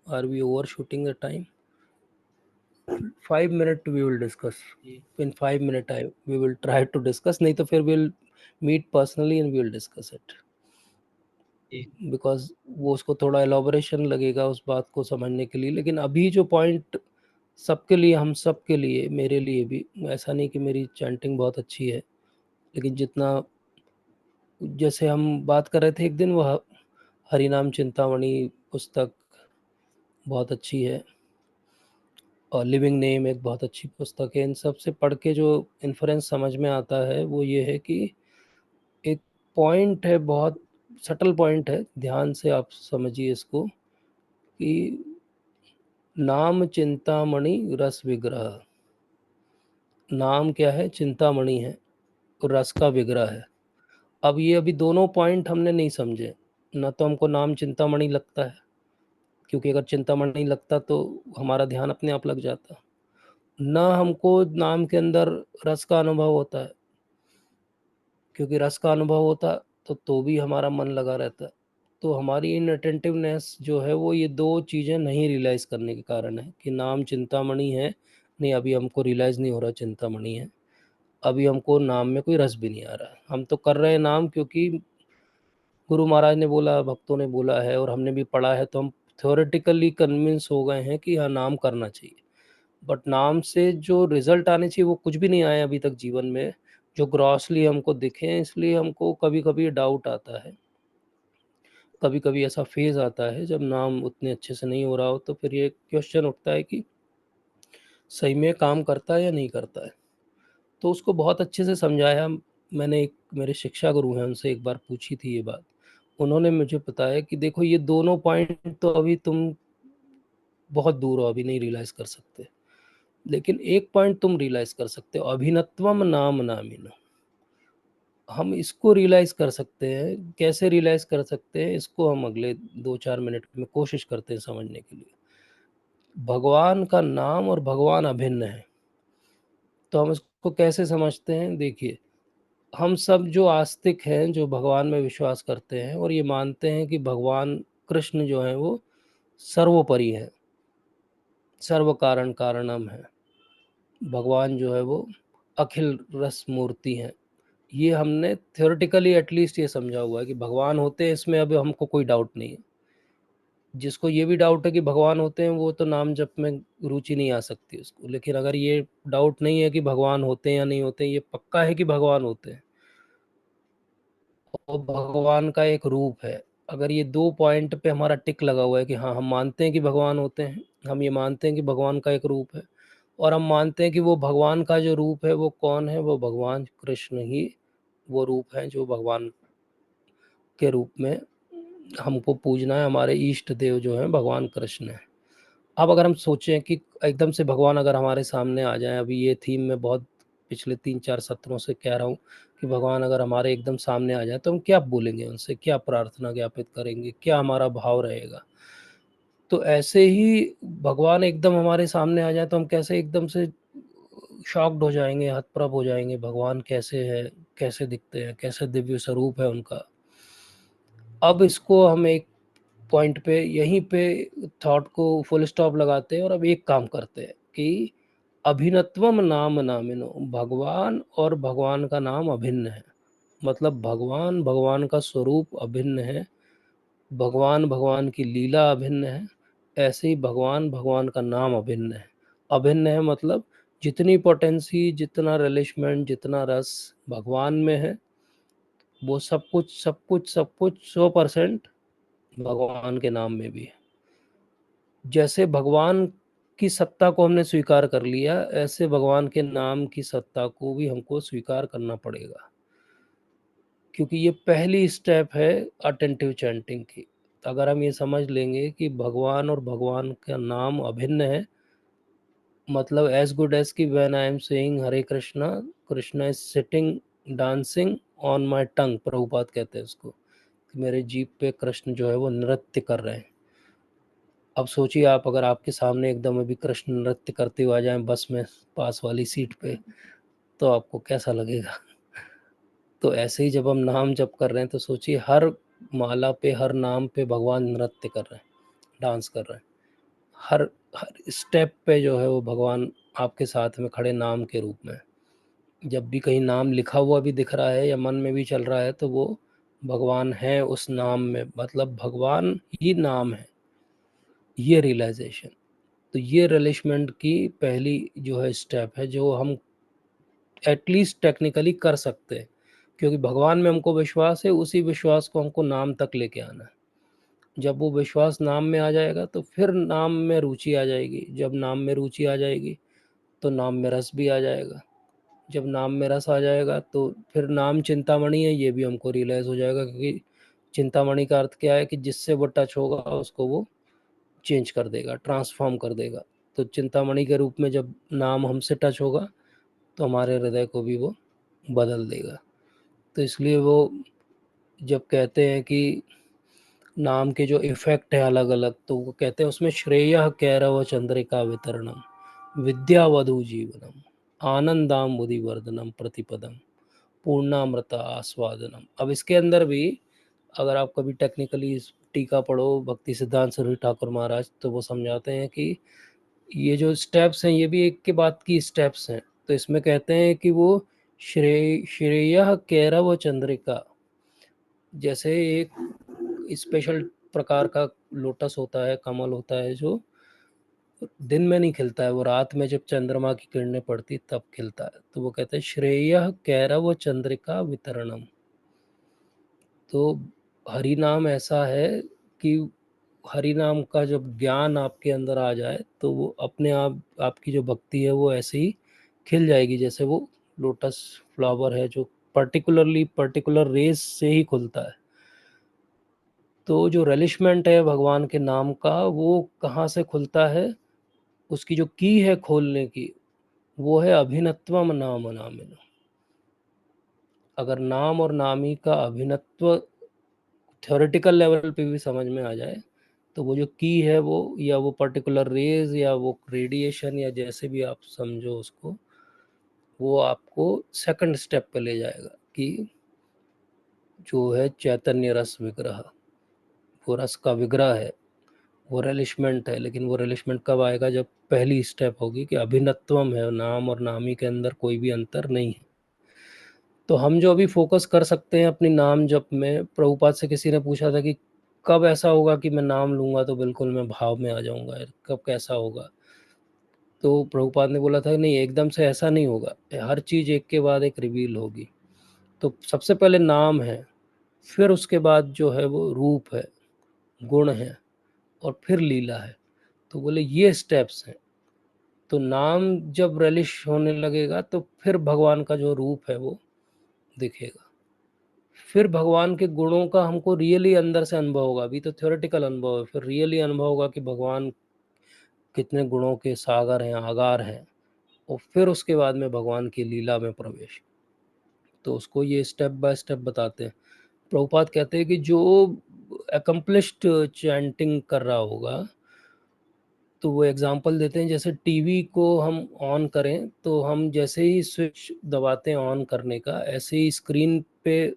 Are we overshooting the time? 5 minutes we will discuss. In 5 minutes we will try to discuss. नहीं तो फिर we'll meet personally and we will discuss it. Because वो उसको थोड़ा elaboration लगेगा उस बात को समझने के लिए। लेकिन अभी जो पॉइंट सबके लिए, हम सब के लिए, मेरे लिए भी, ऐसा नहीं कि मेरी चैंटिंग बहुत अच्छी है, लेकिन जितना, जैसे हम बात कर रहे थे एक दिन, वह हरिनाम चिंतामणि पुस्तक बहुत अच्छी है और लिविंग नेम एक बहुत अच्छी पुस्तक है। इन सब से पढ़ के जो इन्फ्रेंस समझ में आता है वो ये है कि एक पॉइंट है, बहुत सटल पॉइंट है, ध्यान से आप समझिए इसको, कि नाम चिंतामणि रस विग्रह। नाम क्या है? चिंतामणि है और रस का विग्रह है। अब ये अभी दोनों पॉइंट हमने नहीं समझे। न तो हमको नाम चिंतामणि लगता है, क्योंकि अगर चिंतामणि लगता तो हमारा ध्यान अपने आप लग जाता। न हमको नाम के अंदर रस का अनुभव होता है, क्योंकि रस का अनुभव होता तो भी हमारा मन लगा रहता। तो हमारी इनअटेंटिवनेस जो है वो ये दो चीज़ें नहीं रियलाइज़ करने के कारण है कि नाम चिंतामणि है। नहीं, अभी हमको रियलाइज़ नहीं हो रहा चिंतामणि है, अभी हमको नाम में कोई रस भी नहीं आ रहा। हम तो कर रहे हैं नाम क्योंकि गुरु महाराज ने बोला, भक्तों ने बोला है और हमने भी पढ़ा है, तो हम थ्योरेटिकली कन्विंस हो गए हैं कि हाँ, नाम करना चाहिए। बट नाम से जो रिजल्ट आने चाहिए वो कुछ भी नहीं आए अभी तक जीवन में, जो ग्रॉसली हमको दिखे। इसलिए हमको कभी कभी डाउट आता है, कभी कभी ऐसा फेज आता है जब नाम उतने अच्छे से नहीं हो रहा हो, तो फिर ये क्वेश्चन उठता है कि सही में काम करता है या नहीं करता है। तो उसको बहुत अच्छे से समझाया मैंने। एक मेरे शिक्षा गुरु हैं, उनसे एक बार पूछी थी ये बात। उन्होंने मुझे बताया कि देखो, ये दोनों पॉइंट तो अभी तुम बहुत दूर हो, अभी नहीं रियलाइज़ कर सकते, लेकिन एक पॉइंट तुम रियलाइज़ कर सकते हो, अभिनत्वम नाम नामिन। हम इसको रियलाइज़ कर सकते हैं। कैसे रियलाइज़ कर सकते हैं, इसको हम अगले 2-4 मिनट में कोशिश करते हैं समझने के लिए। भगवान का नाम और भगवान अभिन्न है। तो हम इसको कैसे समझते हैं? देखिए, हम सब जो आस्तिक हैं, जो भगवान में विश्वास करते हैं और ये मानते हैं कि भगवान कृष्ण जो हैं वो सर्वोपरि हैं, सर्व कारण कारणम है, भगवान जो है वो अखिल रस मूर्ति हैं। ये हमने थ्योरेटिकली एटलीस्ट ये समझा हुआ है कि भगवान होते हैं, इसमें अब हमको कोई डाउट नहीं है। जिसको ये भी डाउट है कि भगवान होते हैं, वो तो नाम जप में रुचि नहीं आ सकती उसको। लेकिन अगर ये डाउट नहीं है कि भगवान होते हैं या नहीं होते हैं, ये पक्का है कि भगवान होते हैं और भगवान का एक रूप है। अगर ये 2 पॉइंट पे हमारा टिक लगा हुआ है कि हाँ, हम मानते हैं कि भगवान होते हैं, हम ये मानते हैं कि भगवान का एक रूप है, और हम मानते हैं कि वो भगवान का जो रूप है वो कौन है? वो भगवान कृष्ण ही वो रूप हैं जो भगवान के रूप में हमको पूजना है। हमारे इष्ट देव जो हैं भगवान कृष्ण हैं। अब अगर हम सोचें कि एकदम से भगवान अगर हमारे सामने आ जाएँ, अभी ये थीम मैं बहुत पिछले 3-4 सत्रों से कह रहा हूँ कि भगवान अगर हमारे एकदम सामने आ जाए तो हम क्या बोलेंगे उनसे, क्या प्रार्थना ज्ञापित करेंगे, क्या हमारा भाव रहेगा? तो ऐसे ही भगवान एकदम हमारे सामने आ जाए तो हम कैसे एकदम से शॉक्ड हो जाएंगे, हतप्रभ हो जाएंगे, भगवान कैसे है, कैसे दिखते हैं, कैसे दिव्य स्वरूप है उनका। अब इसको हम एक पॉइंट पे यहीं पे थॉट को फुल स्टॉप लगाते हैं और अब एक काम करते हैं कि अभिन्नत्वम नाम नामिनो, भगवान और भगवान का नाम अभिन्न है। मतलब भगवान भगवान का स्वरूप अभिन्न है, भगवान भगवान की लीला अभिन्न है, ऐसे ही भगवान भगवान का नाम अभिन्न है। अभिन्न है मतलब जितनी पोटेंसी, जितना रिलिशमेंट, जितना रस भगवान में है, वो सब कुछ 100% भगवान के नाम में भी है। जैसे भगवान की सत्ता को हमने स्वीकार कर लिया, ऐसे भगवान के नाम की सत्ता को भी हमको स्वीकार करना पड़ेगा, क्योंकि ये पहली स्टेप है अटेंटिव चैंटिंग की। अगर हम ये समझ लेंगे कि भगवान और भगवान का नाम अभिन्न है, मतलब एज गुड एज कि when I am saying Hare Krishna, Krishna is sitting dancing on my टंग, प्रभुपाद कहते हैं उसको, कि मेरे जीभ पे कृष्ण जो है वो नृत्य कर रहे हैं। अब सोचिए आप, अगर आपके सामने एकदम अभी कृष्ण नृत्य करते हुए आ जाएं बस में पास वाली सीट पे, तो आपको कैसा लगेगा? तो ऐसे ही जब हम नाम जप कर रहे हैं तो सोचिए हर माला पे, हर नाम पे भगवान नृत्य कर रहे हैं, डांस कर रहे हैं। हर हर स्टेप पे जो है वो भगवान आपके साथ में खड़े नाम के रूप में। जब भी कहीं नाम लिखा हुआ भी दिख रहा है या मन में भी चल रहा है तो वो भगवान है उस नाम में, मतलब भगवान ही नाम है, ये रियलाइजेशन। तो ये रिलिशमेंट की पहली जो है स्टेप है, जो हम एटलीस्ट टेक्निकली कर सकते हैं, क्योंकि भगवान में हमको विश्वास है, उसी विश्वास को हमको नाम तक लेके आना है। जब वो विश्वास नाम में आ जाएगा तो फिर नाम में रुचि आ जाएगी, जब नाम में रुचि आ जाएगी तो नाम में रस भी आ जाएगा, जब नाम में रस आ जाएगा तो फिर नाम चिंतामणि है, ये भी हमको रियलाइज़ हो जाएगा, क्योंकि चिंतामणि का अर्थ क्या है कि जिससे वो टच होगा उसको वो चेंज कर देगा, ट्रांसफॉर्म कर देगा। तो चिंतामणि के रूप में जब नाम हमसे टच होगा तो हमारे हृदय को भी वो बदल देगा। तो इसलिए वो जब कहते हैं कि नाम के जो इफ़ेक्ट है अलग अलग, तो वो कहते हैं उसमें श्रेयः कैरव चंद्रिका वितरणम, विद्यावधु जीवनम, आनंदाम्बुधि वर्धनम प्रतिपदम, पूर्णामृता आस्वादनम। अब इसके अंदर भी अगर आप कभी टेक्निकली टीका पढ़ो भक्ति सिद्धांत सरस्वती ठाकुर महाराज, तो वो समझाते हैं कि ये जो स्टेप्स हैं ये भी एक के बाद की स्टेप्स हैं। तो इसमें कहते हैं कि वो श्रेयः कैरव चंद्रिका, जैसे एक स्पेशल प्रकार का लोटस होता है, कमल होता है, जो दिन में नहीं खिलता है, वो रात में जब चंद्रमा की किरणें पड़ती तब खिलता है। तो वो कहते हैं श्रेयः कैरव चंद्रिका वितरणम। तो हरि नाम ऐसा है कि हरि नाम का जब ज्ञान आपके अंदर आ जाए तो वो अपने आप आपकी जो भक्ति है वो ऐसे ही खिल जाएगी, जैसे वो लोटस फ्लावर है जो पर्टिकुलर रेस से ही खुलता है। तो जो रिलिशमेंट है भगवान के नाम का, वो कहाँ से खुलता है, उसकी जो की है खोलने की, वो है अभिन्नत्वम नाम नामिनो। अगर नाम और नामी का अभिन्नत्व थ्योरेटिकल लेवल पे भी समझ में आ जाए तो वो जो की है वो, या वो पर्टिकुलर रेज या वो रेडिएशन या जैसे भी आप समझो उसको, वो आपको सेकंड स्टेप पे ले जाएगा कि जो है चैतन्य रस विग्रह, वो रस का विग्रह है, वो रिलिशमेंट है। लेकिन वो रिलिशमेंट कब आएगा, जब पहली स्टेप होगी कि अभिन्नत्वम है, नाम और नामी के अंदर कोई भी अंतर नहीं है। तो हम जो अभी फोकस कर सकते हैं अपनी नाम जप में, प्रभुपाद से किसी ने पूछा था कि कब ऐसा होगा कि मैं नाम लूँगा तो बिल्कुल मैं भाव में आ जाऊँगा, कब कैसा होगा? तो प्रभुपाद ने बोला था नहीं, एकदम से ऐसा नहीं होगा, हर चीज़ एक के बाद एक रिवील होगी। तो सबसे पहले नाम है, फिर उसके बाद जो है वो रूप है, गुण है, और फिर लीला है। तो बोले ये स्टेप्स हैं। तो नाम जब रिलिश होने लगेगा तो फिर भगवान का जो रूप है वो दिखेगा, फिर भगवान के गुणों का हमको रियली अंदर से अनुभव होगा। अभी तो थ्योरेटिकल अनुभव है, फिर रियली अनुभव होगा कि भगवान कितने गुणों के सागर हैं, आगार हैं, और फिर उसके बाद में भगवान की लीला में प्रवेश। तो उसको ये स्टेप बाय स्टेप बताते हैं। प्रभुपाद कहते हैं कि जो अकम्प्लिश्ड चैंटिंग कर रहा होगा तो वो एग्जांपल देते हैं, जैसे टीवी को हम ऑन करें तो हम जैसे ही स्विच दबाते हैं ऑन करने का, ऐसे ही स्क्रीन पे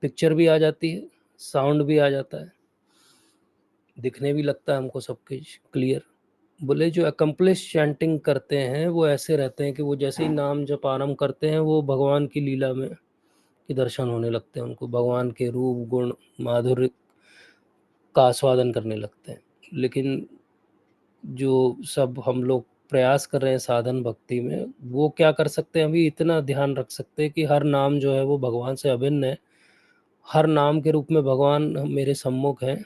पिक्चर भी आ जाती है, साउंड भी आ जाता है, दिखने भी लगता है हमको सब कुछ क्लियर। बोले जो अकम्प्लिश चैंटिंग करते हैं वो ऐसे रहते हैं कि वो जैसे ही नाम जप आरंभ करते हैं वो भगवान की लीला में के दर्शन होने लगते हैं, उनको भगवान के रूप गुण माधुर्य का आस्वादन करने लगते हैं। लेकिन जो सब हम लोग प्रयास कर रहे हैं साधन भक्ति में, वो क्या कर सकते हैं, अभी इतना ध्यान रख सकते हैं कि हर नाम जो है वो भगवान से अभिन्न है, हर नाम के रूप में भगवान मेरे सम्मुख हैं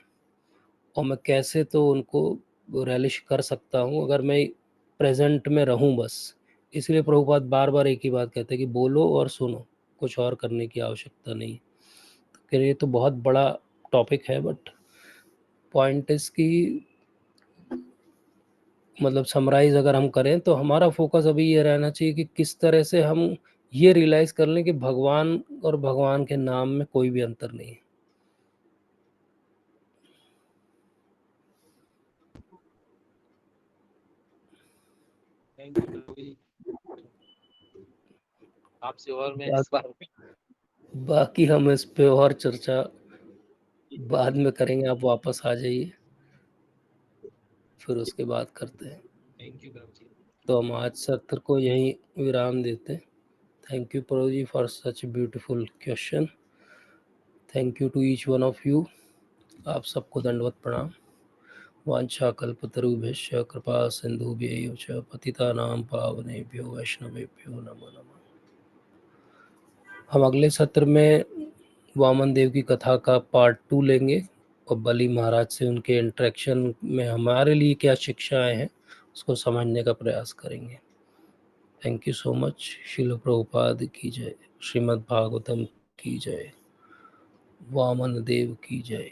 और मैं कैसे तो उनको रैलिश कर सकता हूँ अगर मैं प्रेजेंट में रहूँ बस। इसलिए प्रभुपाद बार बार एक ही बात कहते हैं कि बोलो और सुनो, कुछ और करने की आवश्यकता नहीं। तो ये तो बहुत बड़ा टॉपिक है, बट पॉइंट इज कि मतलब समराइज अगर हम करें तो हमारा फोकस अभी ये रहना चाहिए कि किस तरह से हम ये रियलाइज कर लें कि भगवान और भगवान के नाम में कोई भी अंतर नहीं है। थैंक यू प्रभु जी। आपसे और मैं इस बार बाकी हम इस पे और चर्चा बाद में करेंगे, आप वापस आ जाइए, फिर उसके बाद करते हैं। Thank you Prabhu ji. तो हम आज सत्र को यहीं विराम देते हैं। Thank you Prabhu ji for such beautiful question. Thank you to each one of you. आप सबको दंडवत प्रणाम। वांछा कल्पतरुभ्यश्च कृपा सिंधुभ्यैव च पतितानां पावनेभ्यो वैष्णवेभ्यो नमो नमः। हम अगले सत्र में वामन देव की कथा का पार्ट 2 लेंगे और बली महाराज से उनके इंटरेक्शन में हमारे लिए क्या शिक्षाएं हैं उसको समझने का प्रयास करेंगे। Thank you so much. Srila Prabhupada की जय, श्रीमद् भागवतम की जय, वामन देव की जय।